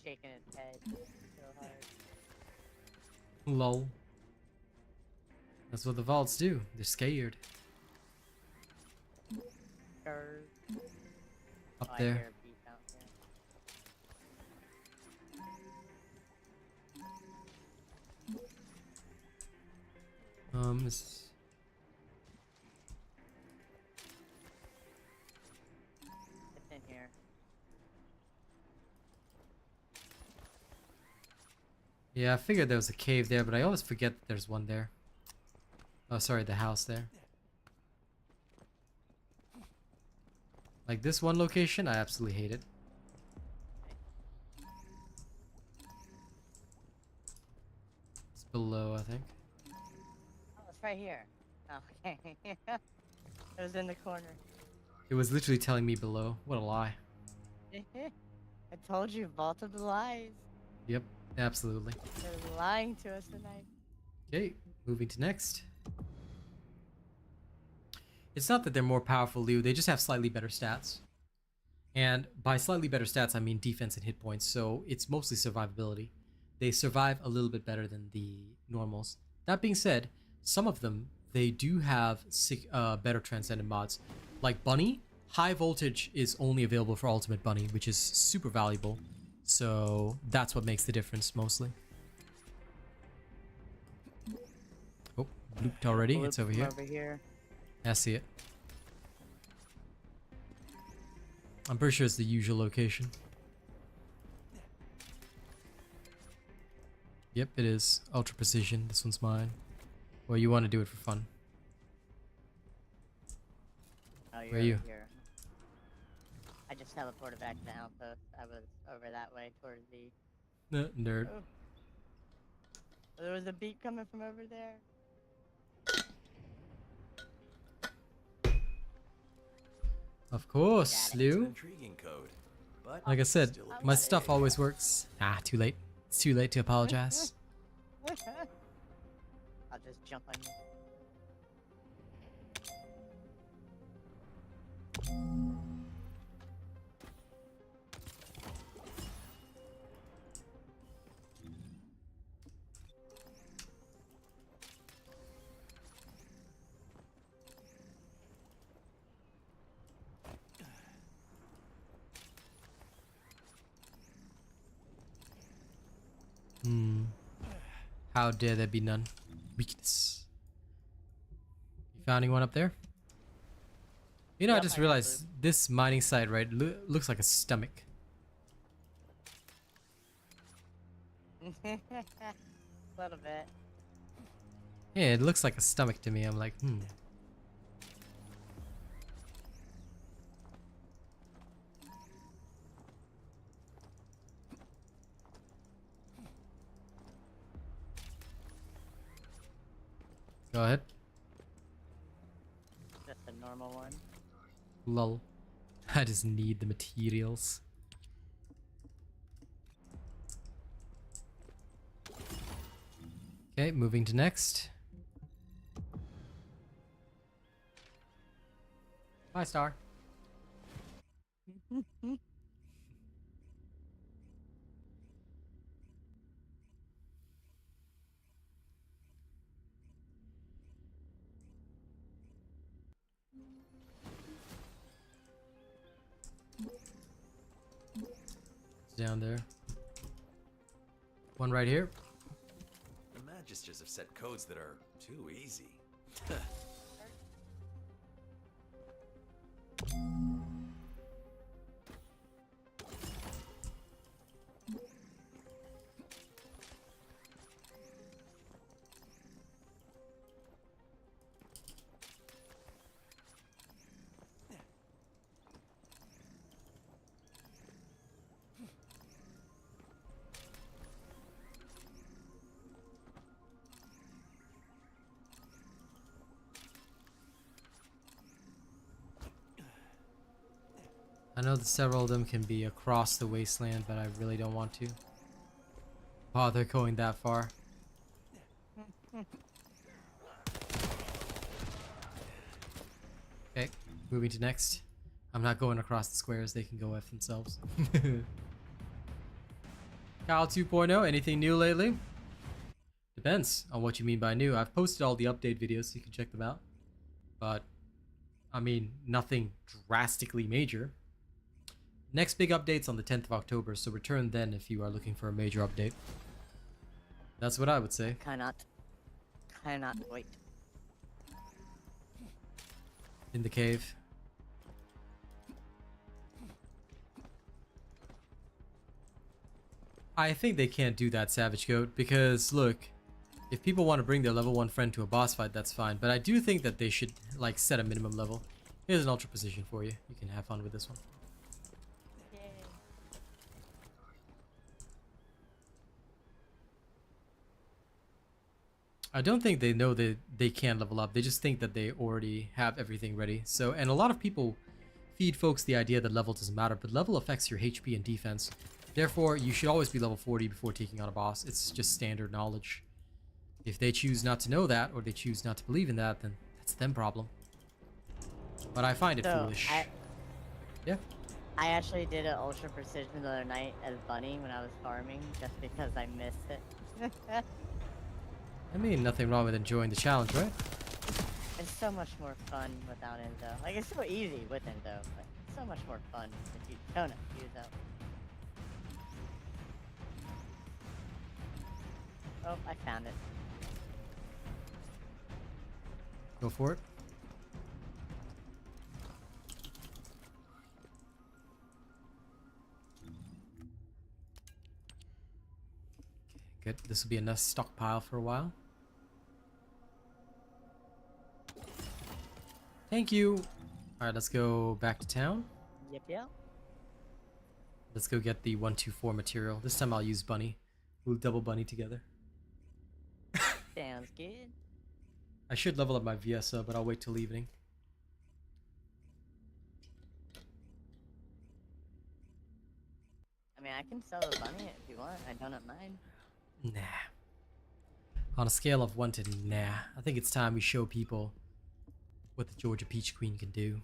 Shaking his head so hard. Lol. That's what the vaults do. They're scared. Grr. Up Oh, I there. hear a beep out there. This... It's in here. Yeah, I figured there was a cave there, but I always forget that there's one there. Oh, sorry, the house there. Like this one location, I absolutely hate it. It's below, I think. Oh, it's right here. Oh, okay. It was in the corner. It was literally telling me below. What a lie. I told you, Vault of the Lies. Yep, absolutely. They're lying to us tonight. Okay, moving to next. It's not that they're more powerful, Liu, they just have slightly better stats. And by slightly better stats, I mean defense and hit points, so it's mostly survivability. They survive a little bit better than the normals. That being said, some of them, they do have better Transcendent mods. Like Bunny, high voltage is only available for Ultimate Bunny, which is super valuable. So that's what makes the difference mostly. Oh, looped already, it's over here. Over here. I see it. I'm pretty sure it's the usual location. Yep, it is. Ultra precision. This one's mine. Well, you want to do it for fun. Oh, you're Where are you? over here. I just teleported back to the outpost. I was over that way towards the... Nerd. Oh. There was a beep coming from over there. Of course, Got it. It's an Lou. intriguing code, but Like I said, still I my love stuff it. always works. Ah, too late. It's too late to apologize. I'll just jump on you. How dare there be none? Weakness. You found anyone up there? You know, I Yep, just I got realized this mining site, right, looks like a stomach. A little bit. Yeah, it looks like a stomach to me. I'm like, Go ahead. Just a normal one. Lol. I just need the materials. Okay, moving to next. Bye, Star. It's down there. One right here. The Magisters have set codes that are too easy. I know that several of them can be across the wasteland, but I really don't want to bother going that far. Okay, moving to next. I'm not going across the squares, they can go F themselves. Kyle 2.0, anything new lately? Depends on what you mean by new. I've posted all the update videos so you can check them out. But, I mean, nothing drastically major. Next big update's on the 10th of October, so return then if you are looking for a major update. That's what I would say. Cannot wait. In the cave. I think they can't do that, Savage Goat, because look, if people want to bring their level 1 friend to a boss fight, that's fine, but I do think that they should like set a minimum level. Here's an ultra position for you. You can have fun with this one. I don't think they know that they can level up. They just think that they already have everything ready. So, and a lot of people feed folks the idea that level doesn't matter, but level affects your HP and defense. Therefore, you should always be level 40 before taking on a boss. It's just standard knowledge. If they choose not to know that, or they choose not to believe in that, then that's them problem. But I find it foolish. Yeah. I actually did an ultra precision the other night as Bunny when I was farming, just because I missed it. I mean, nothing wrong with enjoying the challenge, right? It's so much more fun without Endo. Like, it's so easy with Endo, but it's so much more fun if you don't use it. Oh, I found it. Go for it. Okay, good. This will be enough stockpile for a while. Thank you. Alright, let's go back to town. Yep. Let's go get the 124 material. This time I'll use Bunny. We'll double Bunny together. Sounds good. I should level up my VSO, but I'll wait till evening. I mean, I can sell the Bunny if you want. I don't mind. Nah. On a scale of 1 to nah, I think it's time we show people what the Georgia Peach Queen can do.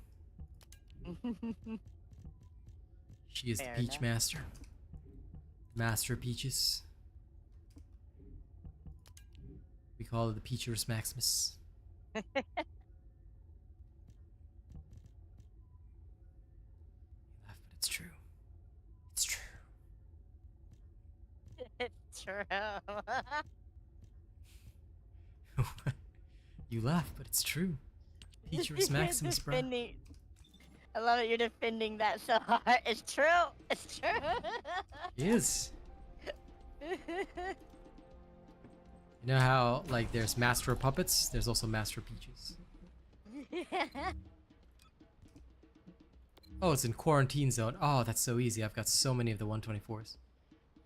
She is Fair the Peach enough. Master. Master of Peaches. We call her the Peachers Maximus. You laugh, but it's true. It's true. It's true. You laugh, but it's true. Peachers Maximus, bro. I love it. You're defending that so hard. It's true. It's true. It is. You know how, like, there's Master of Puppets? There's also Master of Peaches. Oh, it's in Quarantine Zone. Oh, that's so easy. I've got so many of the 124s.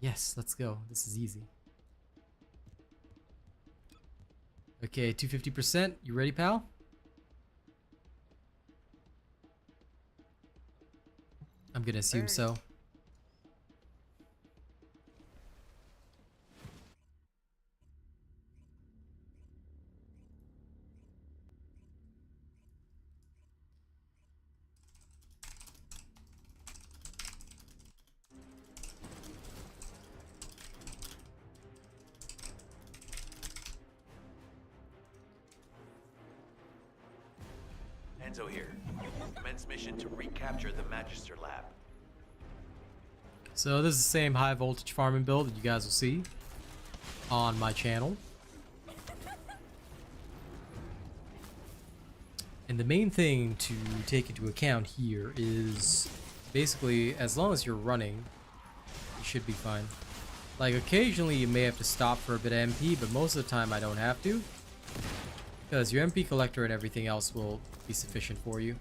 Yes, let's go. This is easy. Okay, 250%. You ready, pal? I'm gonna assume so. Enzo here. Commence mission to recapture the Magister Lab. So this is the same high voltage farming build that you guys will see on my channel. And the main thing to take into account here is basically as long as you're running, you should be fine. Like occasionally you may have to stop for a bit of MP, but most of the time I don't have to. Because your MP collector and everything else will be sufficient for you.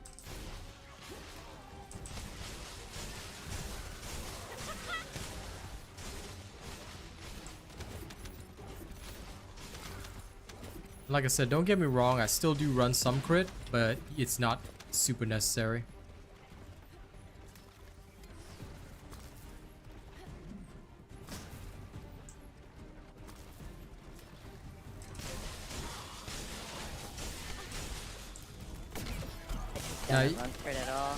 Like I said, don't get me wrong, I still do run some crit, but it's not super necessary. Doesn't run crit at all.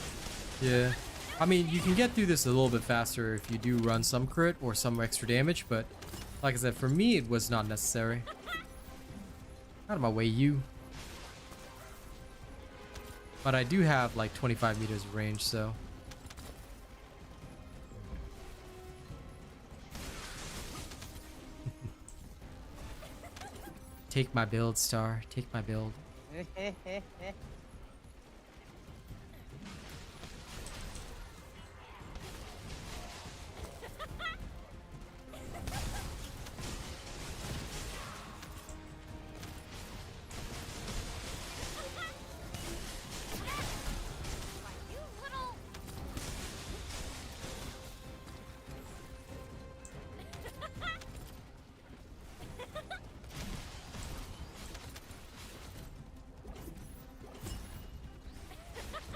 Yeah. I mean, you can get through this a little bit faster if you do run some crit or some extra damage, but like I said, for me, it was not necessary. Out of my way, you. But I do have like 25 meters of range, so. Take my build, Star. Take my build.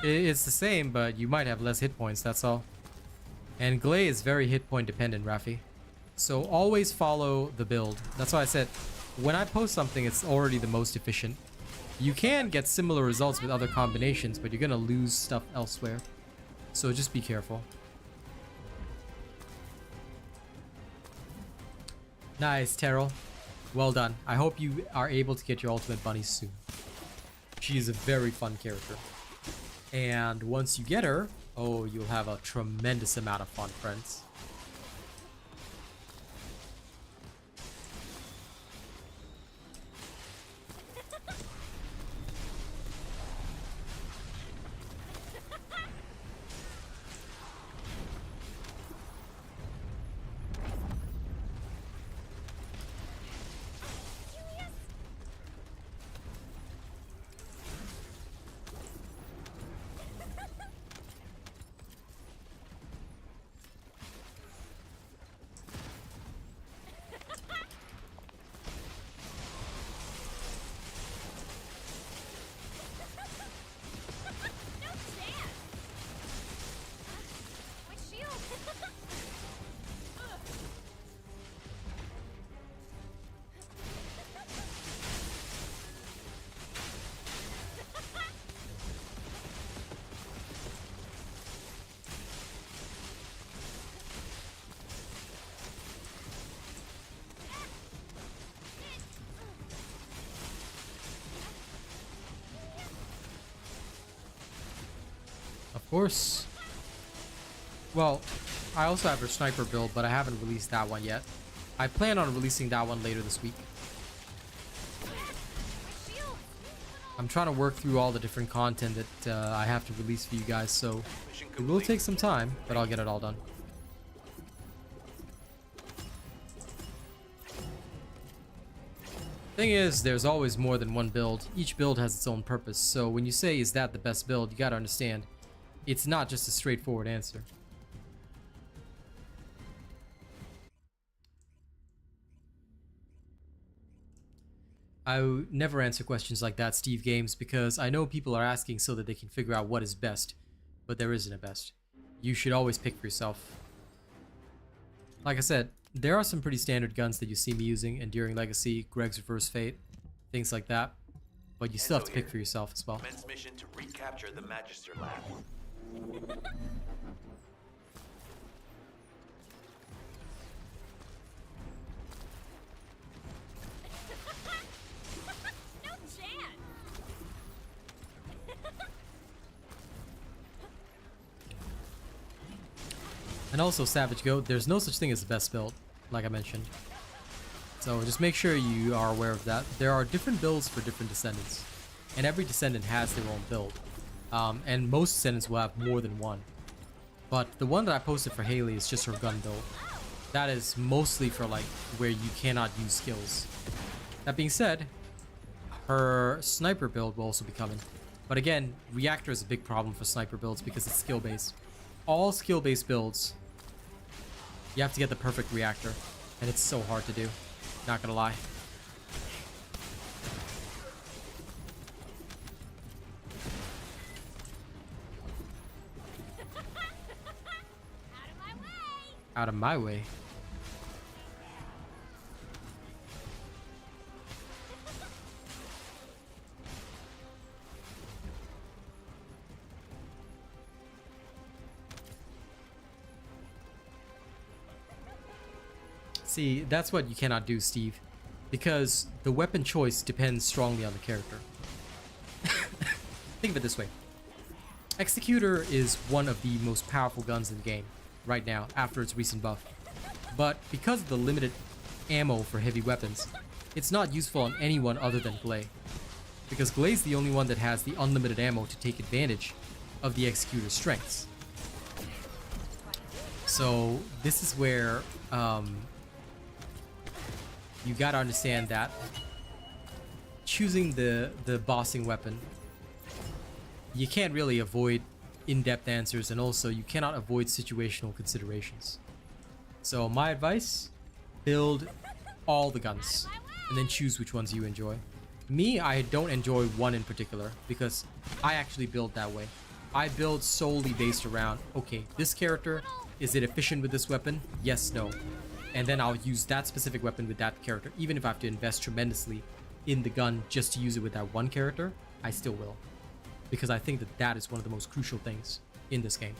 It's the same, but you might have less hit points, that's all. And Glay is very hit point dependent, Rafi. So always follow the build. That's why I said, when I post something, it's already the most efficient. You can get similar results with other combinations, but you're gonna lose stuff elsewhere. So just be careful. Nice, Terrell. Well done. I hope you are able to get your ultimate bunny soon. She is a very fun character. And once you get her, oh, you'll have a tremendous amount of fun, friends. Of course. Well, I also have a sniper build, but I haven't released that one yet. I plan on releasing that one later this week. I'm trying to work through all the different content that I have to release for you guys, so it will take some time, but I'll get it all done. Thing is, there's always more than one build. Each build has its own purpose, so when you say, is that the best build, you gotta understand, it's not just a straightforward answer. I would never answer questions like that, Steve Games, because I know people are asking so that they can figure out what is best, but there isn't a best. You should always pick for yourself. Like I said, there are some pretty standard guns that you see me using, Enduring Legacy, Greg's Reverse Fate, things like that, but you still have to pick for yourself as well. Commence mission to recapture the Magister Lab. No chance. And also, Savage Goat, there's no such thing as the best build, like I mentioned. So just make sure you are aware of that. There are different builds for different Descendants. And every Descendant has their own build. And most Descendants will have more than one. But the one that I posted for Haley is just her gun build. That is mostly for like where you cannot use skills. That being said, her sniper build will also be coming. But again, reactor is a big problem for sniper builds because it's skill based. All skill based builds, you have to get the perfect reactor. And it's so hard to do. Not gonna lie. Out of my way. See, that's what you cannot do, Steve. Because the weapon choice depends strongly on the character. Think of it this way. Executor is one of the most powerful guns in the game right now after its recent buff. But because of the limited ammo for heavy weapons, it's not useful on anyone other than Glay. Because Glay's the only one that has the unlimited ammo to take advantage of the Executor's strengths. So this is where you gotta understand that choosing the bossing weapon, you can't really avoid in-depth answers, and also you cannot avoid situational considerations. So my advice, build all the guns and then choose which ones you enjoy. Me, I don't enjoy one in particular because I actually build that way. I build solely based around, okay, this character, is it efficient with this weapon? Yes, no. And then I'll use that specific weapon with that character. Even if I have to invest tremendously in the gun just to use it with that one character, I still will. Because I think that that is one of the most crucial things in this game.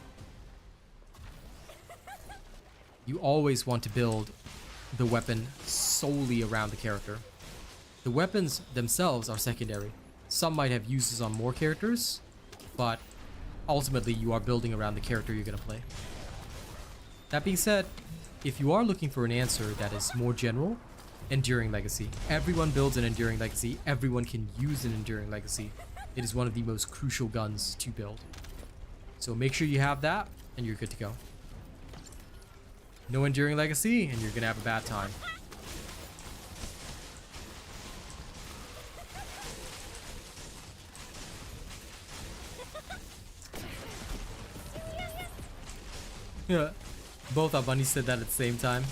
You always want to build the weapon solely around the character. The weapons themselves are secondary. Some might have uses on more characters, but ultimately you are building around the character you're going to play. That being said, if you are looking for an answer that is more general, Enduring Legacy. Everyone builds an Enduring Legacy. Everyone can use an Enduring Legacy. It is one of the most crucial guns to build. So make sure you have that, and you're good to go. No Enduring Legacy, and you're going to have a bad time. Yeah. Both our bunnies said that at the same time.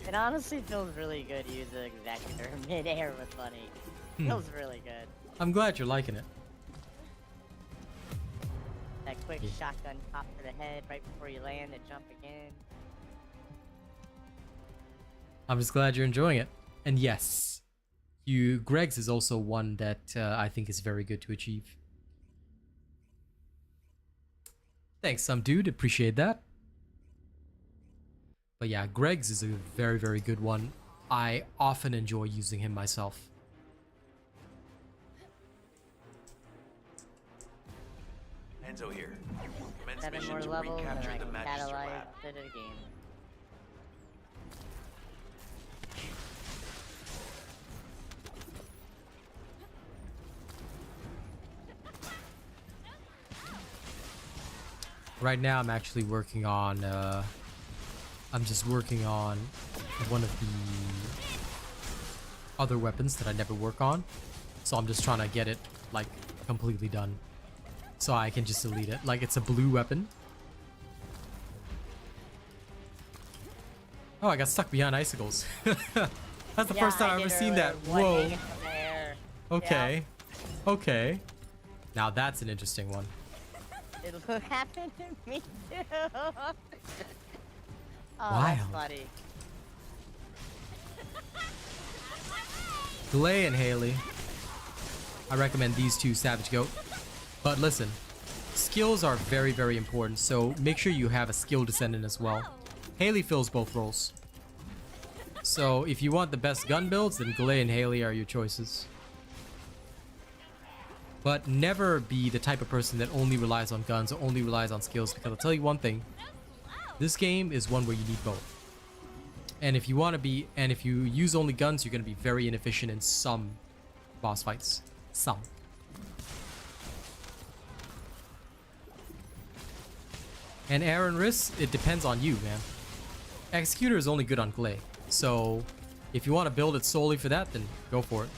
It honestly feels really good using Executor mid-air with Bunny. Feels really good. I'm glad you're liking it. That quick shotgun pop to the head right before you land and jump again. I'm just glad you're enjoying it. And yes, Greg's is also one that I think is very good to achieve. Thanks, some dude. Appreciate that. But yeah, Greg's is a very, very good one. I often enjoy using him myself. Enzo here. Commence 7 mission more to levels and recapture I the can Magister catalyze lab. to the game. Right now, I'm actually working on. I'm just working on one of the other weapons that I never work on, so I'm just trying to get it like completely done, so I can just delete it. Like, it's a blue weapon. Oh, I got stuck behind icicles. That's the Yeah, first time I I've ever did seen that. earlier. One Whoa. hanging from the air. Okay. Okay. Now that's an interesting one. It'll happen to me too. Oh, Wow. that's funny. Glay and Haley. I recommend these two, Savage Goat. But listen, skills are very, very important, so make sure you have a skill descendant as well. Haley fills both roles. So if you want the best gun builds, then Glay and Haley are your choices. But never be the type of person that only relies on guns or only relies on skills, because I'll tell you one thing. This game is one where you need both. And if you use only guns, you're going to be very inefficient in some boss fights. Some. And Aaron Riss, it depends on you, man. Executor is only good on Glay. So if you want to build it solely for that, then go for it.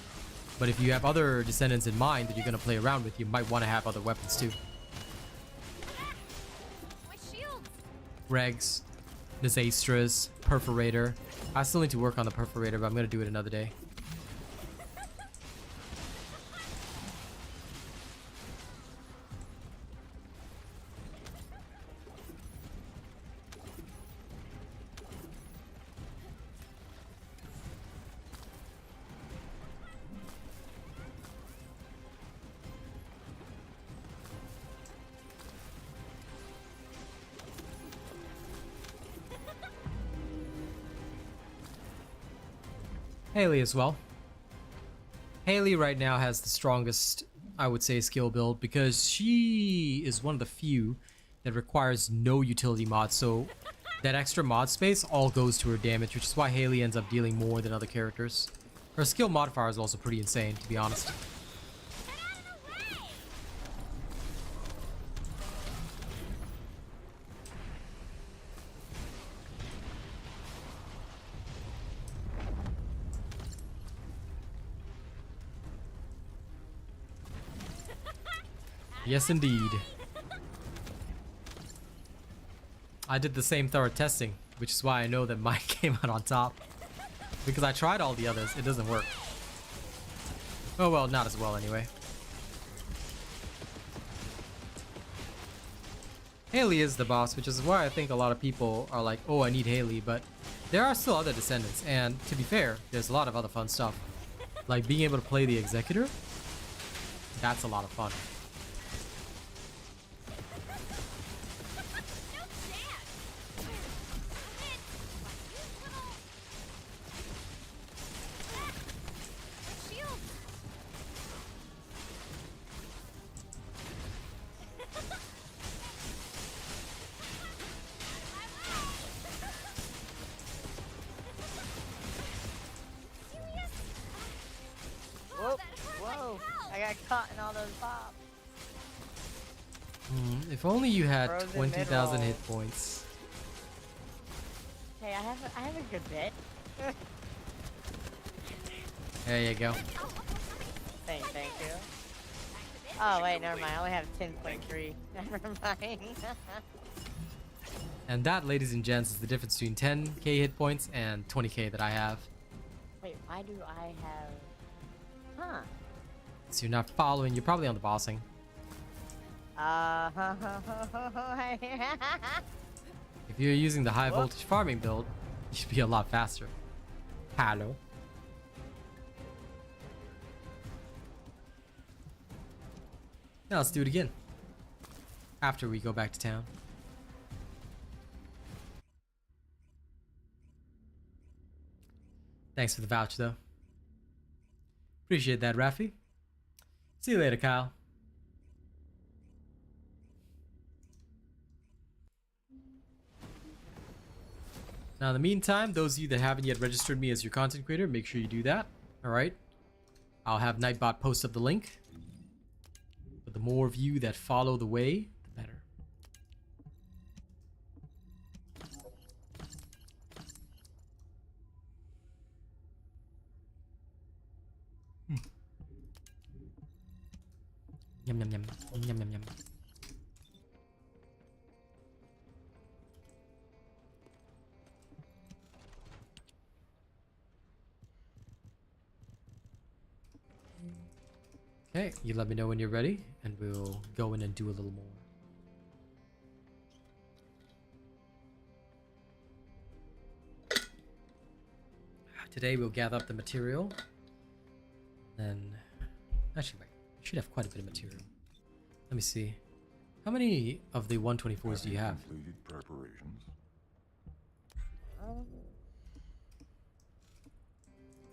But if you have other Descendants in mind that you're going to play around with, you might want to have other weapons too. My shields. Regs, Disastras, Perforator. I still need to work on the Perforator, but I'm going to do it another day. Haley as well. Haley right now has the strongest, I would say, skill build because she is one of the few that requires no utility mod. So that extra mod space all goes to her damage, which is why Haley ends up dealing more than other characters. Her skill modifier is also pretty insane, to be honest. Yes, indeed. I did the same thorough testing, which is why I know that mine came out on top. Because I tried all the others, it doesn't work. Oh well, not as well anyway. Haley is the boss, which is why I think a lot of people are like, oh, I need Haley, but there are still other Descendants, and to be fair, there's a lot of other fun stuff. Like being able to play the Executor, that's a lot of fun. Whoa, whoa! I got caught in all those bombs. If only you had Frozen 20,000 mid-roll. hit points. Hey, I have a good bit. There you go. Thank you. Oh wait, never mind. I only have 10.3. Never mind. And that, ladies and gents, is the difference between 10k hit points and 20k that I have. Wait, why do I have? Huh? So you're not following, you're probably on the bossing. If you're using the high voltage farming build, you should be a lot faster. Hello. Now let's do it again. After we go back to town. Thanks for the vouch though. Appreciate that, Rafi. See you later, Kyle. Now, in the meantime, those of you that haven't yet registered me as your content creator, make sure you do that. Alright? I'll have Nightbot post up the link. But the more of you that follow the way, the better. Yum yum yum. Yum yum yum. Okay, you let me know when you're ready, and we'll go in and do a little more. Today we'll gather up the material. Then, actually, wait. We should have quite a bit of material. Let me see. How many of the 124s do you have? Completed preparations.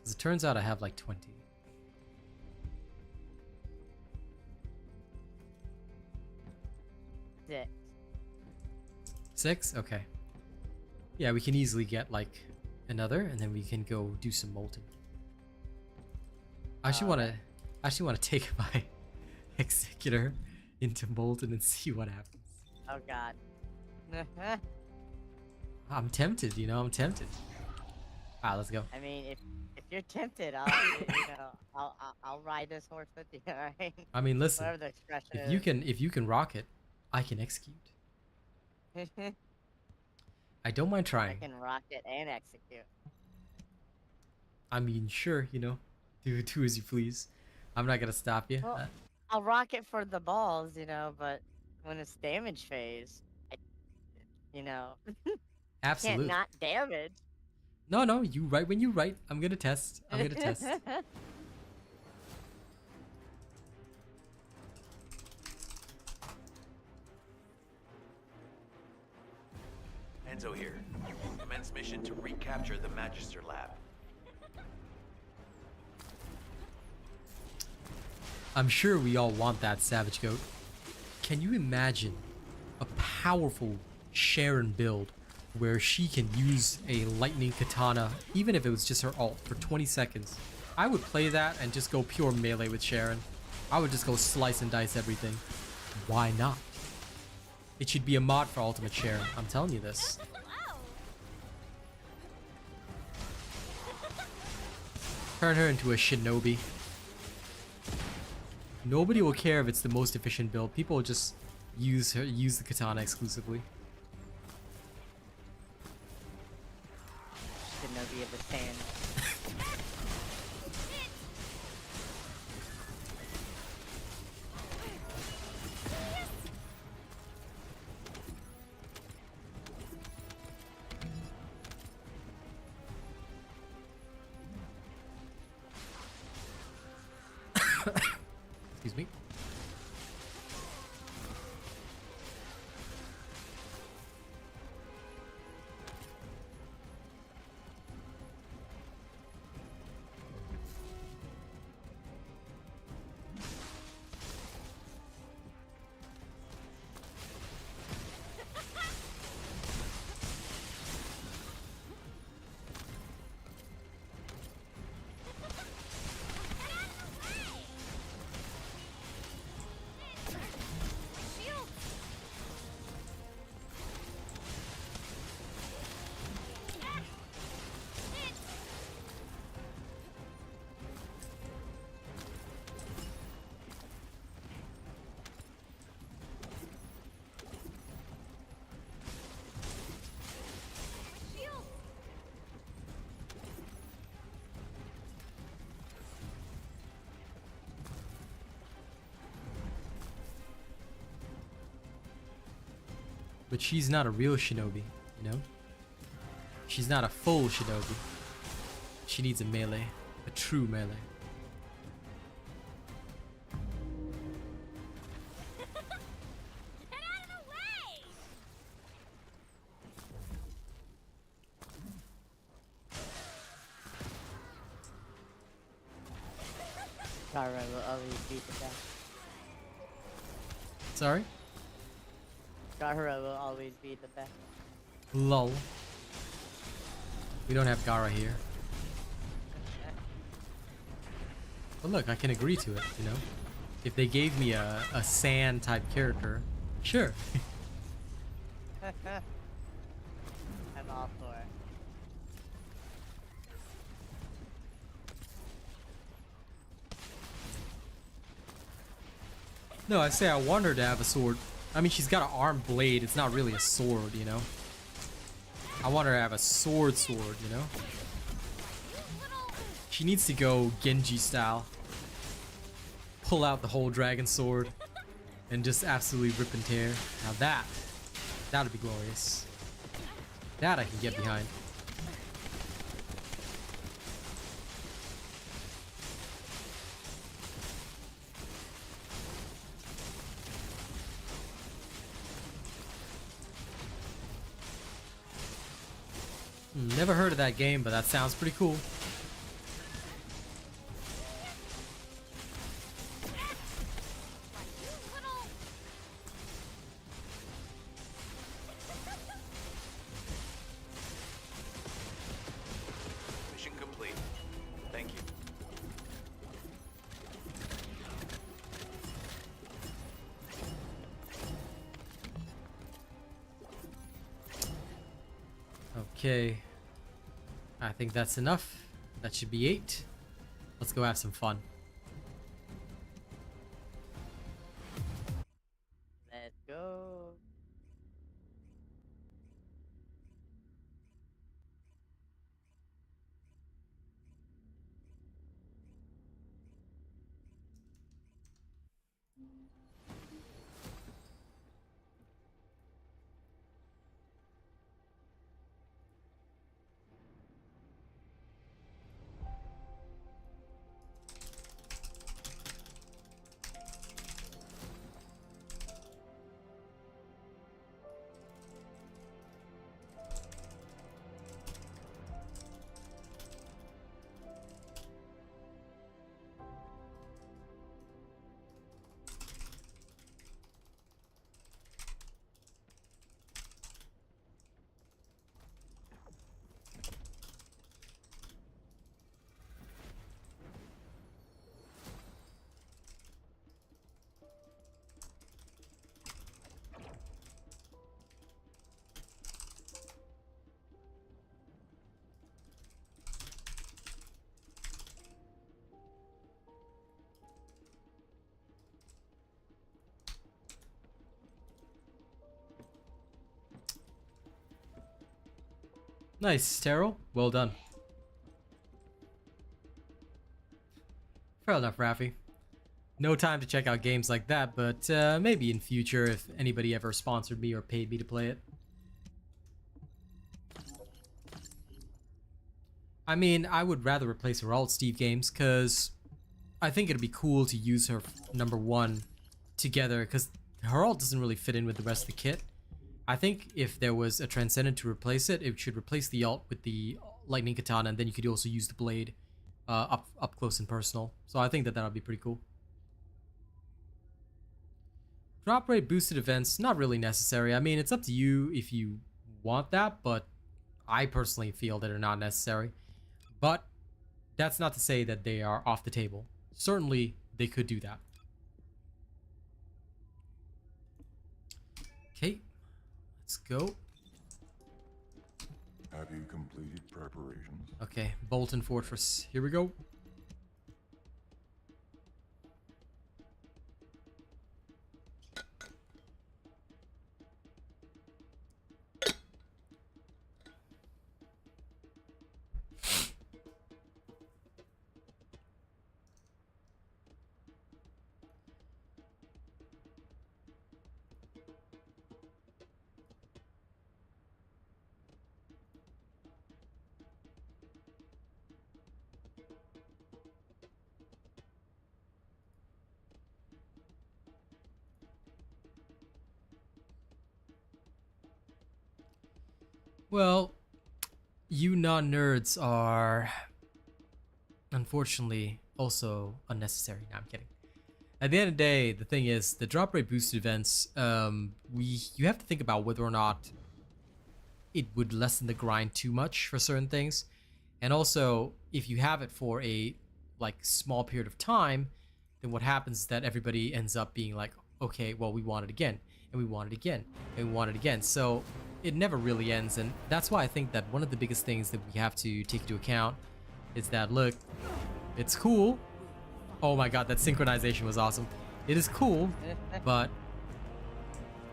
'Cause it turns out I have like 20. Six. 6? Okay. Yeah, we can easily get like another, and then we can go do some molten. I actually want to take my executor into molten and see what happens. Oh god. I'm tempted, you know. I'm tempted. Ah, let's go. I mean, if you're tempted, I'll ride this horse with you. Alright. I mean, listen. Whatever the expression If you can rock it, I can execute. is. I don't mind I trying. can rock it and execute. I mean, sure, you know, do as you please. I'm not gonna stop you. Well, I'll rock it for the balls, you know, but when it's damage phase, you know, Absolutely. can't not damage. No, you right when you right. I'm gonna test. I'm gonna test. Enzo here. Commence mission to recapture the Magister Lab. I'm sure we all want that, Savage Goat. Can you imagine a powerful Sharon build where she can use a lightning katana, even if it was just her ult, for 20 seconds? I would play that and just go pure melee with Sharon. I would just go slice and dice everything. Why not? It should be a mod for Ultimate Sharon. I'm telling you this. Turn her into a shinobi. Nobody will care if it's the most efficient build. People will just use the katana exclusively. Shinobi of the sand. Excuse me. But she's not a real shinobi, you know? She's not a full shinobi. She needs a melee. A true melee. Get out of the way! Gara will always beat the best. Sorry? Gara will always be the best. Lol. We don't have Gara here. But look, I can agree to it, you know? If they gave me a sand type character, sure. I'm all for it. No, I say I want her to have a sword. I mean, she's got an arm blade. It's not really a sword, you know? I want her to have a sword, you know? She needs to go Genji style. pull out the whole dragon sword and just absolutely rip and tear. Now that would be glorious. That I can get behind. Never heard of that game, but that sounds pretty cool. Mission complete. Thank you. Okay. I think that's enough. That should be 8. Let's go have some fun. Let's go. Nice, Terrell. Well done. Fair enough, Rafi. No time to check out games like that, but maybe in future if anybody ever sponsored me or paid me to play it. I mean, I would rather replace her alt Steve games, because I think it'd be cool to use her number 1 together, because her alt doesn't really fit in with the rest of the kit. I think if there was a Transcendent to replace it, it should replace the alt with the Lightning Katana, and then you could also use the blade up close and personal. So I think that would be pretty cool. Drop rate boosted events, not really necessary. I mean, it's up to you if you want that, but I personally feel that they're not necessary. But that's not to say that they are off the table. Certainly, they could do that. Okay. Let's go. Have you completed preparations? Okay, Bolton Fortress. Here we go. Well, you non-nerds are unfortunately also unnecessary. No, I'm kidding. At the end of the day, the thing is, the drop rate boosted events, you have to think about whether or not it would lessen the grind too much for certain things. And also, if you have it for a small period of time, then what happens is that everybody ends up being like, okay, well, we want it again, and we want it again, and we want it again. So it never really ends, and that's why I think that one of the biggest things that we have to take into account is that, look, it's cool. Oh my god, that synchronization was awesome. It is cool, but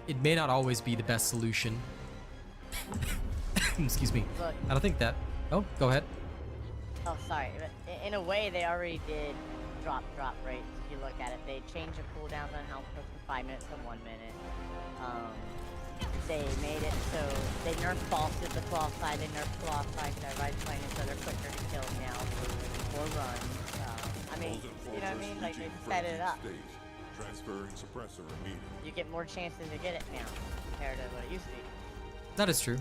it may not always be the best solution. Excuse me. Look. I don't think that... Oh, go ahead. Oh, sorry. But in a way, they already did drop rates. If you look at it, they changed the cooldowns on health from 5 minutes to 1 minute. They made it so they nerfed bosses the claw side. They nerfed claw side because everybody's playing it, so they're quicker to kill now or run. I mean, you know what I mean? Like they sped it up. Transferring suppressor immediately. You get more chances to get it now compared to what it used to be. That is true.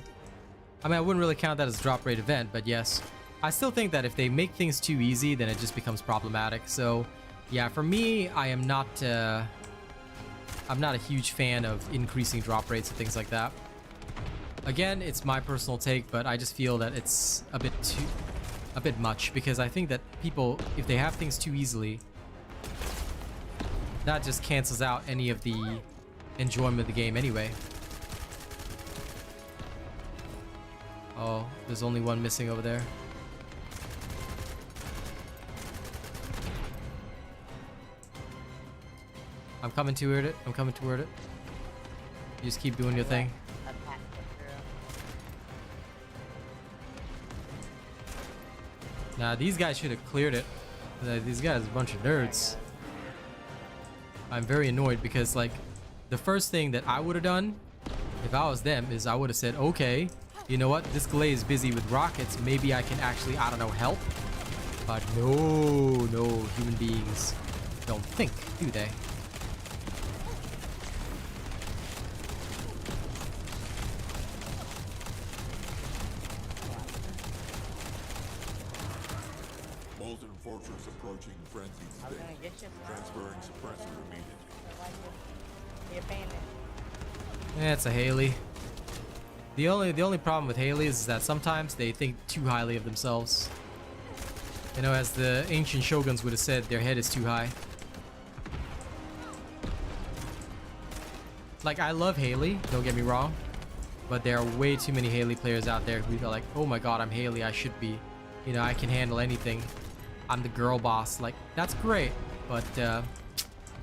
I mean, I wouldn't really count that as a drop rate event, but yes. I still think that if they make things too easy, then it just becomes problematic. So, yeah, for me, I'm not a huge fan of increasing drop rates and things like that. Again, it's my personal take, but I just feel that it's a bit much, because I think that people, if they have things too easily, that just cancels out any of the enjoyment of the game anyway. Oh, there's only one missing over there. I'm coming toward it. I'm coming toward it. You just keep doing your thing. Nah, these guys should have cleared it. These guys are a bunch of nerds. I'm very annoyed because, like, the first thing that I would have done if I was them is I would have said, okay, you know what? This Glay is busy with rockets. Maybe I can actually, I don't know, help. But no, human beings don't think, do they? Molten Fortress approaching frenzied I was gonna state. get you. Transferring suppressor immediately. The abandoned. Yeah, it's a Haley. The only problem with Haley is that sometimes they think too highly of themselves. You know, as the ancient shoguns would have said, their head is too high. Like, I love Haley, don't get me wrong, but there are way too many Haley players out there who are like, oh my god, I'm Haley, I should be, you know, I can handle anything. I'm the girl boss. Like, that's great, but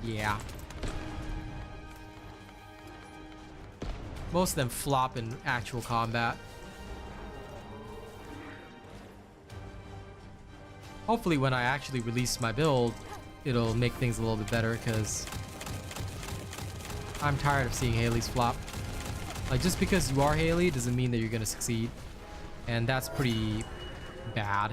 yeah. Most of them flop in actual combat. Hopefully when I actually release my build, it'll make things a little bit better, because I'm tired of seeing Haley's flop. Like, just because you are Haley doesn't mean that you're gonna succeed. And that's pretty bad.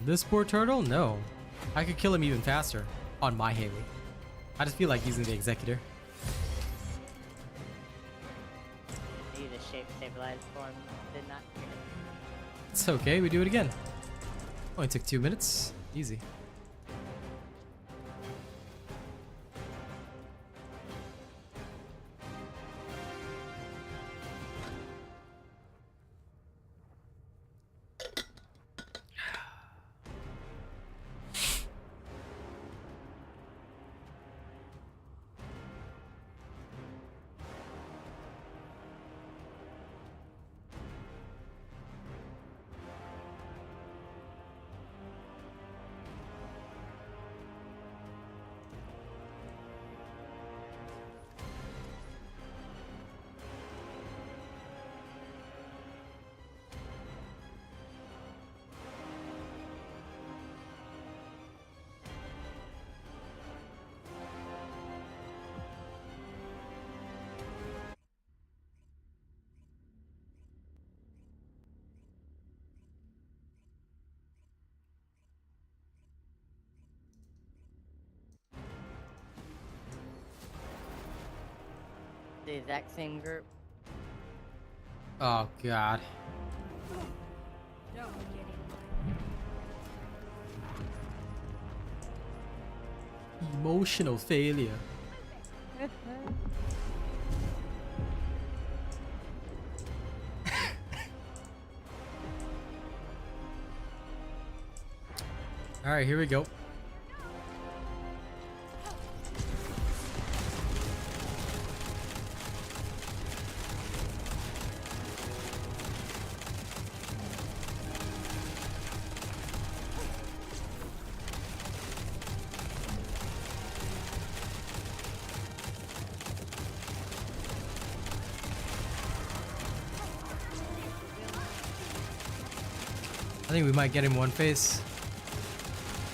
This poor turtle? No. I could kill him even faster on my Haley. I just feel like using the executor. Need a shape stabilized form. Did not hear it. It's okay, we do it again. Only took 2 minutes. Easy. The exact same group. Oh god. Emotional failure. All right, here we go. I think we might get him one phase. I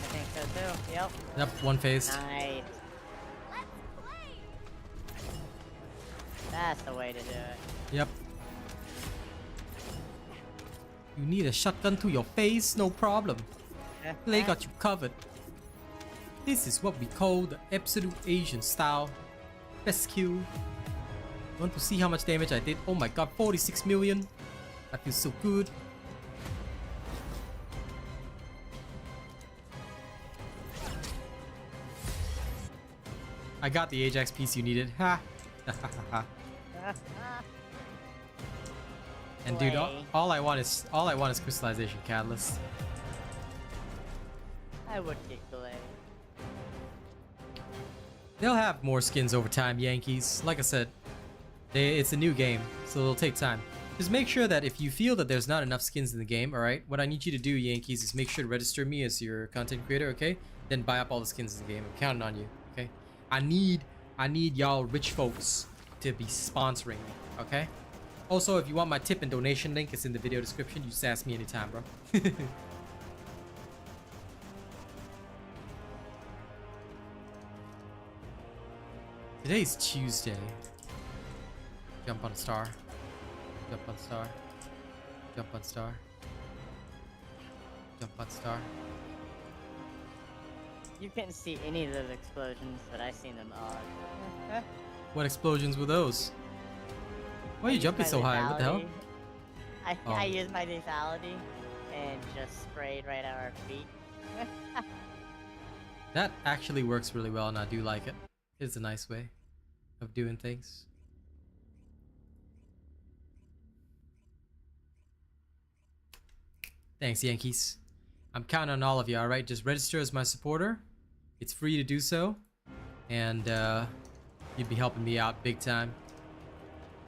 think so too. Yep. Yep, one phase. Nice. Let's play. That's the way to do it. Yep. You need a shotgun to your face? No problem. Play got you covered. This is what we call the absolute Asian style. Best kill. Want to see how much damage I did? Oh my god, 46 million. I feel so good. I got the Ajax piece you needed. Ha. And dude, all I want is crystallization catalyst. I would get Glade. They'll have more skins over time, Yankees. Like I said, it's a new game, so it'll take time. Just make sure that if you feel that there's not enough skins in the game, alright? What I need you to do, Yankees, is make sure to register me as your content creator, okay? Then buy up all the skins in the game. I'm counting on you, okay? I need y'all rich folks to be sponsoring me, okay? Also, if you want my tip and donation link, it's in the video description. You just ask me anytime, bro. Today's Tuesday. Jump on a star. Jump on star. Jump on star. Jump on star. You couldn't see any of those explosions, but I seen them all. What explosions were those? Why are you jumping so high? What the hell? I used my lethality and just sprayed right at our feet. That actually works really well, and I do like it. It's a nice way of doing things. Thanks, Yankees. I'm counting on all of you, alright? Just register as my supporter. It's free to do so. And you'd be helping me out big time.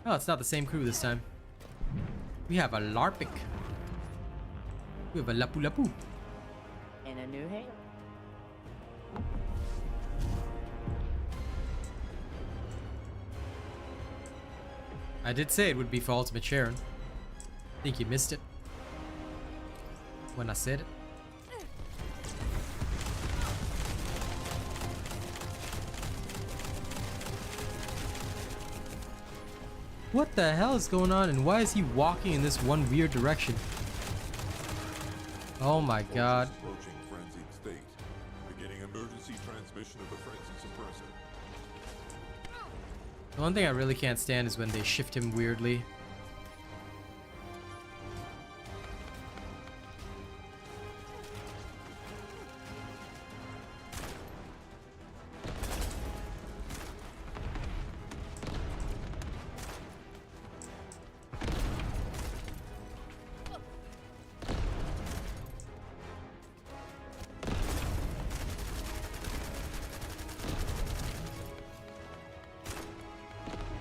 Oh, it's not the same crew this time. We have a Larpic. We have a Lapu Lapu. And a new Halo. I did say it would be for Ultimate Sharon. Think you missed it when I said it. What the hell is going on, and why is he walking in this one weird direction? Oh my god. Approaching frenzied state. Beginning emergency transmission of the frenzy suppressor. The one thing I really can't stand is when they shift him weirdly.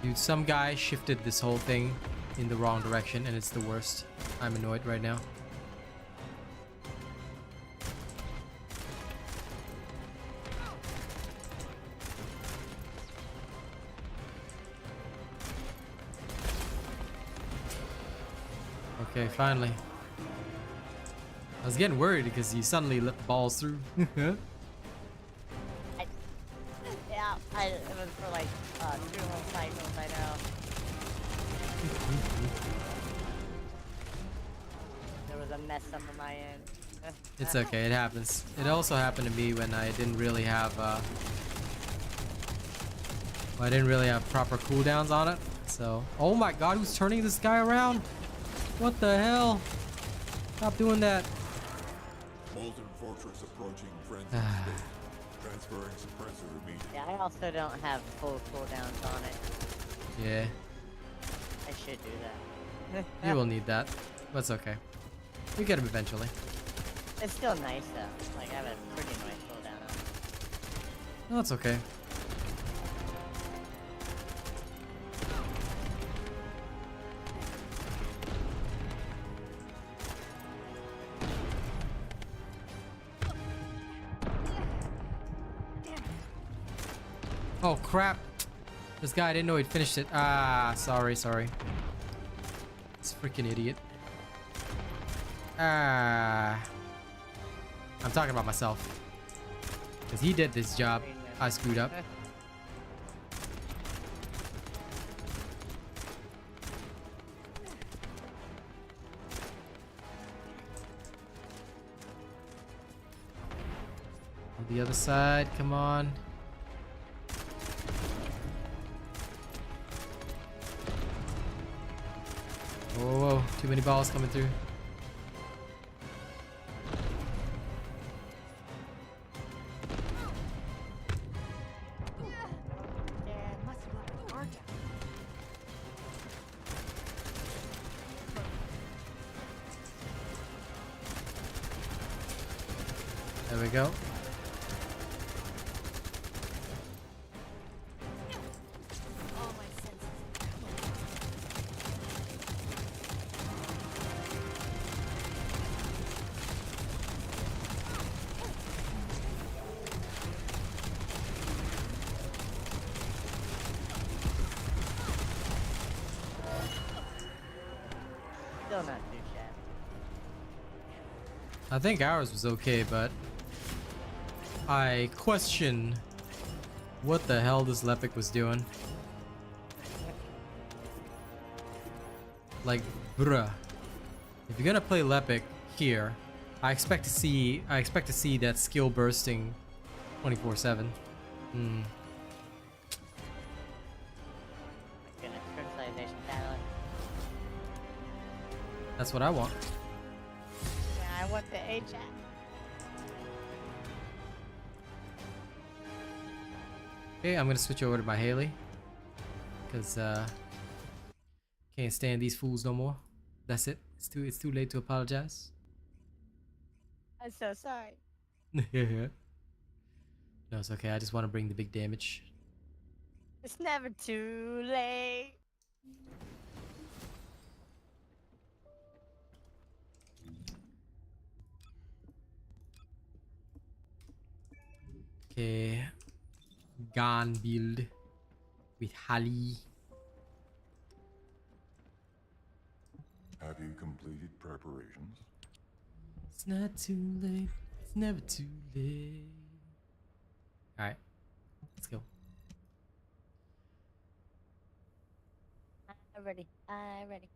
Dude, some guy shifted this whole thing in the wrong direction, and it's the worst. I'm annoyed right now. Okay, finally. I was getting worried because you suddenly let the balls through. Yeah, it was for like 2 whole cycles, I know. There was a mess up on my end. It's okay, it happens. It also happened to me when I didn't really have proper cooldowns on it. So, oh my god, who's turning this guy around? What the hell? Stop doing that. Molten Fortress approaching frenzied state. Transferring suppressor immediately. Yeah, I also don't have full cooldowns on it. Yeah, I should do that. you will need that. But it's okay. We get him eventually. It's still nice though. Like I have a pretty nice cooldown on it. No, it's okay. Oh crap! This guy, I didn't know he'd finished it. Ah, sorry. This freaking idiot. I'm talking about myself. Because he did this job. I screwed up. On the other side, come on. Whoa, too many balls coming through. There we go. Still not too shabby. I think ours was okay, but I question what the hell this Lepic was doing. Like, bruh. If you're gonna play Lepic here, I expect to see that skill bursting 24/7. Hmm. Goodness, crystallization talent. That's what I want. Yeah, I want the HF. Okay, I'm gonna switch over to my Haley. Cause can't stand these fools no more. That's it. It's too late to apologize. I'm so sorry. No, it's okay. I just want to bring the big damage. It's never too late. Okay. Gun build with Hali. Have you completed preparations? It's not too late. It's never too late. Alright. Let's go. I'm ready. I'm ready.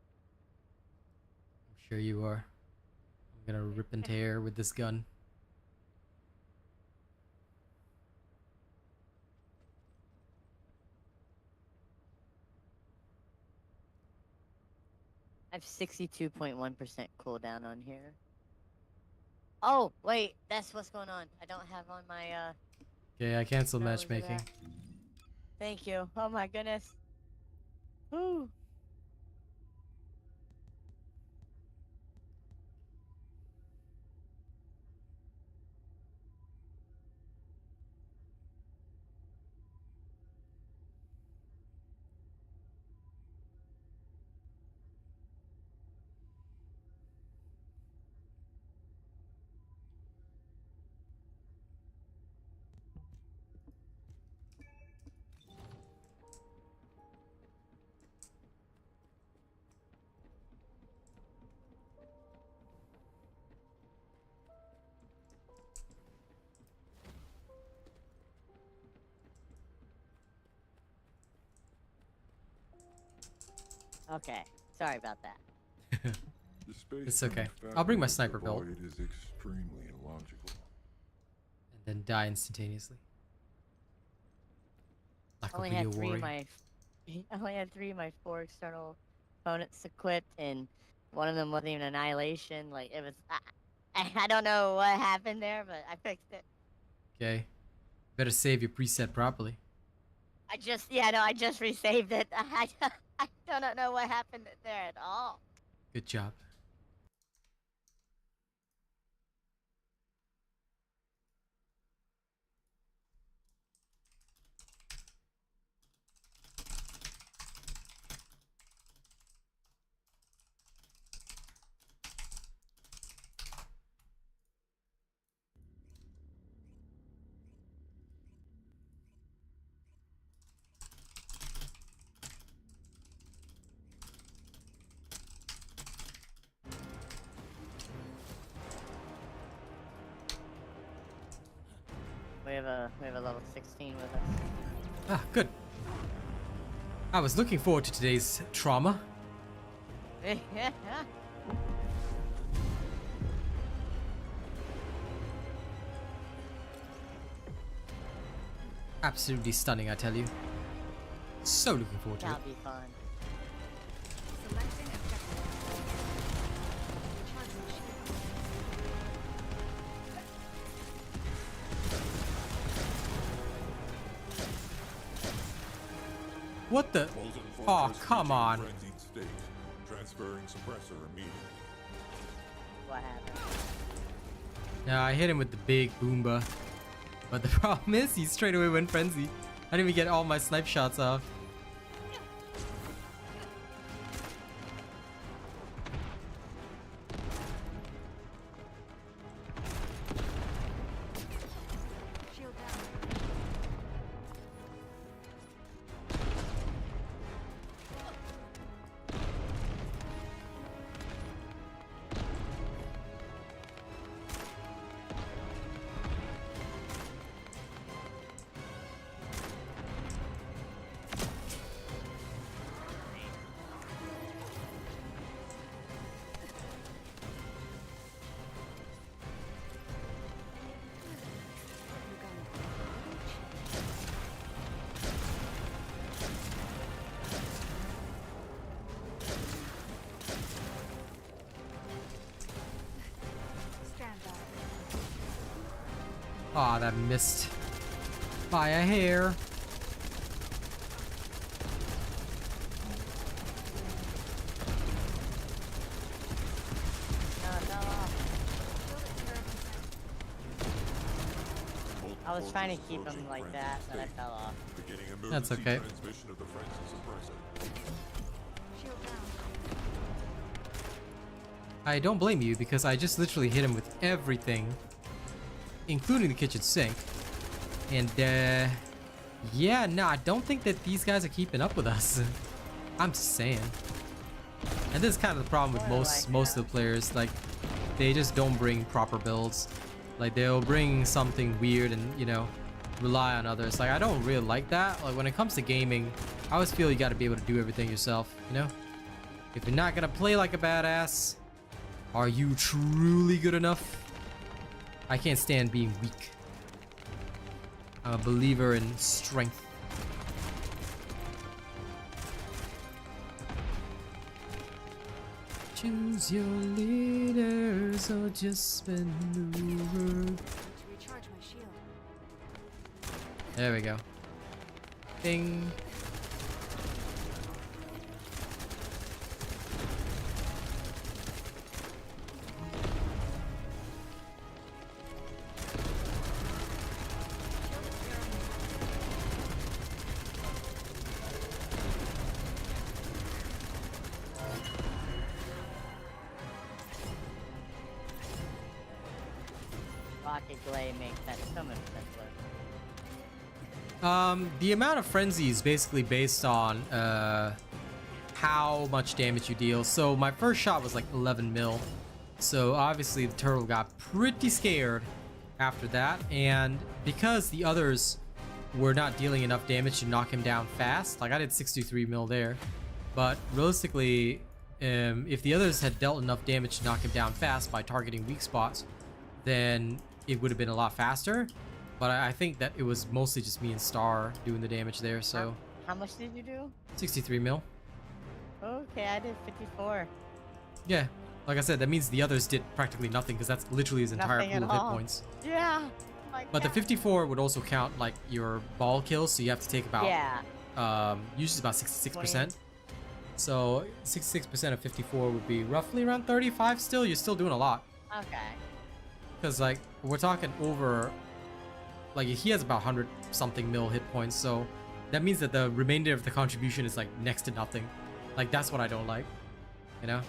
I'm sure you are. I'm gonna rip and tear with this gun. I have 62.1% cooldown on here. Oh, wait, that's what's going on. I don't have on my, Okay, I canceled no, is it matchmaking. that? Thank you. Oh my goodness. Woo. Okay, sorry about that. The space It's okay. fabric I'll bring my of the sniper belt. void is extremely illogical. And then die instantaneously. Like I a only real had three warrior. of my, I only had 3 of my 4 external opponents equipped, and one of them wasn't even annihilation. Like it was, I don't know what happened there, but I fixed it. Okay. Better save your preset properly. I just resaved it. I don't know what happened there at all. Good job. We have a level 16 with us. Ah, good. I was looking forward to today's trauma. Absolutely stunning, I tell you. So looking forward to it. That'll be fun. Selecting objective. Recharging shield. What the? Molten Oh, Fortress come reaching on. frenzied state. Transferring suppressor immediately. What happened? Yeah, I hit him with the big boomba. But the problem is, he straight away went frenzy. I didn't even get all my snipe shots off. Shield down. Stand by. Aw, that missed by a hair. No, no. Molten I was trying to Fortress keep him approaching like frenzied that, but I state. fell off. Beginning That's emergency okay. transmission of the frenzy suppressor. Shield down. I don't blame you because I just literally hit him with everything, including the kitchen sink. And yeah, no, I don't think that these guys are keeping up with us. I'm just saying. And this is kind of the problem with most of the players. Like, they just don't bring proper builds. Like, they'll bring something weird and, you know, rely on others. Like, I don't really like that. Like, when it comes to gaming, I always feel you got to be able to do everything yourself, you know? If you're not gonna play like a badass, are you truly good enough? I can't stand being weak. I'm a believer in strength. Choose your leaders or just maneuver. To recharge my shield. There we go. Ding. Rocket Glade makes that so much simpler. The amount of frenzy is basically based on how much damage you deal. So my first shot was like 11 mil. So obviously the turtle got pretty scared after that. And because the others were not dealing enough damage to knock him down fast, like I did 63 mil there. But realistically, if the others had dealt enough damage to knock him down fast by targeting weak spots, then it would have been a lot faster. But I think that it was mostly just me and Star doing the damage there, so... How much did you do? 63 mil. Okay, I did 54. Yeah, like I said, that means the others did practically nothing, because that's literally his entire Nothing pool at of hit all. points. Yeah. My But the God. 54 would also count, like, your ball kills, so you have to take about... Yeah. Usually it's about 66%. So 66% of 54 would be roughly around 35 still. You're still doing a lot. Okay. Because, like, we're talking over... Like, he has about 100 something mil hit points, so that means that the remainder of the contribution is, like, next to nothing. Like, that's what I don't like. You know?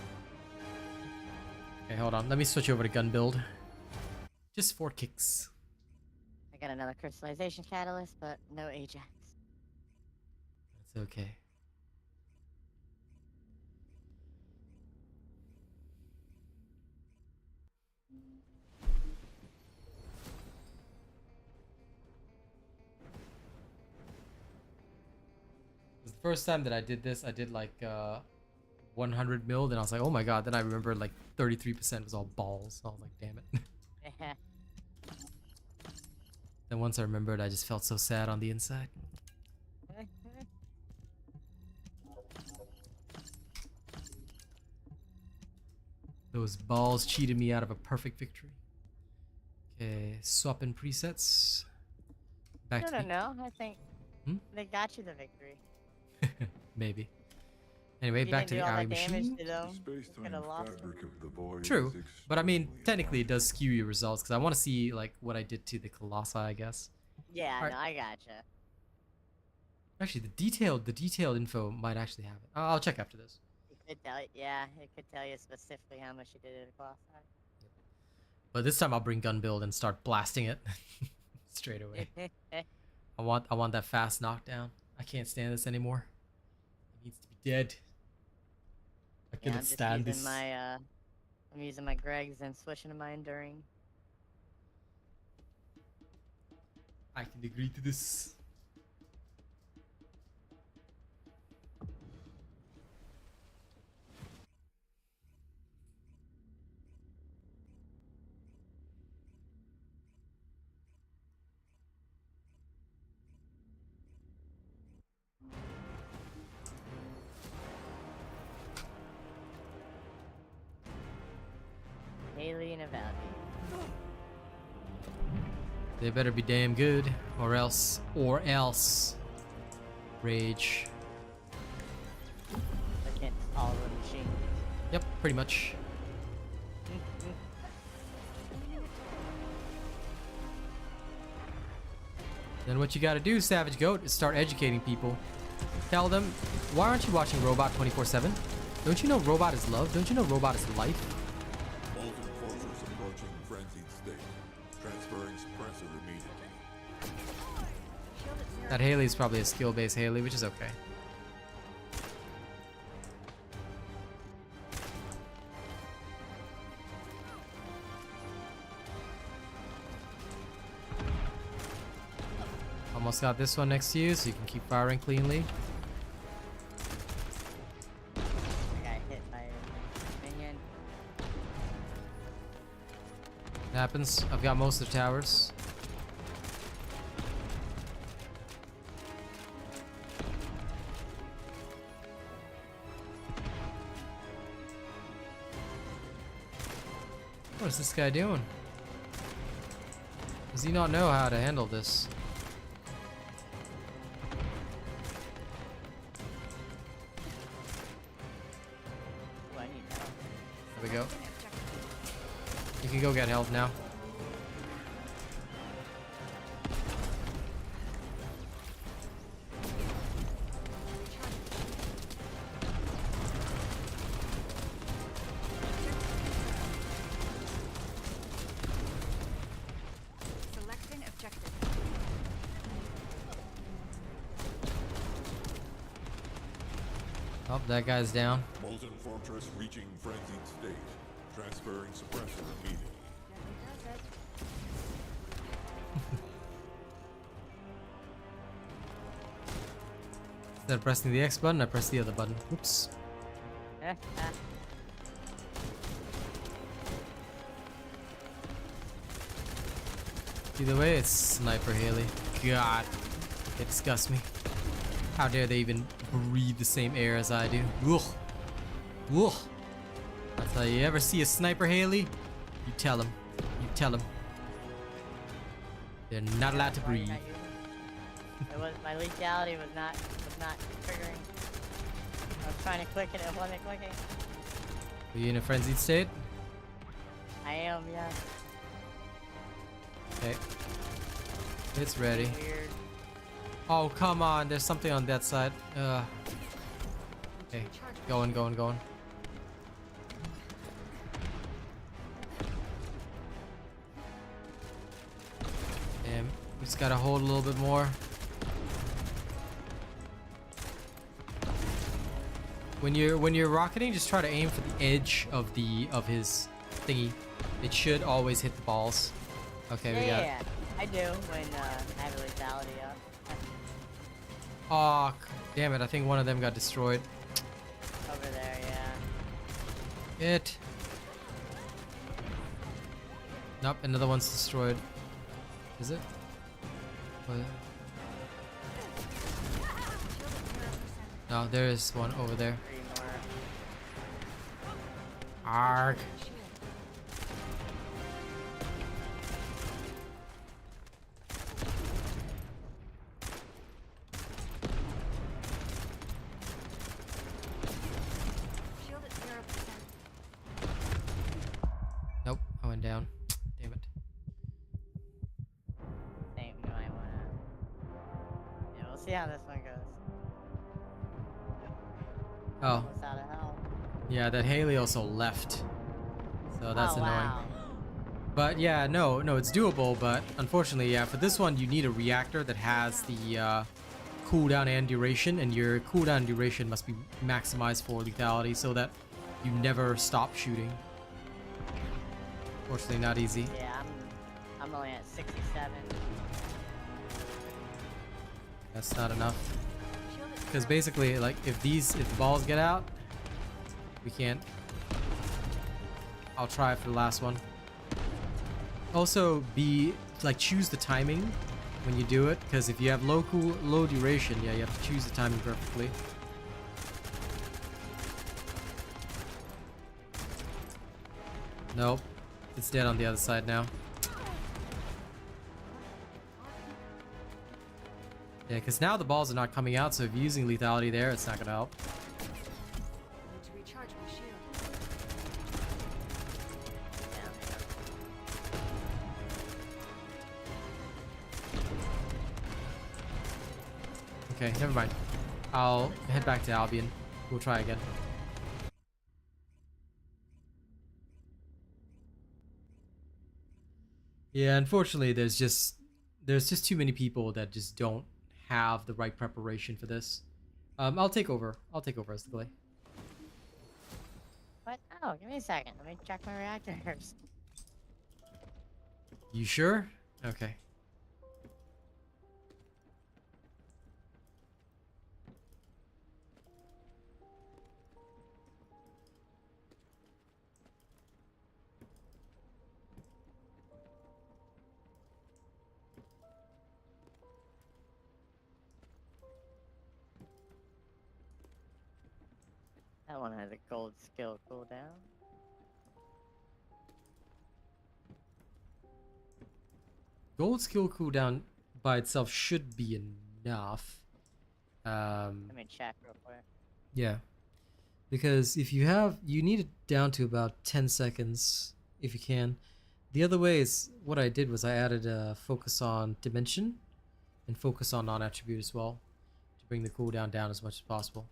Okay, hold on. Let me switch over to gun build. Just for kicks. I got another crystallization catalyst, but no Ajax. That's okay. First time that I did this, I did like 100 mil, then I was like, oh my god. Then I remember like 33% was all balls. I was like, damn it. Then once I remembered, I just felt so sad on the inside. Those balls cheated me out of a perfect victory. Okay, swapping presets. Back to No. I think they got you the victory. maybe. Anyway, You back didn't to do the all alley that damage machine. to The them. space-time Could've lost fabric of the void True, is but I mean, extremely technically it does skew your results because I want to see like what I did to the Colossi, I guess. Yeah, Alright. no, I gotcha. Actually, the detailed info might actually have it. I'll check after this. It could tell, yeah, it could tell you specifically how much you did it across. But this time I'll bring gun build and start blasting it straight away. I want that fast knockdown. I can't stand this anymore. It needs to be dead. I Yeah, I'm cannot just stand using this. I'm using my Gregs and switching to my Enduring. I can agree to this. Haley and a Valley. They better be damn good, or else, rage. Against all the machines. Yep, pretty much. Then what you gotta do, Savage Goat, is start educating people. Tell them, why aren't you watching Robot 24/7? Don't you know Robot is love? Don't you know Robot is life? Molten fortress approaching frenzied state. Transferring suppressor immediately. That Haley is probably a skill-based Haley, which is okay. Almost got this one next to you, so you can keep firing cleanly. I got hit by a minion. It happens. I've got most of the towers. What is this guy doing? Does he not know how to handle this? Ooh, I need help. There we go. You can go get help now. Selecting objective. Oh, that guy's down. Molten fortress reaching frenzied state. Transferring suppressor immediately. Instead of pressing the X button, I press the other button. Oops. Either way, it's Sniper Haley. God, it disgusts me. How dare they even breathe the same air as I do? Ugh. Ugh. I'll tell you, ever see a Sniper Haley? You tell him. You tell him. They're not allowed to Why you're breathe. not using it? It was my lethality was not triggering. I was trying to click it, it wasn't clicking. Are you in a frenzied state? I am, yeah. Okay. It's ready. Weird. Oh, come on. There's something on that side. Okay. Going. Damn. We just gotta hold a little bit more. When you're rocketing, just try to aim for the edge of his thingy. It should always hit the balls. Okay, we got it. I do when I have a lethality up. Oh, Damn it, I think one of them got destroyed. Over there, yeah. It. Nope, another one's destroyed. Is it? What? No, there is one over there. 3 more. Arg. Shield at 0%. Nope, I went down. Damn it. Think we might wanna. Yeah, we'll see how this one goes. Oh, Almost out of health. yeah, that Haley also left. So that's oh, annoying. wow. But yeah, no, it's doable, but unfortunately, yeah, for this one, you need a reactor that has the cooldown and duration, and your cooldown and duration must be maximized for lethality so that you never stop shooting. Fortunately, not easy. Yeah, I'm only at 67. That's not enough. Shield at Because 0%. basically, like, if the balls get out, we can't. I'll try for the last one. Also, choose the timing when you do it, because if you have low duration, yeah, you have to choose the timing perfectly. Nope, it's dead on the other side now. Yeah, because now the balls are not coming out, so if you're using lethality there, it's not gonna help. Need to recharge my shield. Okay, never mind. I'll head back to Albion. We'll try again. Yeah, unfortunately, there's just too many people that just don't have the right preparation for this. I'll take over. I'll take over as the Glay. What? Oh, give me a second. Let me check my reactors. You sure? Okay. That one has a gold skill cooldown. Gold skill cooldown by itself should be enough. Let me check real quick. Yeah. Because if you need it down to about 10 seconds, if you can. The other way is, what I did was I added a focus on dimension and focus on non-attribute as well to bring the cooldown down as much as possible.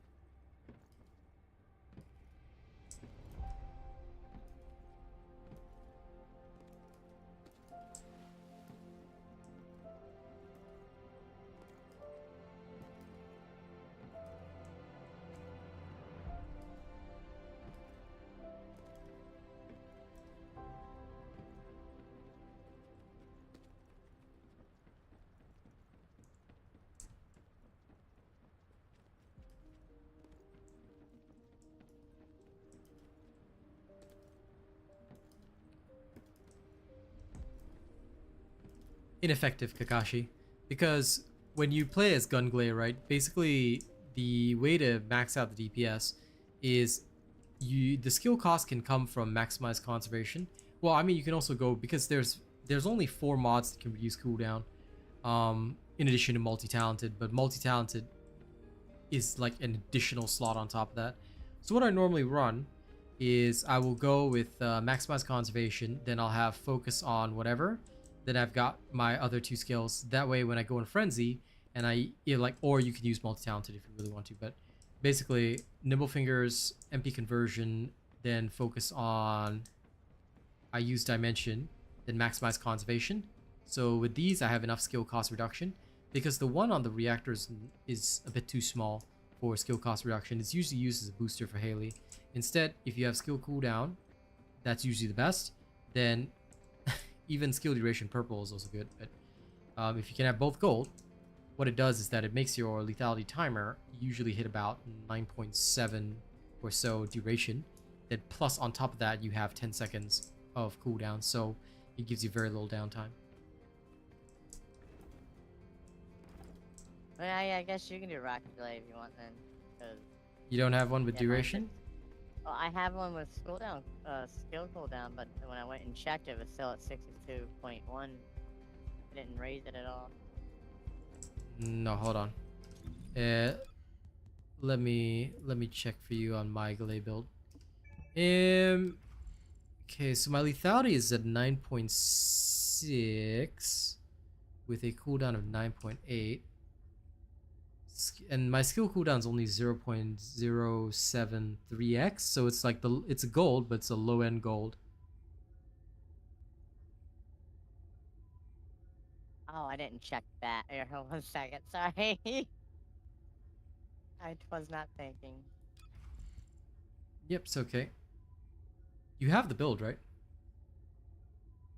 Ineffective, Kakashi, because when you play as Gunglaive, right, basically the way to max out the DPS is the skill cost can come from maximized conservation. Well, I mean, you can also go, because there's only 4 mods that can reduce cooldown, in addition to multi-talented, but multi-talented is like an additional slot on top of that. So what I normally run is I will go with maximized conservation, then I'll have focus on whatever. Then I've got my other 2 skills. That way, when I go in frenzy, and or you can use multi-talented if you really want to. But basically, nimble fingers, MP conversion, then focus on. I use dimension, then maximize conservation. So with these, I have enough skill cost reduction, because the one on the reactors is a bit too small for skill cost reduction. It's usually used as a booster for Haley. Instead, if you have skill cooldown, that's usually the best. Then even skill duration purple is also good, but if you can have both gold, what it does is that it makes your lethality timer usually hit about 9.7 or so duration. Then plus on top of that, you have 10 seconds of cooldown, so it gives you very little downtime. Well, I guess you can do rocket delay if you want then. 'Cause, You don't have one with yeah, mine duration? well, I have one with cooldown, skill cooldown, but when I went and checked, it was still at 62.1. I didn't raise it at all. No, hold on. Let me check for you on my Galay build. Okay, so my lethality is at 9.6 with a cooldown of 9.8. And my skill cooldown is only 0.073x, so it's like it's a gold, but it's a low end gold. Oh, I didn't check that. Here, hold 1 second. Sorry. I was not thinking. Yep, it's okay. You have the build, right?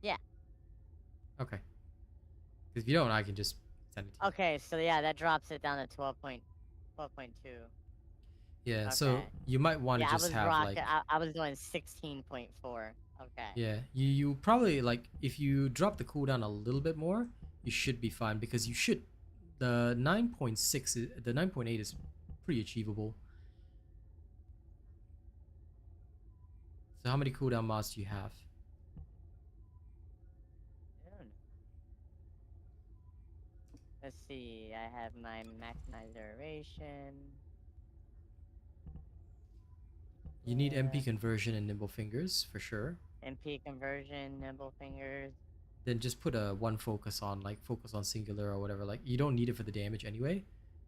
Yeah. Okay. If you don't, I can just send it to you. Okay, so yeah, that drops it down to 12.2. Yeah, so Okay. you might want to Yeah, just have like... I was doing 16.4. Okay. Yeah, you probably, like, if you drop the cooldown a little bit more, you should be fine, because you should... The 9.8 is pretty achievable. So how many cooldown mods do you have? Let's see, I have my maximize duration. You need MP conversion and nimble fingers for sure. MP conversion, nimble fingers. Then just put a one focus on, like focus on singular or whatever. Like, you don't need it for the damage anyway,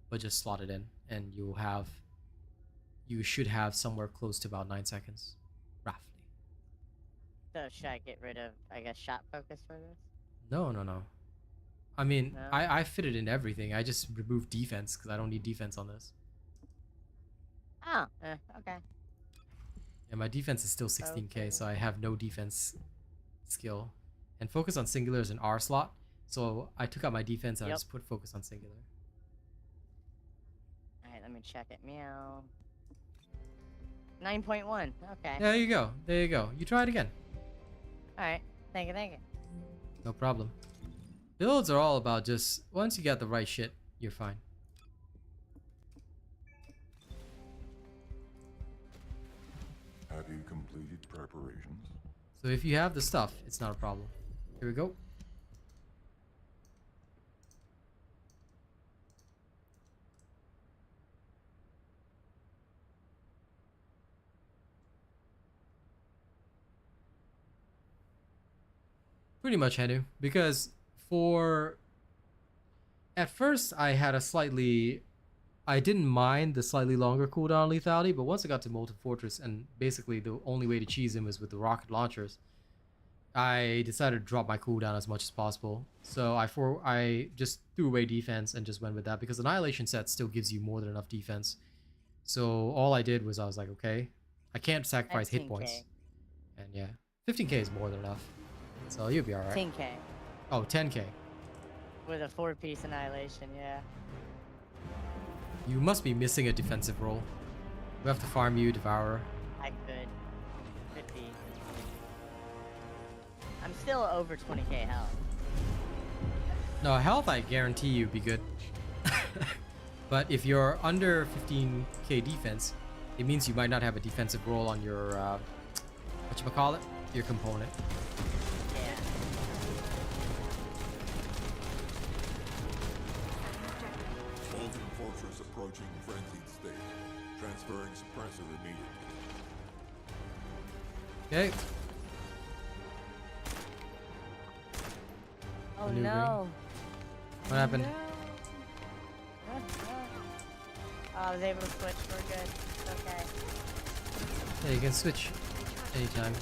but just slot it in and you should have somewhere close to about 9 seconds, roughly. So should I get rid of, I guess, shot focus for this? No. I mean, No? I fit it in everything. I just removed defense because I don't need defense on this. Oh, okay. Yeah, my defense is still 16k, Okay. so I have no defense skill. And focus on singular is an R slot, so I took out my defense and I Yep. just put focus on singular. Alright, let me check it. Meow. 9.1. Okay. There you go. There you go. You try it again. Alright. Thank you. No problem. Builds are all about just, once you got the right shit, you're fine. Have you completed preparations? So if you have the stuff, it's not a problem. Here we go. Pretty much Henu, because at first I had I didn't mind the slightly longer cooldown lethality, but once I got to Molten Fortress and basically the only way to cheese him was with the rocket launchers, I decided to drop my cooldown as much as possible. So I just threw away defense and just went with that, because Annihilation set still gives you more than enough defense. So all I did was I was like, okay, I can't sacrifice hit 15K. points. And yeah, 15k is more than enough. So you'll be alright. 10k. Oh, 10k. With a 4-piece annihilation, yeah. You must be missing a defensive role. We have to farm you, Devourer. I could. Could be. I'm still over 20k health. No, health I guarantee you be good. But if you're under 15k defense, it means you might not have a defensive role on your, whatchamacallit? Your component. Yeah. Molten Fortress approaching frenzied state. Transferring suppressor immediately. Okay. Oh Maneuvering. no. What happened? No. Oh, I was able to switch. We're good. It's okay. Yeah, you can switch anytime.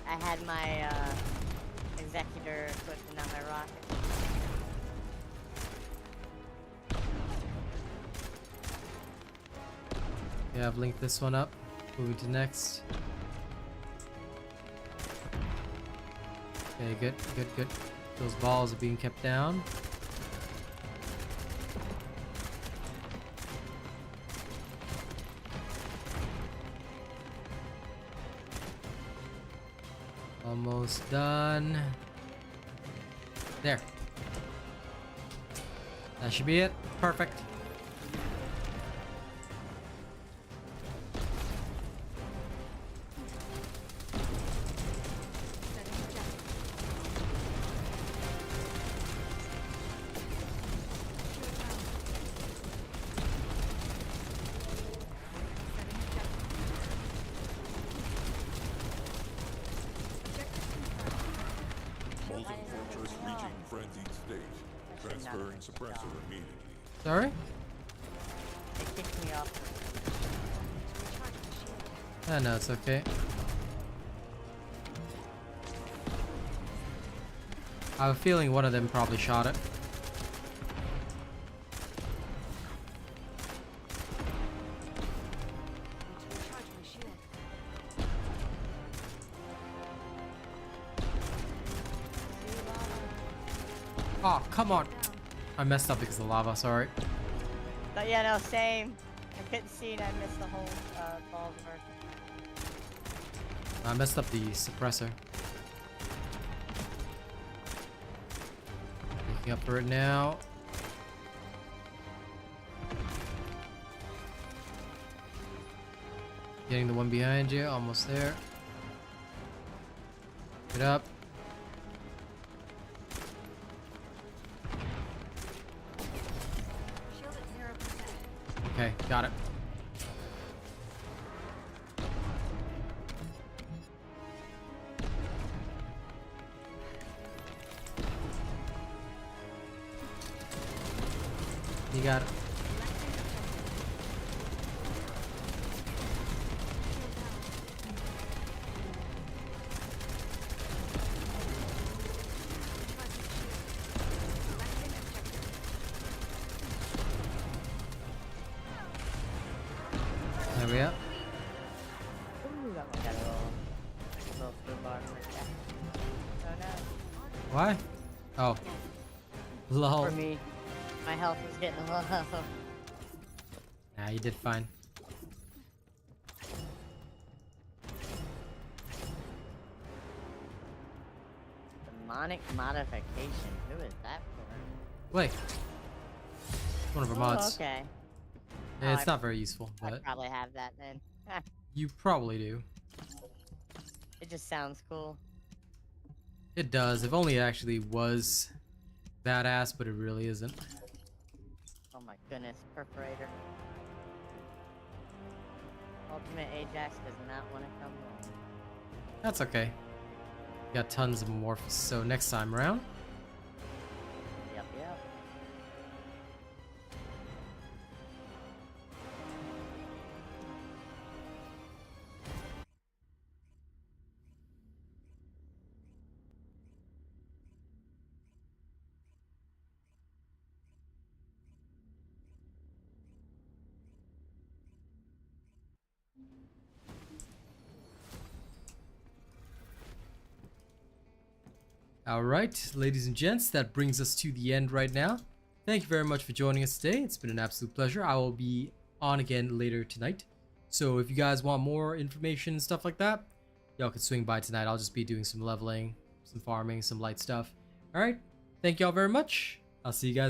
I had my executor equipped and not my rocket. Yeah, I've linked this one up. Moving to next. Okay, good. Those balls are being kept down. Almost done. There. That should be it. Perfect. Molten fortress reaching frenzied state. Transferring suppressor immediately. Sorry? It kicked me off. No, it's okay. I have a feeling one of them probably shot it. Oh, come on. I messed up because of the lava, sorry. But yeah, no, same. I couldn't see and I missed the whole ball version. I messed up the suppressor. Looking up for it now. Getting the one behind you, almost there. Get up. Shield at 0%. Okay, got it. You got it. There we are. Ooh, that one got a little food bar like that. Oh no. Why? Oh. Lol. For me, my health was getting low. Nah, you did fine. Demonic modification. Who is that for? Wait. One of our mods. Okay. Yeah, it's I- not very useful, I but probably have that then. you probably do. It just sounds cool. It does. If only it actually was badass, but it really isn't. Oh my goodness, perforator. Ultimate Ajax does not want to come along. That's okay. Got tons of amorphous, so next time around. Yep, yep. Alright, ladies and gents, that brings us to the end right now. Thank you very much for joining us today. It's been an absolute pleasure. I will be on again later tonight. So if you guys want more information and stuff like that, y'all can swing by tonight. I'll just be doing some leveling, some farming, some light stuff. Alright, thank y'all very much. I'll see you guys